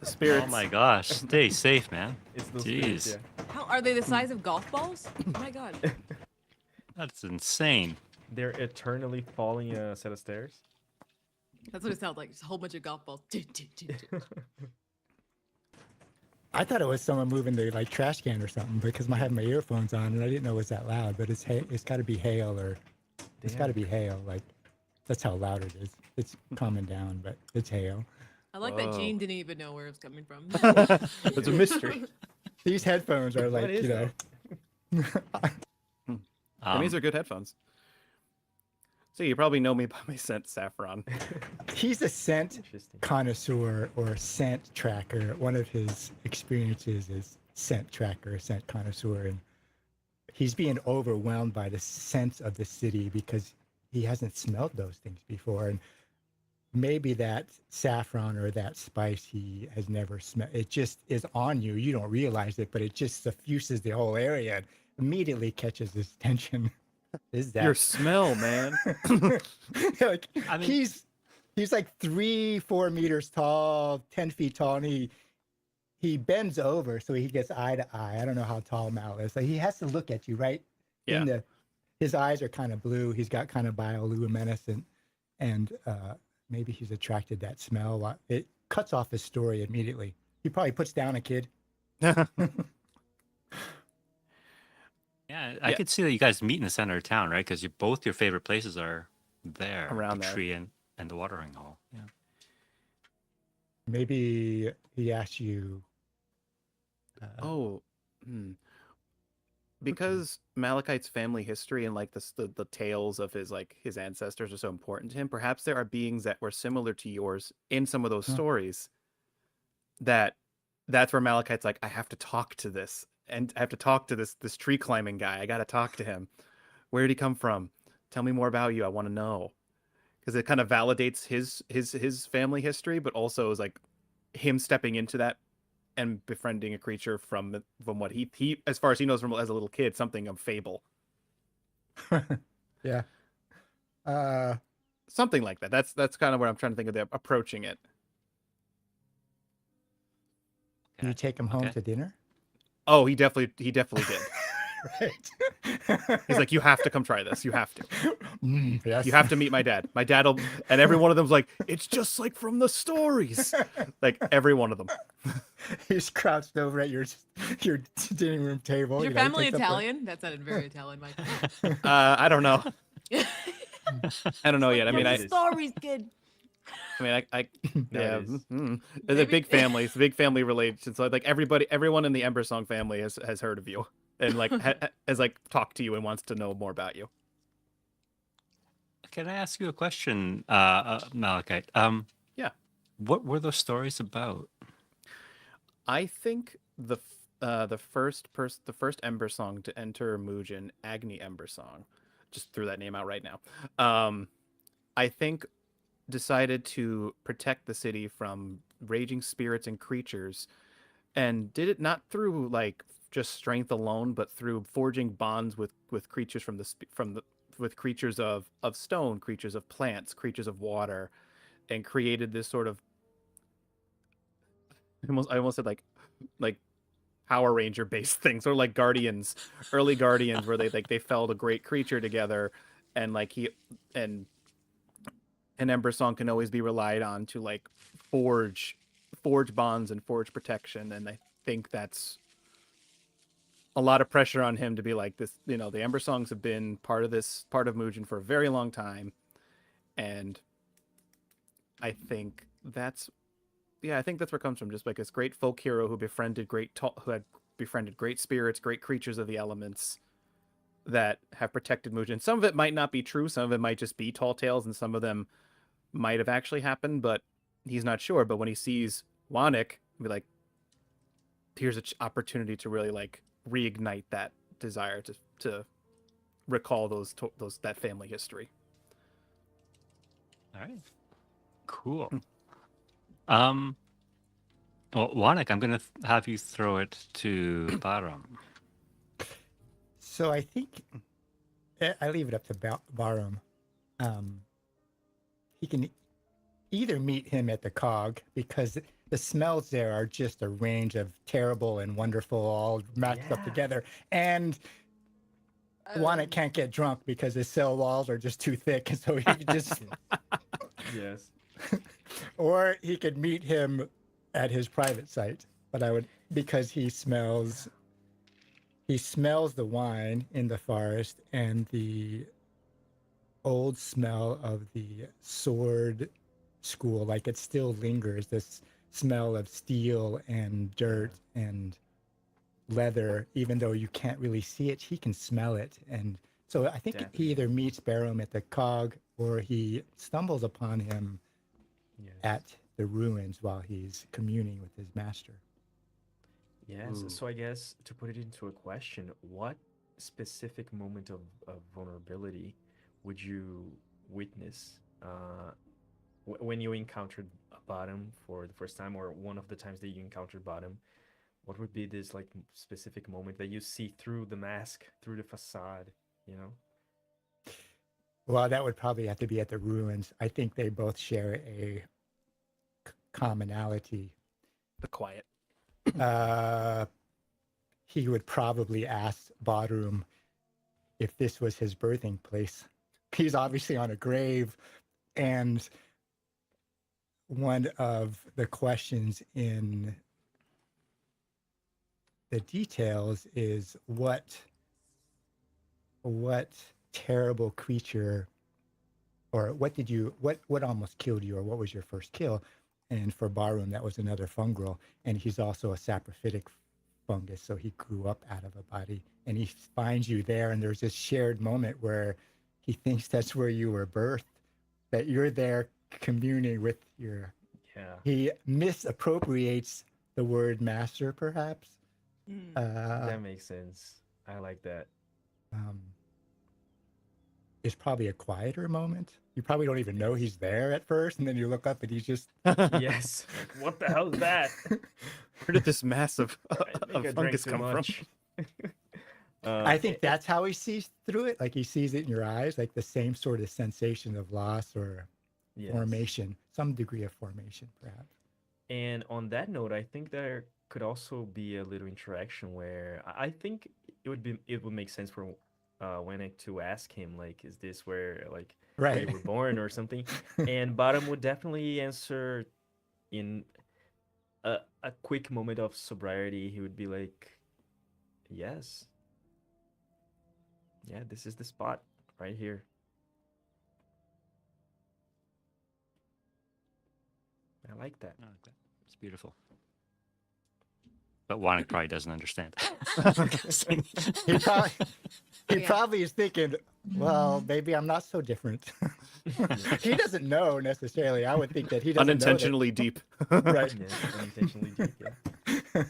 spirits. Oh my gosh! Stay safe, man. It's those Jeez. spirits, yeah. how are they the size of golf balls? Oh my god. That's insane. They're eternally falling a set of stairs. That's what it sounds like. Just a whole bunch of golf balls. I thought it was someone moving the like trash can or something because I had my earphones on and I didn't know it was that loud. But it's got to be hail or it's got to be hail. Like that's how loud it is. It's calming down, but it's hail. I like that Whoa. Gene didn't even know where it was coming from. It's a mystery. These headphones are What like, is you know, And these are good headphones. So you probably know me by my scent, Saffron. he's a scent Interesting. connoisseur or scent tracker. One of his experiences is scent tracker, scent connoisseur, and he's being overwhelmed by the scents of the city because he hasn't smelled those things before. And maybe that saffron or that spice he has never smelled. It just is on you. You don't realize it, but it just suffuses the whole area and immediately catches his attention. Is that Your smell, man. like I mean- he's like 3-4 meters tall, 10 feet tall, and he bends over so he gets eye to eye. I don't know how tall Mal is. So he has to look at you, right? Yeah. His eyes are kind of blue. He's got kind of bioluminescent, and maybe he's attracted to that smell. It cuts off his story immediately. He probably puts down a kid. Yeah, I Yeah. could see that you guys meet in the center of town, right? Because both your favorite places are there, Around the there. tree and the watering hole. Yeah. Maybe he asks you. Oh, because Malachite's family history and like the tales of his ancestors are so important to him. Perhaps there are beings that were similar to yours in some of those Huh. stories. That's where Malachite's like, I have to talk to this, and I have to talk to this tree climbing guy. I got to talk to him. Where did he come from? Tell me more about you. I want to know, because it kind of validates his family history, but also is like him stepping into that and befriending a creature from what he as far as he knows from as a little kid, something of fable, Yeah. something like that. That's kind of what I'm trying to think of the approaching it. You take him home Okay. to dinner. Oh, he definitely did. Right. He's like, you have to come try this. You have to. Yes. You have to meet my dad. My dad'll, and every one of them's like, it's just like from the stories. Like every one of them. He's crouched over at your dining room table. Is your you know, he family takes up a- Italian? That sounded very Italian, Mike. I don't know. I don't know yet. I mean, I story's good. yeah. Nice. It's a Maybe- big family. It's a big family relation. So like everyone in the Ember Song family has heard of you and like has like talked to you and wants to know more about you. Can I ask you a question, Malachite? Yeah. What were those stories about? I think the first Ember Song to enter Muujin, Agni Ember Song, just threw that name out right now. I think decided to protect the city from raging spirits and creatures, and did it not through like just strength alone, but through forging bonds with creatures with creatures of stone, creatures of plants, creatures of water, and created this sort of I almost said like Power Ranger based things, or like Guardians, early Guardians, where they felled a great creature together, and like an Ember Song can always be relied on to like forge bonds and forge protection, and I think that's a lot of pressure on him to be like this. You know, the Ember Songs have been part of Muujin for a very long time, and I think that's where it comes from. Just like this great folk hero who had befriended great spirits, great creatures of the elements that have protected Muujin. Some of it might not be true. Some of it might just be tall tales, and some of them might have actually happened, but he's not sure. But when he sees Wanik, be like, here's an opportunity to really like reignite that desire to recall that family history. All right. Cool. Well, Wanik, I'm gonna have you throw it to Baram. So I think I leave it up to Barum. He can either meet him at the cog because the smells there are just a range of terrible and wonderful all matched up together, and Wanik can't get drunk because his cell walls are just too thick, so he can just Yes. or he could meet him at his private site. But I would because he smells the wine in the forest and the old smell of the sword school. Like it still lingers, this smell of steel and dirt and leather, even though you can't really see it, he can smell it. And so I think he Definitely. either meets Barham at the cog or he stumbles upon him Yes. at the ruins while he's communing with his master. Yes. Ooh, So I guess to put it into a question, what specific moment of vulnerability would you witness when you encountered a bottom for the first time, or one of the times that you encountered bottom? What would be this like specific moment that you see through the mask, through the facade? You know? Well, that would probably have to be at the ruins. I think they both share a commonality. the quiet. Uh, he would probably ask Bodrum if this was his birthing place. He's obviously on a grave, and one of the questions in the details is what terrible creature, or what almost killed you, or what was your first kill? And for Barun, that was another fungal, and he's also a saprophytic fungus, so he grew up out of a body, and he finds you there, and there's this shared moment where he thinks that's where you were birthed, that you're there communing with your. Yeah. He misappropriates the word master, perhaps. Uh, That makes sense. I like that. um, is probably a quieter moment. You probably don't even know Yes. he's there at first, and then you look up and he's just. Yes. What the hell is that? Where did this mass of, I think of I drank fungus too come from? much. I think that's how he sees through it. Like he sees it in your eyes, like the same sort of sensation of loss or Yes. formation, some degree of formation, perhaps. And on that note, I think there could also be a little interaction where I think it would make sense for Winnick to ask him like, "Is this where you Right. were born or something?" And Bottom would definitely answer in a quick moment of sobriety. He would be like, "Yes, yeah, this is the spot right here." I like that. I like that. It's beautiful. But Wannick probably doesn't understand. he probably he Yeah. probably is thinking, well, maybe I'm not so different. He Yes. doesn't know necessarily. I would think that he doesn't know that. Unintentionally deep. Right. Yes, unintentionally deep. Yeah.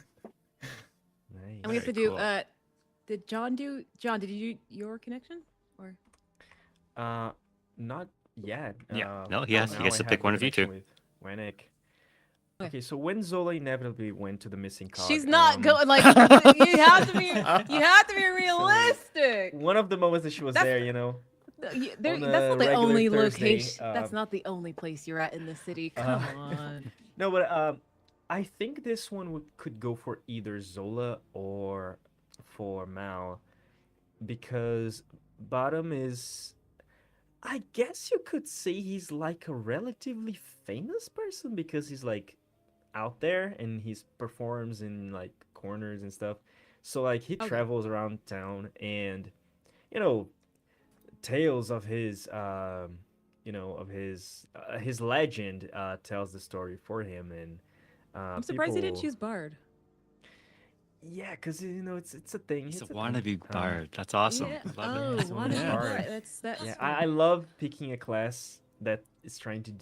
And we have Very to do. cool. Did John do? John, did you do your connection or? Uh, not yet. Yeah. No, he For has. He now, gets I to have pick the one of you connection two. with Wennick. Okay. Okay, so when Zola inevitably went to the missing She's cog, not going like you have to be. You have to be realistic. one of the moments that she was That's there, on that's a not the regular only Thursday. location. That's not the only place you're at in the city. Uh, Come on. no, but I think this one could go for either Zola or for Mal because Bottom is. I guess you could say he's like a relatively famous person because he's like out there and he performs in like corners and stuff. So like he Okay. travels around town and you know tales of his legend tells the story for him and I'm surprised he didn't people choose Bard. yeah because it's a thing He's a it's a thing wannabe bard. That's awesome. Yeah. I love it. Oh, yeah so wannabe Yeah. Bard. bard That's yeah fun. I love picking a class that is trying to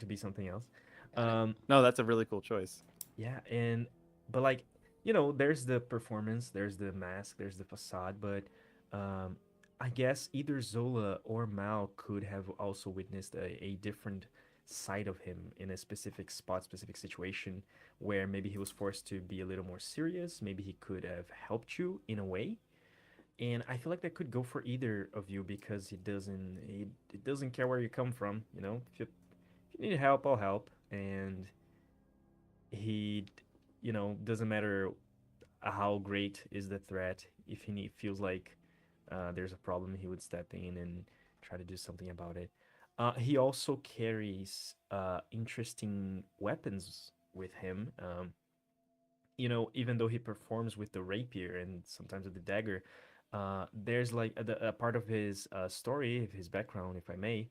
be something else Got it. No, that's a really cool choice. Yeah, but like there's the performance, there's the mask, there's the facade, but um, I guess either Zola or Mal could have also witnessed a different side of him in a specific spot, specific situation, where maybe he was forced to be a little more serious. Maybe he could have helped you in a way, and I feel like that could go for either of you because he doesn't care where you come from. If you need help, I'll help, and he doesn't matter how great is the threat. If feels like there's a problem, he would step in and try to do something about it. He also carries interesting weapons with him. you know, even though he performs with the rapier and sometimes with the dagger, there's like a part of his story, of his background, if I may.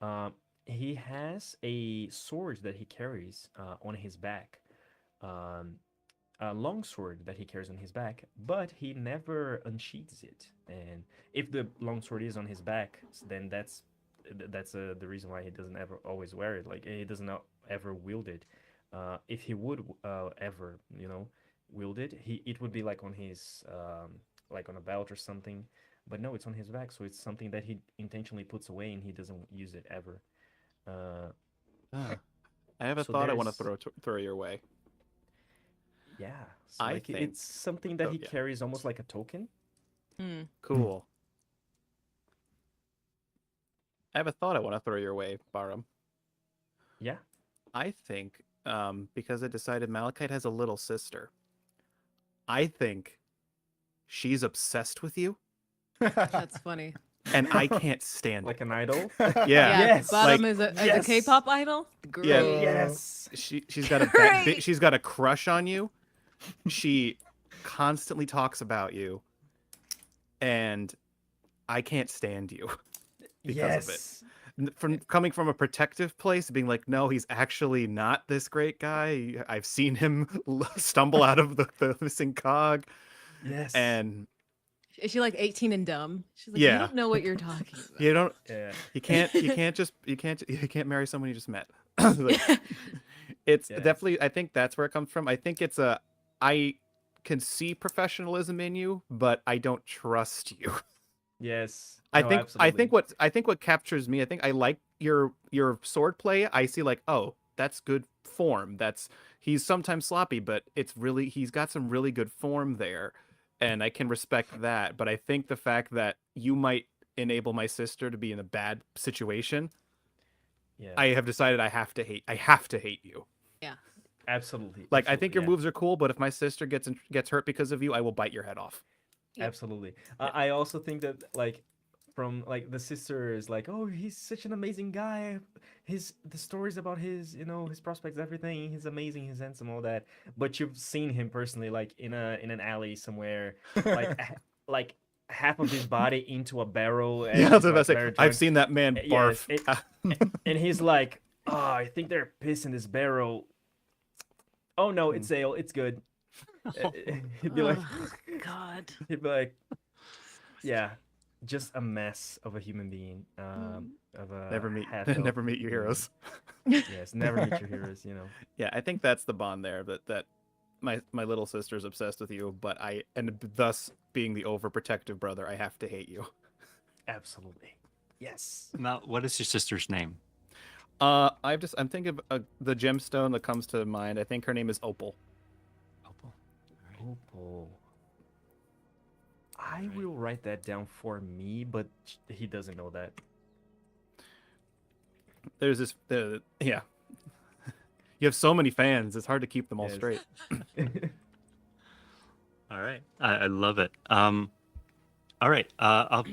Uh, he has a sword that he carries on his back, um, a long sword that he carries on his back, but he never unsheathes it. And if the long sword is on his back, then that's the reason why he doesn't ever always wear it. Like he doesn't ever wield it. If he would ever, you know, wield it, it would be like on his like on a belt or something. But no, it's on his back, so it's something that he intentionally puts away and he doesn't use it ever. Uh, Ah, I have a so thought I want to there's throw your way. yeah, so I like think. it's something that Oh he yeah, carries almost like a token. Hmm. cool. I have a thought I want to throw your way, Barum. Yeah. I think because I decided Malachite has a little sister. I think she's obsessed with you, That's funny. and I can't stand Like it. an idol. Yeah, Yes. Bottom like is a yes. K-pop idol. Great. Yeah. Yes. she's got a Great. she's got a crush on you. She constantly talks about you, and I can't stand you because of it. Yes. From coming from a protective place, being like, no, he's actually not this great guy. I've seen him stumble out of the missing cog, Yes. and Is she like 18 and dumb? She's like, Yeah. you don't know what you're talking about. you don't, Yeah. you can't marry someone you just met. Like, it's Yes. definitely, I think that's where it comes from. I think I can see professionalism in you, but I don't trust you. Yes. I No, think absolutely. I think what captures me, I think I like your sword play. I see like, oh, that's good form. He's sometimes sloppy, but he's got some really good form there, and I can respect that. But I think the fact that you might enable my sister to be in a bad situation, Yeah. I have decided I have to hate you. Yeah. Absolutely. Like I think Absolutely, your yeah. moves are cool, but if my sister gets hurt because of you, I will bite your head off. Yep. Absolutely. Yeah. I also think that like from like the sister is like, oh, he's such an amazing guy. The stories about his, you know, his prospects, everything. He's amazing. He's handsome, all that. But you've seen him personally, like in an alley somewhere, like like half of his body into a barrel, and Yeah, that's he's what I like say. very I've drunk. seen that man Yes, barf. and he's like, oh, I think they're pissing this barrel. Oh no, it's ale. It's good. He'd be like, Oh, God. he'd be like, yeah, just a mess of a human being. Of a never meet half elf never meet your being. heroes. Yes, never meet your heroes. You know. Yeah, I think that's the bond there. That my little sister's obsessed with you, but and thus being the overprotective brother, I have to hate you. Absolutely. Yes. Now, what is your sister's name? I'm thinking of the gemstone that comes to mind. I think her name is Opal. Opal. Opal. I will write that down for me, but he doesn't know that. There's this, yeah. You have so many fans; it's hard to keep them all Yes. straight. All right, I love it. All right, I'll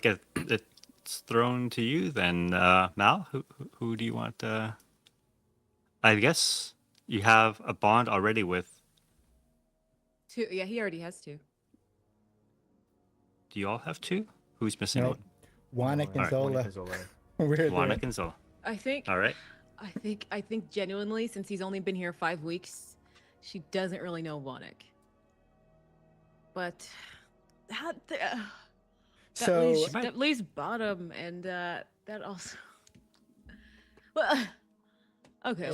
get it thrown to you then, Mal. Who do you want? I guess you have a bond already with. Two. Yeah, he already has two. Do you all have two? Who's missing No, one? Wannick and Alright, Zola. Monica Zola. We're there. Wannick and Zola. I think. All right. I think genuinely, since he's only been here 5 weeks, she doesn't really know Wannick. But that So leaves Bottom, and that also. Well, okay.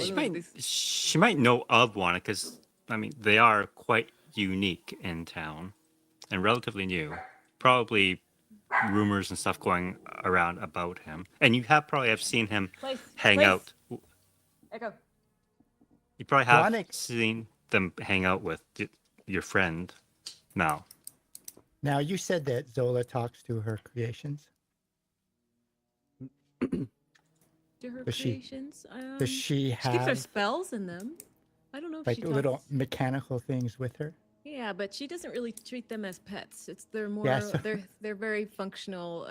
She might know of Wannick because I mean they are quite unique in town and relatively new. Probably rumors and stuff going around about him, and you probably have seen him hang out. Echo. You probably have Wannick- seen them hang out with your friend Mal. now you said that Zola talks to her creations. To her Does she- creations. Does she She keeps her have spells in them. I don't know if like she little talks. mechanical things with her? Yeah, but she doesn't really treat them as pets. They're more Yeah, so- they're very functional.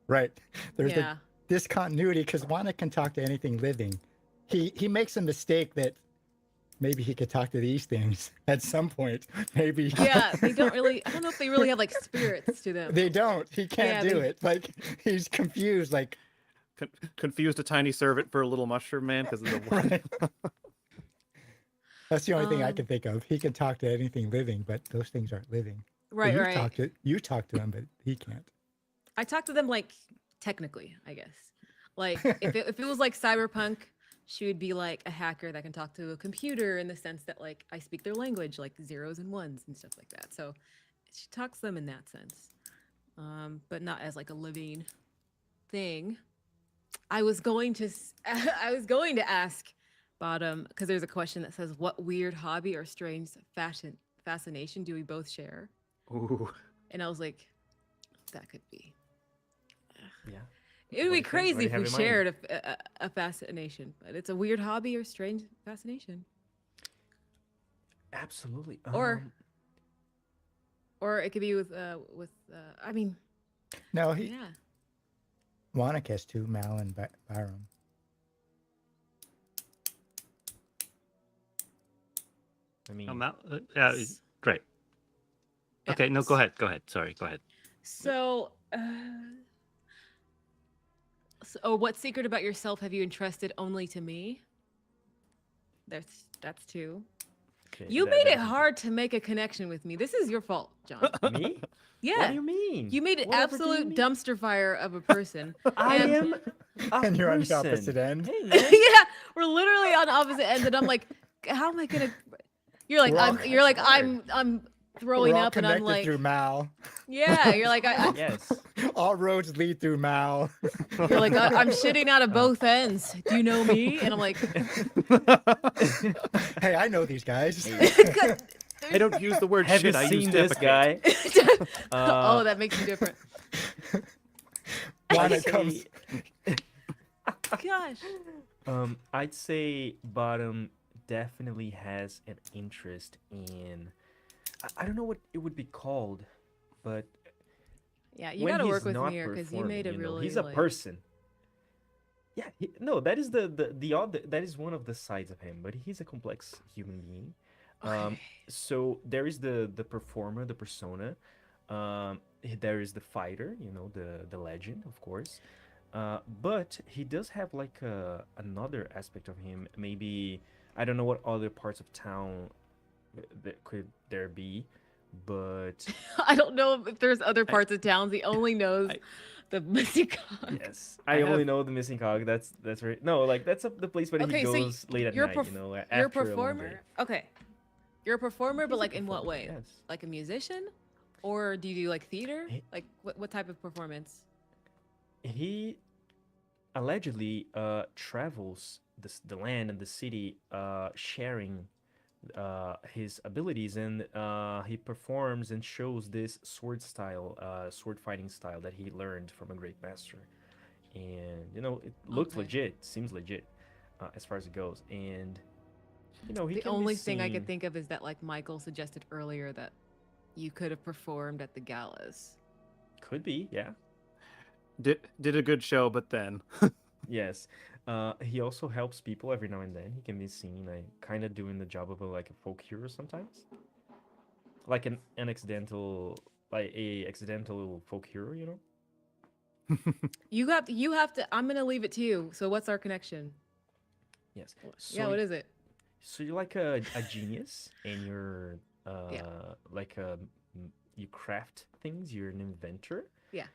Right. There's Yeah. a discontinuity because Wannick can talk to anything living. He makes a mistake that maybe he could talk to these things at some point. Maybe Yeah, they don't really. I don't know if they really have like spirits to them. they don't. He can't Yeah, do they- it. Like he's confused. Like Confused a tiny servant for a little mushroom man because of the right. That's the only thing I Um, can think of. He can talk to anything living, but those things aren't living. Well, right, you right. talk to him, but he can't. I talk to them like technically, I guess. Like if it was like cyberpunk, she would be like a hacker that can talk to a computer in the sense that like I speak their language, like zeros and ones and stuff like that. So she talks to them in that sense, but not as like a living thing. I was going to I was going to ask Bottom because there's a question that says what weird hobby or strange fascination do we both share? Ooh. And I was like, that could be. Yeah. It would What do be you think? What do crazy you if have we in mind? shared a fascination, but it's a weird hobby or strange fascination, Absolutely. or it could be with I mean, No, yeah. Wannick has two, Mal and Byram. I mean, Yeah, S- great. yeah. Okay, no, go ahead. Go ahead. Sorry, go ahead. So, what secret about yourself have you entrusted only to me? That's two. okay, You that- made it that- hard to make a connection with me. This is your fault, John. Me? What Yeah. do you mean? You made an Whatever do you absolute mean? dumpster fire of a person. I and- am a And you're on the person. opposite end. Hey, man. Yeah, we're literally on opposite ends, and I'm like, how am I gonna? You're like, We're all- you're like, That's hard. I'm throwing We're all up, and I'm connected like, through Mal. yeah. You're like, Yes. All roads lead through Mal. you're like, I'm shitting out of both ends. Do you know me? And I'm like, Hey, I know these guys. I don't use the word Have shit. you I use seen this defecate. guy? oh, that makes you different. Wannick I'd comes. say- Gosh. I'd say Bottom definitely has an interest in. I don't know what it would be called, but Yeah, you when gotta he's work with not me here because you made a performing, really. he's a like- person. Yeah, no, that is the odd. That is one of the sides of him, but he's a complex human being. Okay. So there is the performer, the persona. There is the fighter, the legend, of course. But he does have like another aspect of him. Maybe I don't know what other parts of town that could there be, but I don't know if there's other parts of towns. He only knows I- the missing cog. yes, I I only have- know the missing cog. That's right. No, like that's the place where Okay, he so goes late at you're night. perf- After You're a a long day. performer. Okay. You're a performer, but He's a like in what performer, way? Yes. Like a musician? Or do you do like theater? He- Like what type of performance? He allegedly travels the land and the city, sharing his abilities, and he performs and shows this sword fighting style that he learned from a great master. And it looks Okay. legit, seems legit, as far as it goes. And he The can be only thing I could seen- think of is that like Michael suggested earlier that you could have performed at the galas. could be, yeah. Did a good show, but then Yes. He also helps people every now and then. He can be seen like kind of doing the job of a folk hero sometimes. Like an accidental folk hero. You have to I'm gonna leave it to you. So what's our connection? Yes. Yeah, what is it? So you're like a genius, and you're Yeah. like you craft things. You're an inventor. Yeah.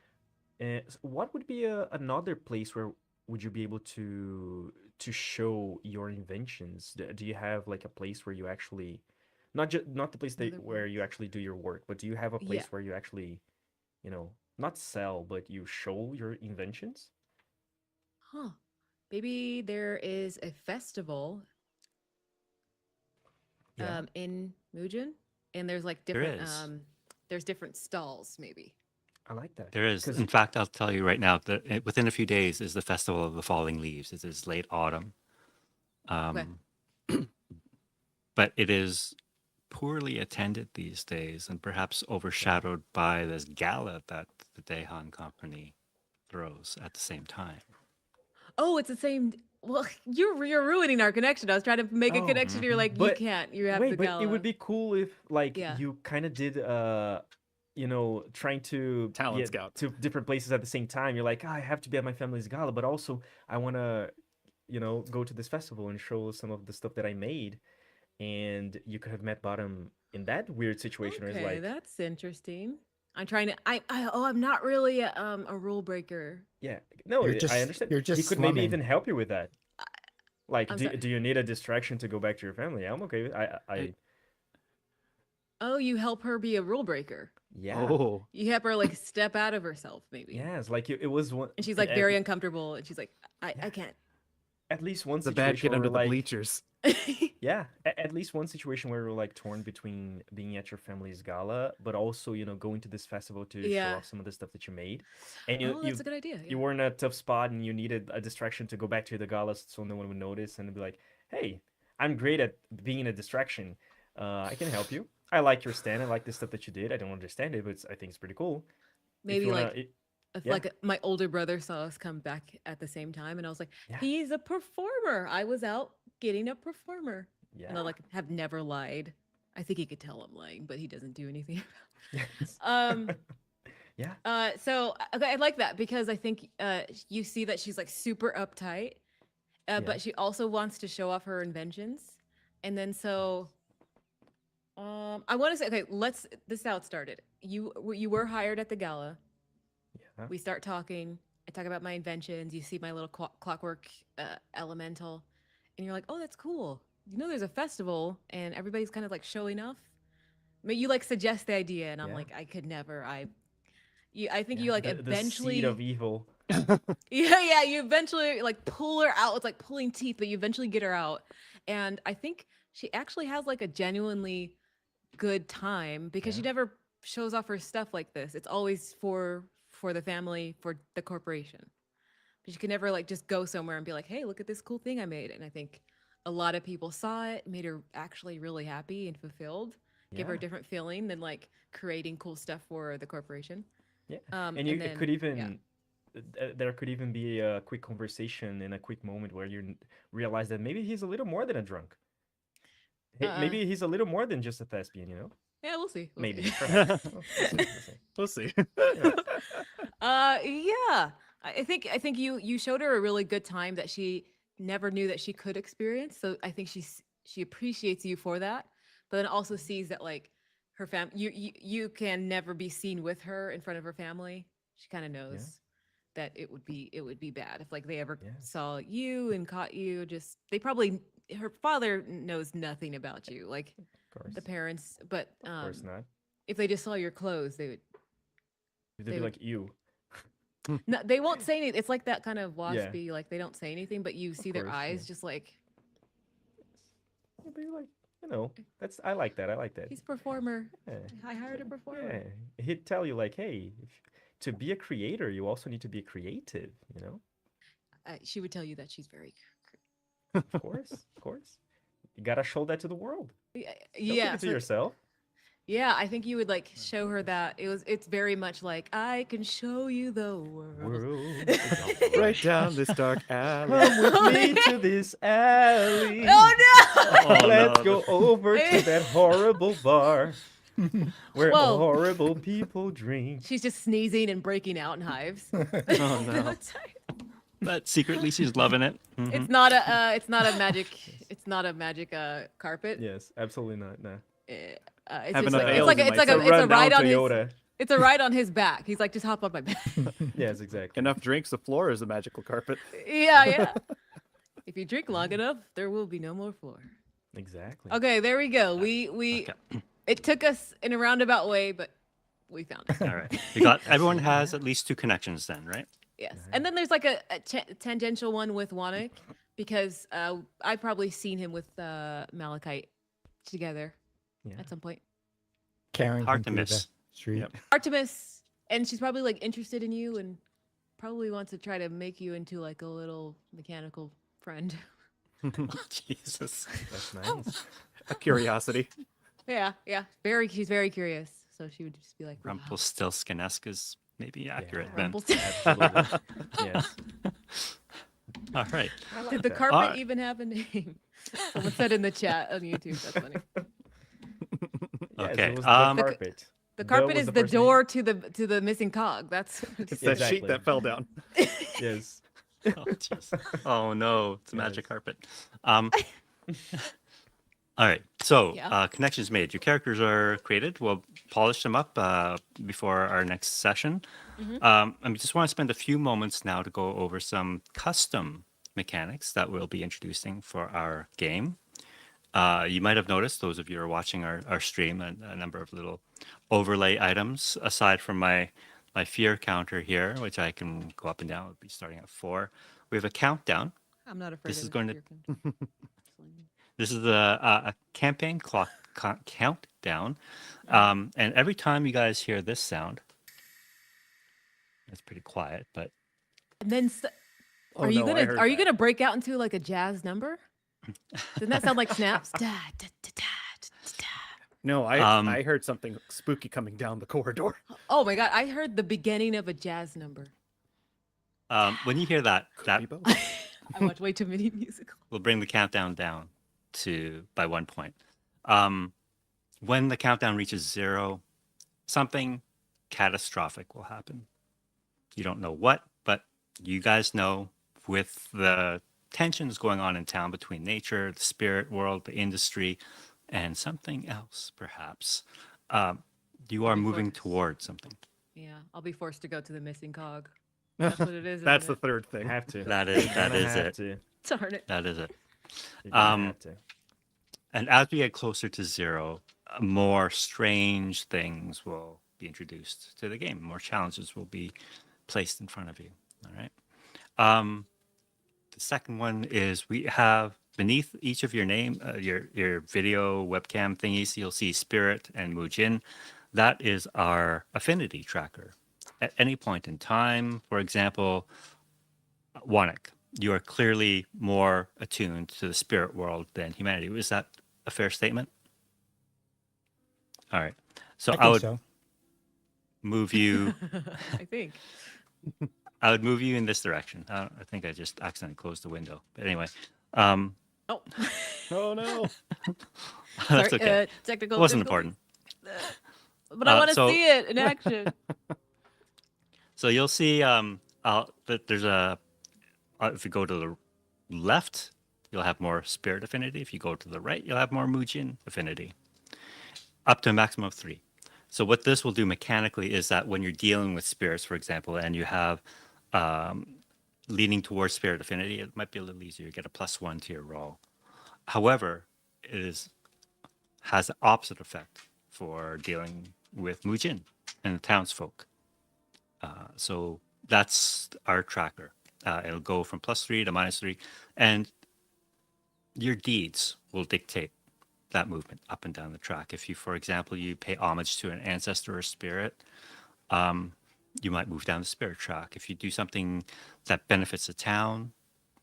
What would be another place where would you be able to show your inventions? Do you have like a place where you actually, not the place Another where you actually do your work, but do you have a place Yeah. where you actually, not sell, but you show your inventions? Huh. Maybe there is a festival Yeah. in Mujin, and there's like There different is. there's different stalls maybe. I like that. There is. 'Cause- In fact, I'll tell you right now that within a few days is the Festival of the Falling Leaves. It is late autumn. But it is poorly attended these days and perhaps overshadowed by this gala that the Daehan Company throws at the same time. Oh, it's the same. Well, you're ruining our connection. I was trying to make a Oh, connection. You're like, you but can't. You have wait, the but gala. it would be cool if like Yeah. you kind of did trying to be Talent at scout. two different places at the same time. You're like, "Ah, I have to be at my family's gala, but also I want to, go to this festival and show some of the stuff that I made." And you could have met Bottom in that weird situation where it's Okay, like, that's interesting. I'm trying to. I'm not really a rule breaker. yeah, no, You're I just understand. you're He just could maybe slumming. even help you with that. Like, I'm do, sorry. do you need a distraction to go back to your family? I'm okay. Oh, you help her be a rule breaker. Yeah. Oh, You help her like step out of herself, maybe. Yeah, it's like it was one. And she's like very uncomfortable, and she's like, I Yeah. can't. At least one the bad situation kid where under we're the like, bleachers. yeah, at least one situation where we're like torn between being at your family's gala, but also going to this festival to show Yeah. off some of the stuff that you made, and you Oh, that's a good idea. you Yeah. were in a tough spot and you needed a distraction to go back to the gala so no one would notice and be like, hey, I'm great at being a distraction. I can help you. I like your stand. I like the stuff that you did. I don't understand it, but I think it's pretty cool. If Maybe you wanna, like if yeah. like my older brother saw us come back at the same time, and I was like, Yeah. he's a performer. I was out getting a performer, and I yeah, like have never lied. I think he could tell I'm lying, but he doesn't do anything. yes. um. Yeah, So okay, I like that because I think you see that she's like super uptight, Yeah. but she also wants to show off her inventions, and then so I want to say okay, this is how it started. You were hired at the gala. yeah, We start talking. I talk about my inventions. You see my little clockwork elemental, and you're like, "Oh, that's cool." There's a festival, and everybody's kind of like showing off. But you like suggest the idea, and I'm Yeah. like, I could never. I think yeah. you like the seed eventually. of evil. Yeah. You eventually like pull her out. It's like pulling teeth, but you eventually get her out, and I think she actually has like a genuinely good time because she Yeah. never shows off her stuff like this. It's always for the family, for the corporation. But she can never like just go somewhere and be like, "Hey, look at this cool thing I made." And I think a lot of people saw it, made her actually really happy and fulfilled, give her a Yeah. different feeling than like creating cool stuff for the corporation. Yeah, And and you then it could even yeah. there could even be a quick conversation and a quick moment where you realize that maybe he's a little more than a drunk. Maybe he's a little more than just a thespian, Yeah, we'll see. We'll Maybe, see. perhaps. We'll see, we'll see. We'll see. Yeah. I think you showed her a really good time that she never knew that she could experience. So I think she appreciates you for that, but then also sees that like her you can never be seen with her in front of her family. She kind of knows that it would be bad if like they ever Yeah. saw you and caught you. Just they probably her father knows nothing about you, like Of course, the parents, but of course not. if they just saw your clothes, they would. They'd they be would- like, you. No, they won't say anything. It's like that kind of Yeah. waspy, like they don't say anything, but you see their course, eyes yeah. just like You'd be like, I like that. I like that. he's a performer. Yeah. I hired a performer. Yeah. He'd tell you like, hey, to be a creator, you also need to be creative, She would tell you that she's very. Of course, of course. You gotta show that to the world. Don't keep Yeah, it to so- yourself. yeah. I think you would like show her that it's very much like I can show you the world. World. Right down this dark alley. Come with me to this alley. Oh no! Oh, Let's no. go over to that horrible bar where Whoa. horrible people drink. She's just sneezing and breaking out in hives. Oh no. But secretly she's loving it. Mhm. It's not a magic. It's not a magic carpet. Yes, absolutely not. No. It's Have just enough like ales, you might say. it's a rundown ride on his. Toyota. It's a ride on his back. He's like, just hop on my back. Yes, exactly. Enough drinks, the floor is a magical carpet. Yeah. If you drink long enough, there will be no more floor. Exactly. Okay, there we go. We Okay. it took us in a roundabout way, but we found it. All right. We got everyone has at least 2 connections then, right? Yes. And then there's like a tangential one with Wanik because I've probably seen him with Malachite together Yeah. at some point. Carrying him through the Artemis. street. Yep. Artemis, and she's probably like interested in you and probably wants to try to make you into like a little mechanical friend. Jesus. That's nice. A curiosity. Yeah. She's very curious. So she would just be like, wow. Rumpelstiltskin-esque is maybe accurate then. Rumpelstiltskin. Absolutely. Yes. All right. I like Did the that. carpet Alright. even have a name? Someone said in the chat on YouTube. That's funny. Yes, Okay, it was um, the The carpet. The carpet was is the the first name. door to the missing cog. That's It's that sheet Exactly. that fell down. Yes. Oh, jeez. Oh no, it's a magic Yes. carpet. Um, all right. So, Yeah. connections made. Your characters are created. We'll polish them up before our next session. I just want to spend a few moments now to go over some custom mechanics that we'll be introducing for our game. You might have noticed, those of you who are watching our stream, a number of little overlay items aside from my fear counter here, which I can go up and down. It'll be starting at 4. We have a countdown. I'm not afraid This of is the going to fear count. this is a campaign clock countdown, and every time you guys hear this sound, it's pretty quiet, but And then Oh no, I heard are you that. gonna break out into like a jazz number? Doesn't that sound like snaps? Da, da, da, da, da, da. No, Um, I heard something spooky coming down the corridor. Oh my god, I heard the beginning of a jazz number. when you hear that, Be both. I watch way too many musicals. will bring the countdown down by 1 point. When the countdown reaches 0, something catastrophic will happen. You don't know what, but you guys know, with the tensions going on in town between nature, the spirit world, the industry, and something else, perhaps, you are moving Forced. towards something. Yeah, I'll be forced to go to the missing cog. That's what it is. That's isn't the third thing. Have to. That is You're gonna have it. to. it? Darn it. That is it. You're gonna Um, have to. And as we get closer to 0, more strange things will be introduced to the game. More challenges will be placed in front of you. All right. The second one is we have beneath each of your name, your video webcam thingies, you'll see Spirit and Mujin. That is our affinity tracker. At any point in time, for example, Wanik, you are clearly more attuned to the spirit world than humanity. Is that a fair statement? All right. So I I think would so. move you. I think. I would move you in this direction. I think I just accidentally closed the window. But anyway, um, Oh, Oh no. that's sorry. okay. Technical. It wasn't difficulties. important. But I want to so- see it in action. So you'll see that there's if you go to the left, you'll have more spirit affinity. If you go to the right, you'll have more Mujin affinity, up to a maximum of 3. So what this will do mechanically is that when you're dealing with spirits, for example, and you have leaning towards spirit affinity, it might be a little easier. You get a +1 to your roll. However, has the opposite effect for dealing with Mujin and the townsfolk. So that's our tracker. It'll go from +3 to -3, and your deeds will dictate that movement up and down the track. If you, for example, you pay homage to an ancestor or spirit, you might move down the spirit track. If you do something that benefits the town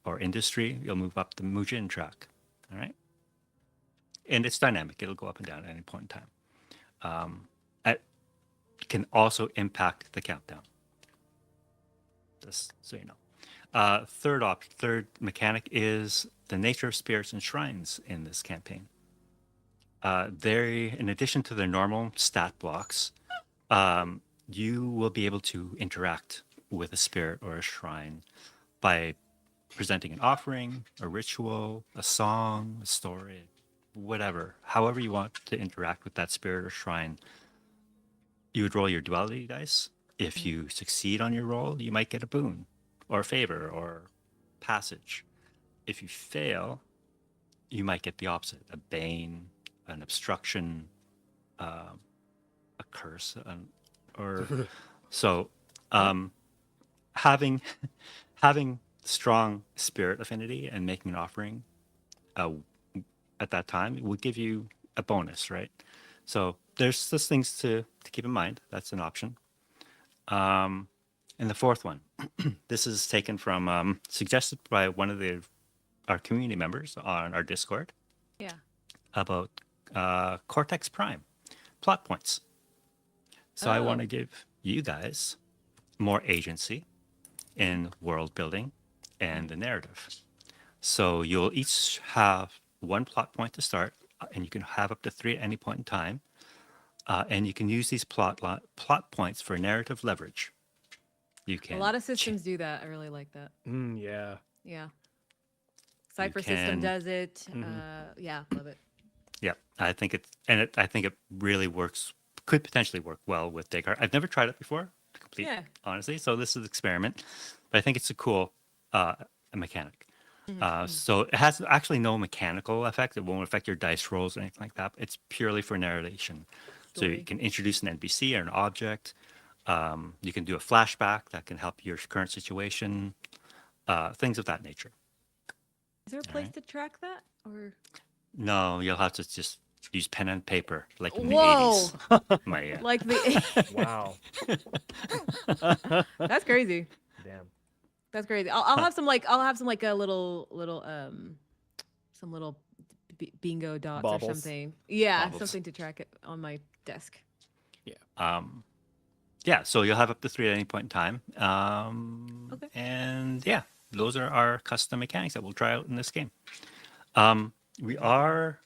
or industry, you'll move up the Mujin track. All right. And it's dynamic. It'll go up and down at any point in time. It can also impact the countdown. Just so you know. Third mechanic is the nature of spirits and shrines in this campaign. In addition to their normal stat blocks, you will be able to interact with a spirit or a shrine by presenting an offering, a ritual, a song, a story, whatever. However you want to interact with that spirit or shrine, you would roll your duality dice. If you succeed on your roll, you might get a boon or a favor or passage. If you fail, you might get the opposite, a bane, an obstruction, a curse, having strong spirit affinity and making an offering at that time would give you a bonus, right? So there's just things to keep in mind. That's an option. And the fourth one, this is taken from suggested by one of our community members on our Discord Yeah. about Cortex Prime plot points. So I want to give you guys more agency in world building and the narrative. So you'll each have one plot point to start, and you can have up to 3 at any point in time. And you can use these plot points for narrative leverage. You A can lot of systems do that. I really like that. Yeah. Yeah. Cypher system can- does it. Mhm. Yeah, love it. Yeah, I think I think it really works. Could potentially work well with Daggerheart. I've never tried it before, to complete Yeah. honestly. So this is an experiment, but I think it's a cool mechanic. So it has actually no mechanical effect. It won't affect your dice rolls or anything like that. It's purely for narration. So you Story. can introduce an NPC or an object. You can do a flashback that can help your current situation. Things of that nature. Is there a place to track that? Or No, you'll have to just use pen and paper like in the whoa, 80s. My, like the Wow. that's crazy. Damn. That's crazy. I'll have some like a little some little bingo dots Baubles. or something. Yeah, Baubles. something to track it on my desk. Yeah, so you'll have up to 3 at any point in time. Okay. And yeah, those are our custom mechanics that we'll try out in this game. We are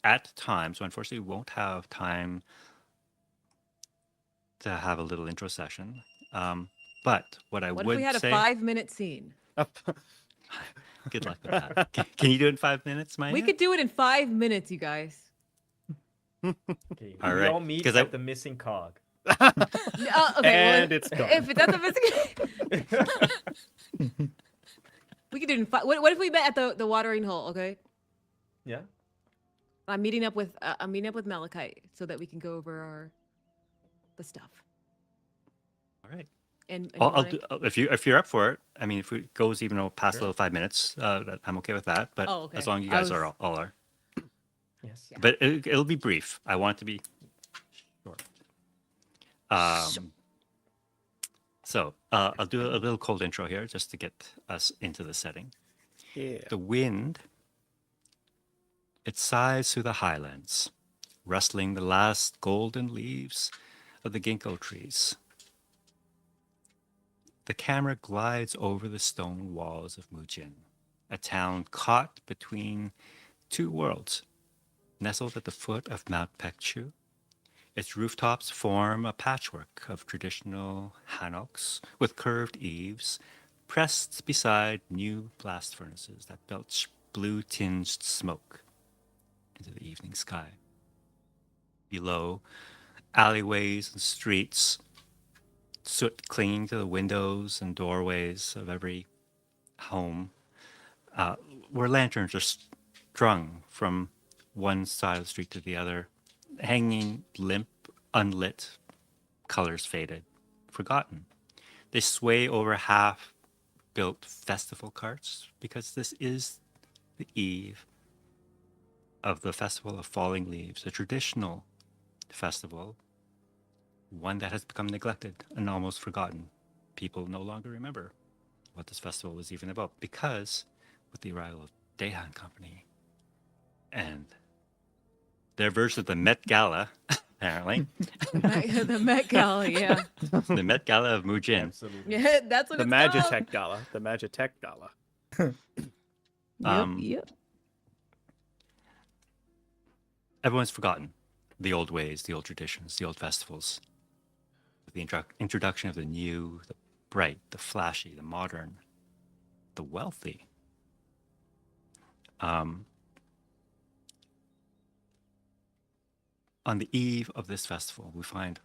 at time, so unfortunately we won't have time to have a little intro session. But what I What would if we had say, a 5-minute scene? good luck with that. Can you do it in 5 minutes, Maya? We could do it in 5 minutes, you guys. Okay. All we right, all meet 'cause at the missing cog. Okay, And well, it's gone. if that's a we could do it in 5. What if we met at the watering hole? Okay, Yeah. I'm meeting up with Malachite so that we can go over the stuff. All right. And I'll you wanna- do, if you're up for it. I mean, if it goes even past Sure. the 5 minutes, I'm okay with that. But Oh, okay. as long as you I guys was- are all are. Yes. Yeah. But it'll be brief. I want it to be short. So I'll do a little cold intro here just to get us into the setting. Yeah. The wind, it sighs through the highlands, rustling the last golden leaves of the ginkgo trees. The camera glides over the stone walls of Mujin, a town caught between two worlds, nestled at the foot of Mount Pekchu. Its rooftops form a patchwork of traditional hanoks with curved eaves, pressed beside new blast furnaces that belch blue-tinged smoke into the evening sky. Below, alleyways and streets, soot clinging to the windows and doorways of every home, where lanterns are strung from one side of the street to the other, hanging limp, unlit, colors faded, forgotten. They sway over half-built festival carts because this is the eve of the Festival of Falling Leaves, a traditional festival, one that has become neglected and almost forgotten. People no longer remember what this festival was even about because with the arrival of Dahan Company and their version of the Met Gala, apparently, the Met Gala, yeah. the Met Gala of Mujin, Absolutely. Yeah, that's what The it's called. Magitech Gala. The Magitech Gala. Yep. everyone's forgotten the old ways, the old traditions, the old festivals. With the introduction of the new, the bright, the flashy, the modern, the wealthy. On the eve of this festival, we find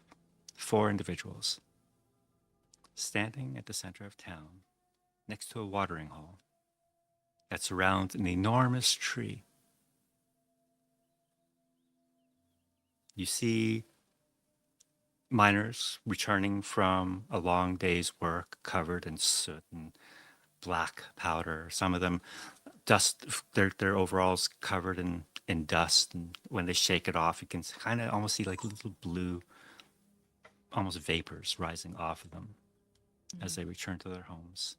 4 individuals standing at the center of town next to a watering hole that surrounds an enormous tree. You see miners returning from a long day's work covered in soot and black powder. Some of them dust, their overalls covered in dust, and when they shake it off, you can kind of almost see like little blue, almost vapors rising off of them as they return to their homes.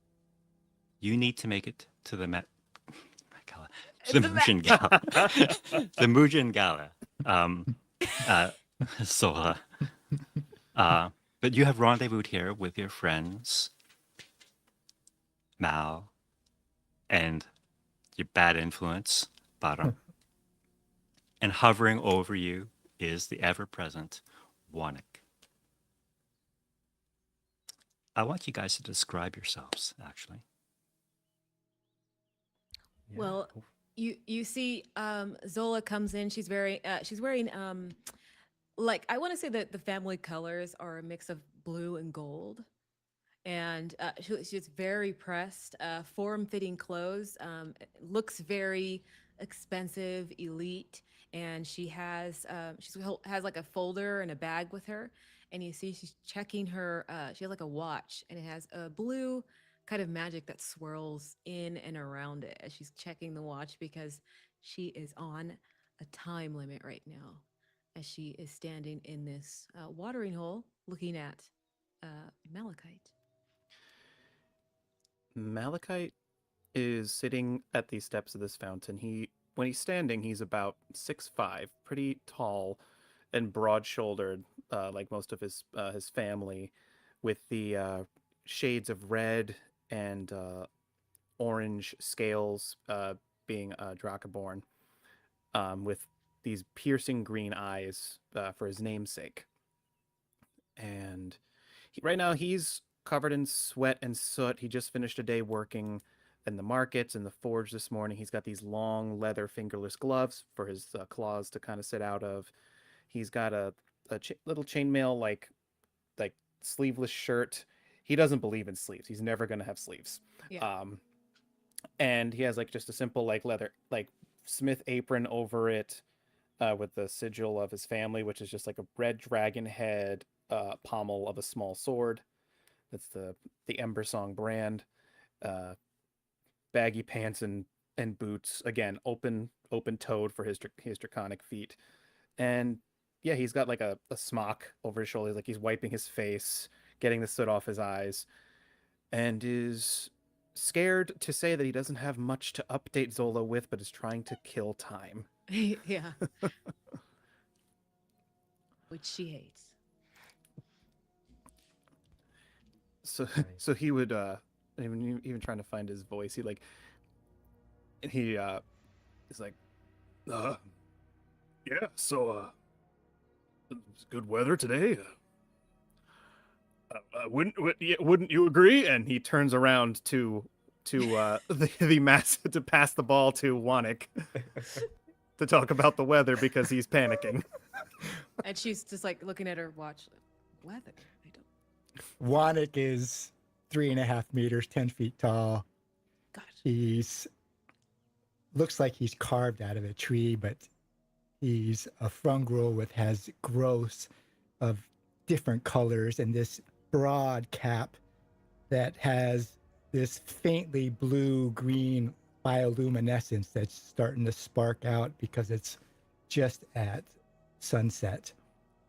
You need to make it to the Gala, to the Mujin Gala, the Mujin Gala. But you have rendezvoused here with your friends, Mal, and your bad influence, Bara. And hovering over you is the ever-present Wanik. I want you guys to describe yourselves, actually. Yeah. Well, oof. you see Zola comes in. She's wearing like I want to say that the family colors are a mix of blue and gold. And she's very pressed, form-fitting clothes. Looks very expensive, elite, and has like a folder and a bag with her. And you see she's checking her. She has like a watch, and it has a blue kind of magic that swirls in and around it as she's checking the watch because she is on a time limit right now, as she is standing in this watering hole looking at malachite. Malachite is sitting at the steps of this fountain. When he's standing, he's about 6'5", pretty tall and broad-shouldered, like most of his family, with the shades of red and orange scales, being Dracaborn, with these piercing green eyes for his namesake. And right now he's covered in sweat and soot. He just finished a day working in the markets and the forge this morning. He's got these long leather fingerless gloves for his claws to kind of sit out of. He's got a little chainmail like sleeveless shirt. He doesn't believe in sleeves. He's never gonna have sleeves. Yeah. And he has like just a simple like leather like smith apron over it, with the sigil of his family, which is just like a red dragon head, pommel of a small sword. That's the Ember Song brand. Uh, Baggy pants and boots. Again, open toed for his draconic feet. And yeah, he's got like a smock over his shoulders, like he's wiping his face, getting the soot off his eyes, and is scared to say that he doesn't have much to update Zola with, but is trying to kill time. Yeah. Which she hates. So Nice. so he would even trying to find his voice, he is like, uh yeah, so it's good weather today. Wouldn't you agree? And he turns around to the mass to pass the ball to Wanik to talk about the weather because he's panicking. And she's just like looking at her watch. Weather. I don't. Wanik is 3.5 meters, 10 feet tall. Gosh. He's looks like he's carved out of a tree, but he's a fungal with has growths of different colors and this broad cap that has this faintly blue-green bioluminescence that's starting to spark out because it's just at sunset.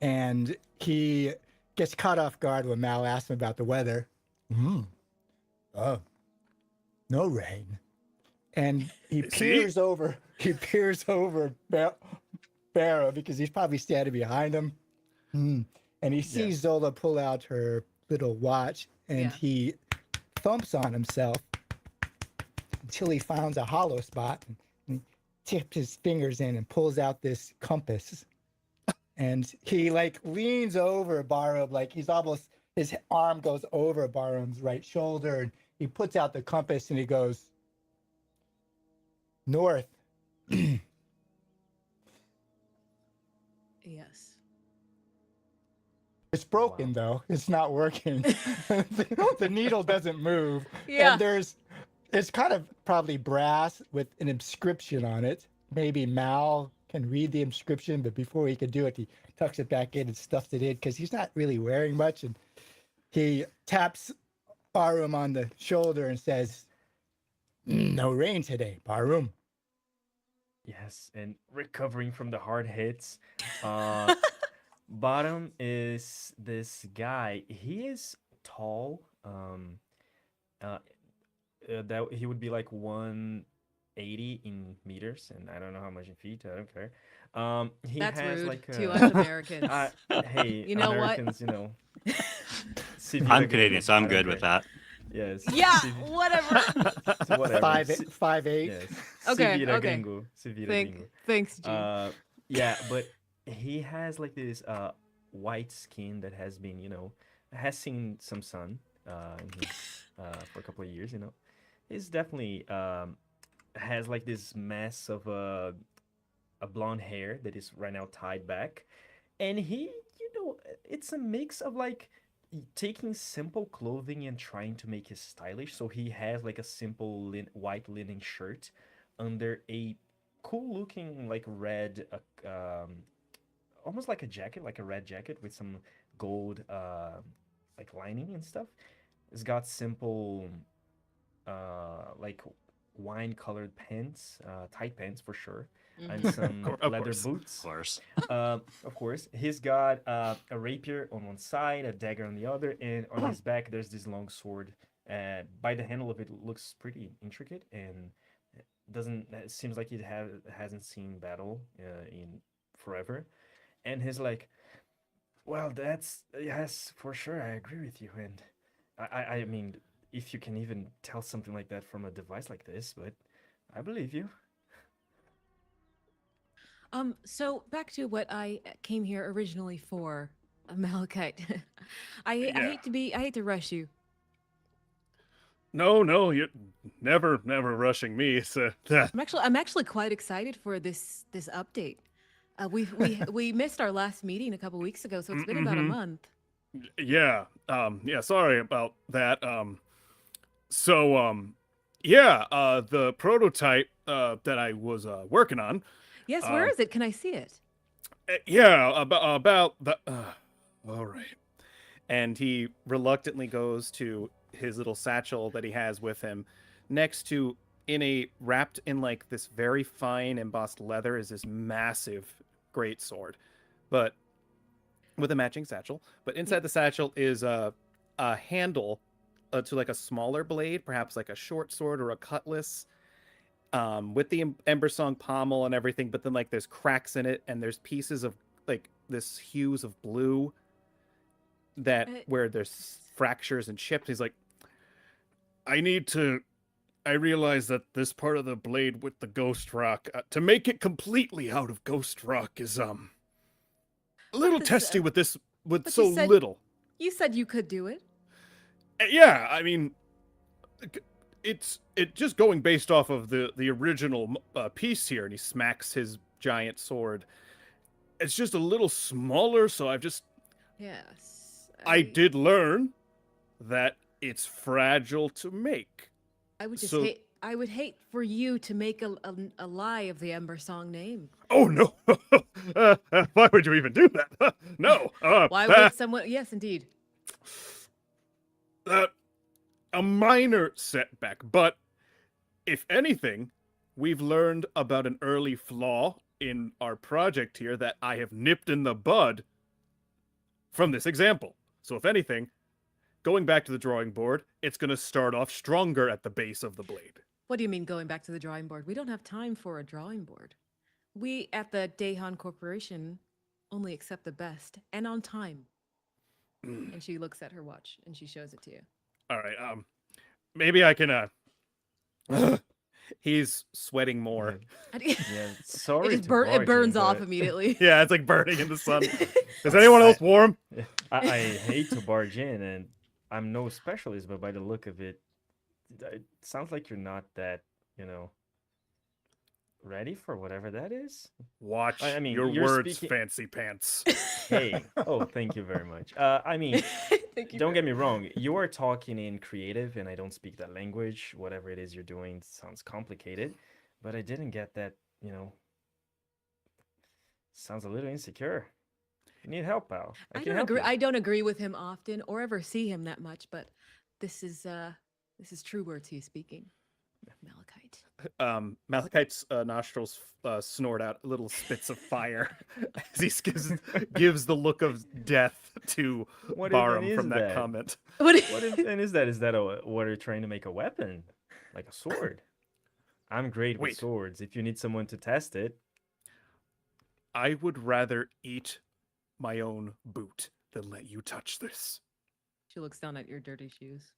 And he gets caught off guard when Mal asks him about the weather. Oh, no rain. And he peers over Barrow because he's probably standing behind him. And he sees Zola pull out her little watch, and he thumps on himself until he finds a hollow spot and tips his fingers in and pulls out this compass. And he like leans over Barrow, like he's almost, his arm goes over Barrow's right shoulder, and he puts out the compass and he goes, north. Yes. It's broken though. It's not working. The needle doesn't move. Yeah. And it's kind of probably brass with an inscription on it. Maybe Mal can read the inscription, but before he can do it, he tucks it back in and stuffs it in because he's not really wearing much. And he taps Barum on the shoulder and says, no rain today, Barum. Yes, and recovering from the hard hits. Bottom is this guy. He is tall. That he would be like 180 in meters, and I don't know how much in feet. I don't care. He That's has rude like to us Americans. hey, You know what? Americans, I'm Canadian, so I'm good with that. Yes. Yeah, Se whatever. so whatever. 5'8". Yes. Okay, Se vira okay. gringo. Se vira gringo. Thanks, Gene. Yeah, but he has like this white skin that has been, has seen some sun in his for a couple of years, He's definitely has like this mess of a blonde hair that is right now tied back. And he, it's a mix of like taking simple clothing and trying to make it stylish. So he has like a simple white linen shirt under a cool looking like red almost like a jacket, like a red jacket with some gold like lining and stuff. It's got simple like wine colored pants, tight pants for sure, and some Of leather course. Of boots. course. Of course, he's got a rapier on one side, a dagger on the other, and on his back there's this long sword. By the handle of it, looks pretty intricate and doesn't. It seems like it hasn't seen battle in forever. And he's like, "Well, that's yes, for sure. I agree with you." And I mean, if you can even tell something like that from a device like this, but I believe you. So back to what I came here originally for, Malachite. I Yeah. hate to rush you. No, you never rushing me. It's I'm actually quite excited for this update. We missed our last meeting a couple weeks ago, so it's been about a month. yeah. Yeah, sorry about that. Yeah, the prototype that I was working on. Yes, where is it? Can I see it? Yeah, about the all right. And he reluctantly goes to his little satchel that he has with him. Next to, wrapped in like this very fine embossed leather, is this massive great sword, but with a matching satchel. But inside the satchel is a handle to like a smaller blade, perhaps like a short sword or a cutlass, with the Ember Song pommel and everything. But then like there's cracks in it, and there's pieces of like this hues of blue that where there's fractures and chips. He's like, I realize that this part of the blade with the ghost rock, to make it completely out of ghost rock is a little testy with this, with but so you said- little. You said you could do it. Yeah, I mean, it just going based off of the original piece here, and he smacks his giant sword. It's just a little smaller, so Yes. I did learn that it's fragile to make. I would just so- hate. I would hate for you to make a lie of the Ember Song name. Oh no! Why would you even do that? No. Why would someone? Yes, indeed. A minor setback, but if anything, we've learned about an early flaw in our project here that I have nipped in the bud from this example. So if anything, going back to the drawing board, it's going to start off stronger at the base of the blade. What do you mean going back to the drawing board? We don't have time for a drawing board. We at the Daehan Corporation only accept the best and on time. And she looks at her watch and she shows it to you. All right, maybe I can, he's sweating more. Yeah, sorry. It to burns barge in, off but immediately. Yeah, it's like burning in the sun. Is anyone else warm? I hate to barge in, and I'm no specialist, but by the look of it, it sounds like you're not that, ready for whatever that is. Watch I mean, your you're words, speaking- fancy pants. Hey, oh, thank you very much. I mean, Thank you. don't get me wrong. You are talking in creative, and I don't speak that language. Whatever it is you're doing sounds complicated, but I didn't get that. Sounds a little insecure. You need help, pal. I can don't help agree. you. I don't agree with him often or ever see him that much, but this is true words he's speaking. Malachite. Malachite's nostrils snort out little spits of fire as he gives the look of death to What even Barham is from that that? comment. What? What even is that? Is that what are you trying to make a weapon? Like a sword? I'm great with Wait. swords. If you need someone to test it, I would rather eat my own boot than let you touch this. She looks down at your dirty shoes.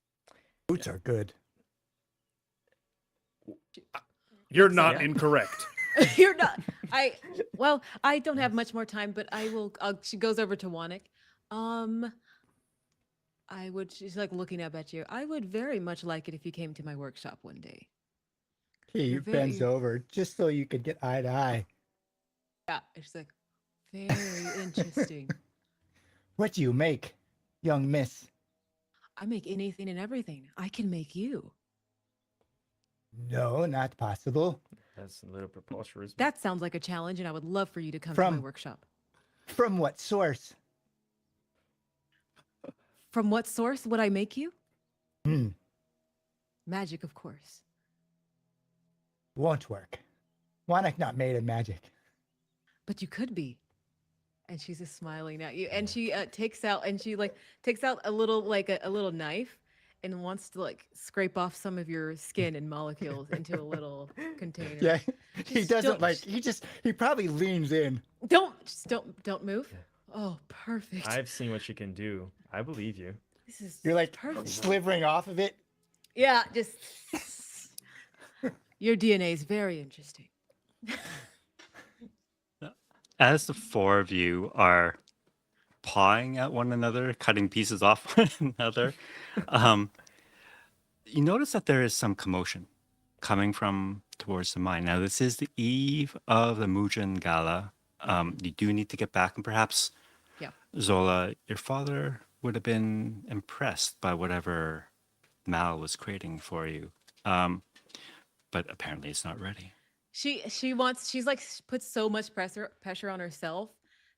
Boots are good. You're not Yeah. incorrect. You're not. I don't have much more time, but I will. She goes over to Wanik. I would. She's like looking up at you. I would very much like it if you came to my workshop one day. He You're very- bends over just so you could get eye to eye. Yeah. She's like, very interesting. What do you make, young miss? I make anything and everything. I can make you. No, not possible. That's a little preposterous. That sounds like a challenge, and I would love for you to come to my From- workshop. From what source? From what source would I make you? Hmm, Magic, of course. won't work. Wanek not made of magic. But you could be. And she's just smiling at you. And she takes out a little a little knife and wants to like scrape off some of your skin and molecules into a little container. Yeah, he Just doesn't don't- like. He probably leans in. Don't move. Oh, perfect. I've seen what you can do. I believe you. This is You're like perfect. slivering off of it. Yeah, just your DNA is very interesting. As the four of you are pawing at one another, cutting pieces off one another, you notice that there is some commotion coming from towards the mine. Now, this is the eve of the Mujin Gala. You do need to get back, and perhaps, Yeah. Zola, your father would have been impressed by whatever Mal was creating for you. But apparently it's not ready. She's like puts so much pressure on herself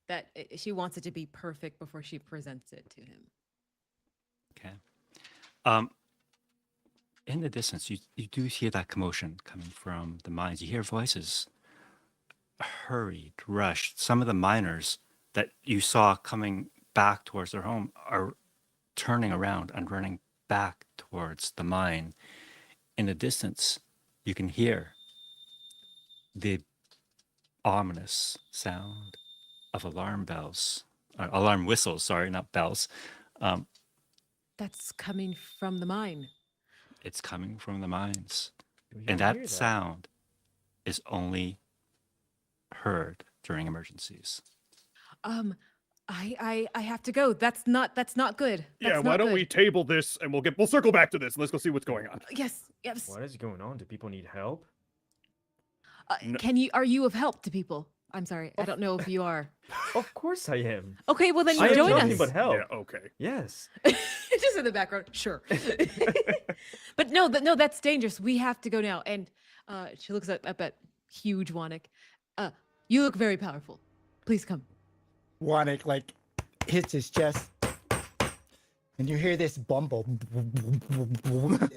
that she wants it to be perfect before she presents it to him. Okay. In the distance, you do hear that commotion coming from the mines. You hear voices, hurried, rushed. Some of the miners that you saw coming back towards their home are turning around and running back towards the mine. In the distance, you can hear the ominous sound of alarm whistles, sorry, not bells. That's coming from the mine. It's coming from the mines. We And hear that sound is only heard during emergencies. I have to go. That's not good. Yeah, That's why not don't good. we table this and we'll circle back to this and let's go see what's going on. Yes. What is going on? Do people need help? No. Are you of help to people? I'm sorry. I don't know if you are. Of course I am. Okay, well then I you am join nothing us. but help. Yeah, okay. Yes. Just in the background, sure. But no, that's dangerous. We have to go now. And she looks up at huge Wanik. You look very powerful. Please come. Wanek like hits his chest, and you hear this bumble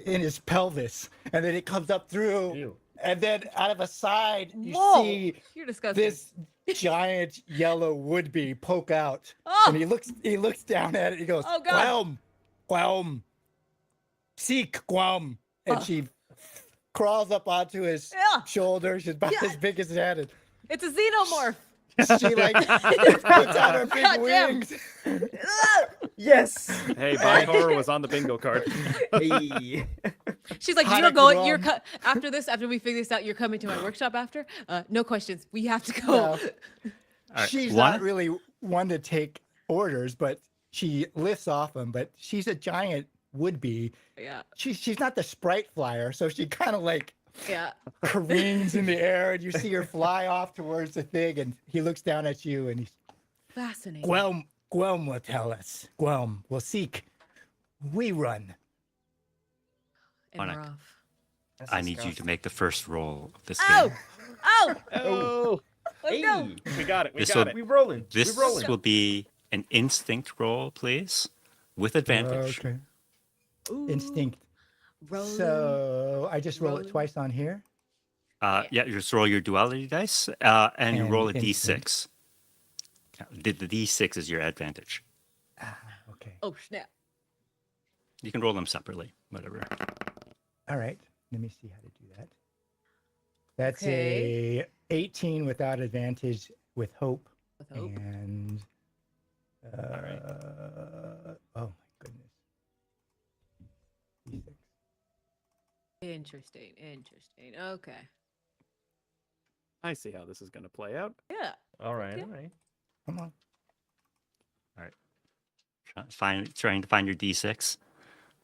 in his pelvis, and then it comes up through, Ew. and then out of a side you Whoa, see you're disgusting. this giant yellow would-be poke out, Oh! and he looks down at it. He goes, Oh, God. Guam, seek Guam," and Oh. she crawls up onto his Yeah. shoulder. She's about Yeah. as big as his head. And It's a xenomorph. she like puts out her big Goddamn. wings. Yes. Hey, buy horror was on the bingo card. Hey. She's like, Hot you're going. Guam. You're after this. After we figure this out, you're coming to my workshop after. No questions. We have to go. No. All right, She's one- not really one to take orders, but she lifts off him. But she's a giant would-be. Yeah. She's not the sprite flyer, so she kind of like Yeah. careens in the air, and you see her fly off towards the thing. And he looks down at you, and he's Fascinating. Guam will tell us. Guam will seek. We run. And we're Monica. off. That's I need you to disgusting. make the first roll of this Oh! game. Oh! Oh, Let's go. Hey. we got it. We This got will- it. We rolling. This we rolling. will be an instinct roll, please, with advantage. Okay. Ooh, Instinct. rolling. So I just roll it Rolling. twice on here. Yeah, you just roll your duality dice, and you And roll a instinct. d6. The d6 is your advantage. Okay. Oh snap! You can roll them separately, whatever. All right. Let me see how to do that. That's Okay. a 18 without advantage with hope. With hope. And right. oh my goodness. D6. Interesting. Okay. I see how this is going to play out. Yeah. All right, Okay. all right. Come on. All right. Trying to find your D6.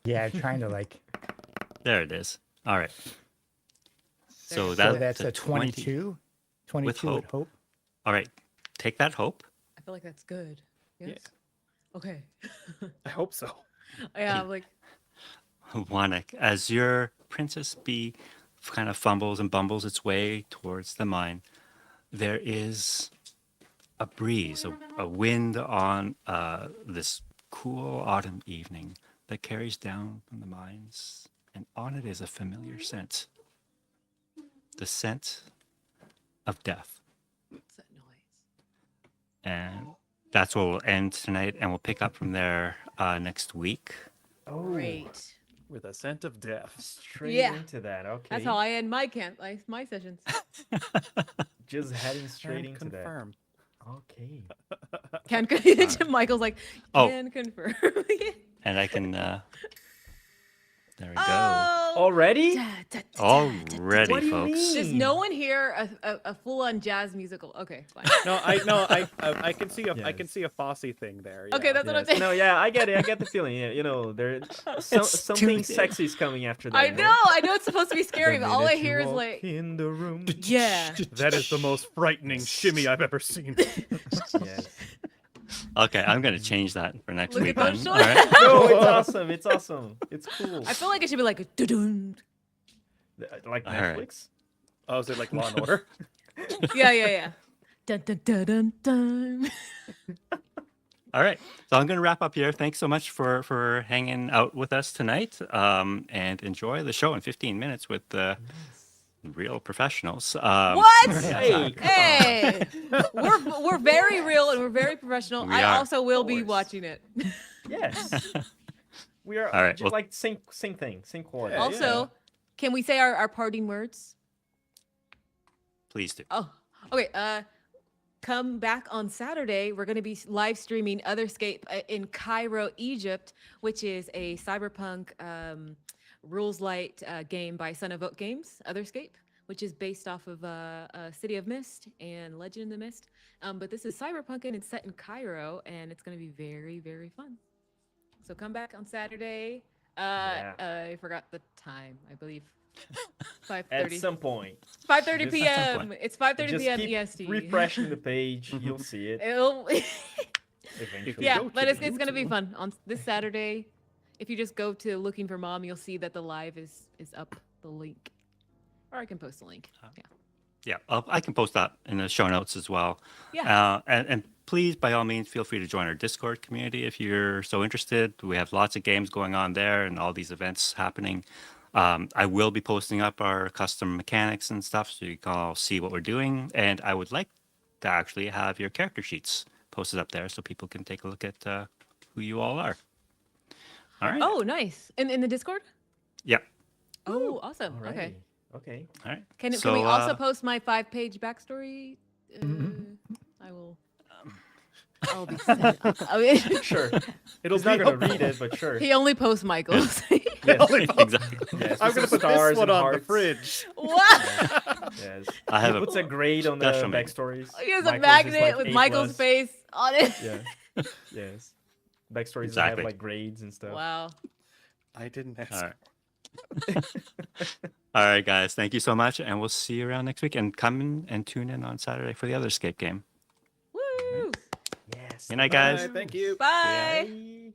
Yeah, trying to like. There it is. All right. So There. So that's that's a 22. 22 with hope. hope. All right. Take that hope. I feel like that's good. Yeah. Yes. Okay. I hope so. Yeah, I'm like, Wanik, as your Princess Bee kind of fumbles and bumbles its way towards the mine, there is a breeze, a wind on this cool autumn evening that carries down from the mines, and on it is a familiar scent. The scent of death. what's that noise? And that's where we'll end tonight, and we'll pick up from there next week. Oh, Great. With a scent of death. straight Yeah. into that. Okay. That's how I end my my sessions. Just heading straight And into confirm. that. Okay. Can Michael's like, Oh. can confirm. And I can, there we go. Oh. Already? Already, What do you folks. mean? Does no one hear a full-on jazz musical? Okay, fine. No, I can see I can Yes. see a Fosse thing there. Okay, yeah. that's what I'm Yes. saying. No, yeah, I get it. I get the feeling. Yeah, you know, there something tuned in. sexy is coming after that. I you know it's supposed to be scary, The but all I minute you hear is walk like, in the room. yeah. That is the most frightening shimmy I've ever seen. Yes. Okay, I'm going to change that for next Look week at then. those All right. No, it's awesome. It's awesome. It's cool. I feel like it should be like a dun. Like All right. Netflix. Oh, is it like Law and Order? Yeah. Dun dun dun dun dun. All right. So I'm going to wrap up here. Thanks so much for hanging out with us tonight, and enjoy the show in 15 minutes with the real professionals. What? yeah, Hey, exactly. Hey, we're very real and we're very professional. We I are. also will be course. watching it. Yes. We are All right, just well- like same thing, same chord. Yeah, Also, can we say our parting words? Please do. Oh, okay. Come back on Saturday. We're going to be live streaming Otherscape in Cairo, Egypt, which is a cyberpunk rules light game by Son of Oak Games, Otherscape, which is based off of City of Mist and Legend of the Mist. But this is cyberpunk and it's set in Cairo, and it's going to be very, very fun. So come back on Saturday. Yeah. I forgot the time. I believe 5:30. At some point. 5:30 Just- p.m. It's 5:30 Just p.m. keep EST. refreshing the page. You'll see it It'll- eventually. yeah, go but to it's gonna be YouTube. fun on this Saturday. If you just go to Looking for Mom, you'll see that the live is up. The link, or I can post the link. Yeah. Yeah, I can post that in the show notes as well. Yeah. And please, by all means, feel free to join our Discord community if you're so interested. We have lots of games going on there and all these events happening. I will be posting up our custom mechanics and stuff so you can all see what we're doing. And I would like to actually have your character sheets posted up there so people can take a look at who you all are. All right. Oh, nice. In the Discord. Yep. Oh, awesome. Alrighty. Okay. Okay. All right. Can So, we also post my 5-page backstory? I will. I'll be sad. I mean, Sure. It'll He's not be gonna helpful. read it, but sure. he only posts Michael's. Yes. Exactly. Yes, I'm with gonna some put this stars one and on the hearts. fridge. What? Yes. I have He a puts a grade on the special menu. backstories. He has a Michael's is magnet like with A+. Michael's face on it. Yeah. Yes. Backstories Exactly. have like grades and stuff. Wow. I didn't ask. All right. All right, guys. Thank you so much, and we'll see you around next week. And come in and tune in on Saturday for the other escape game. Woo! Yes. Good night, guys. Bye, thank you. Bye. Bye.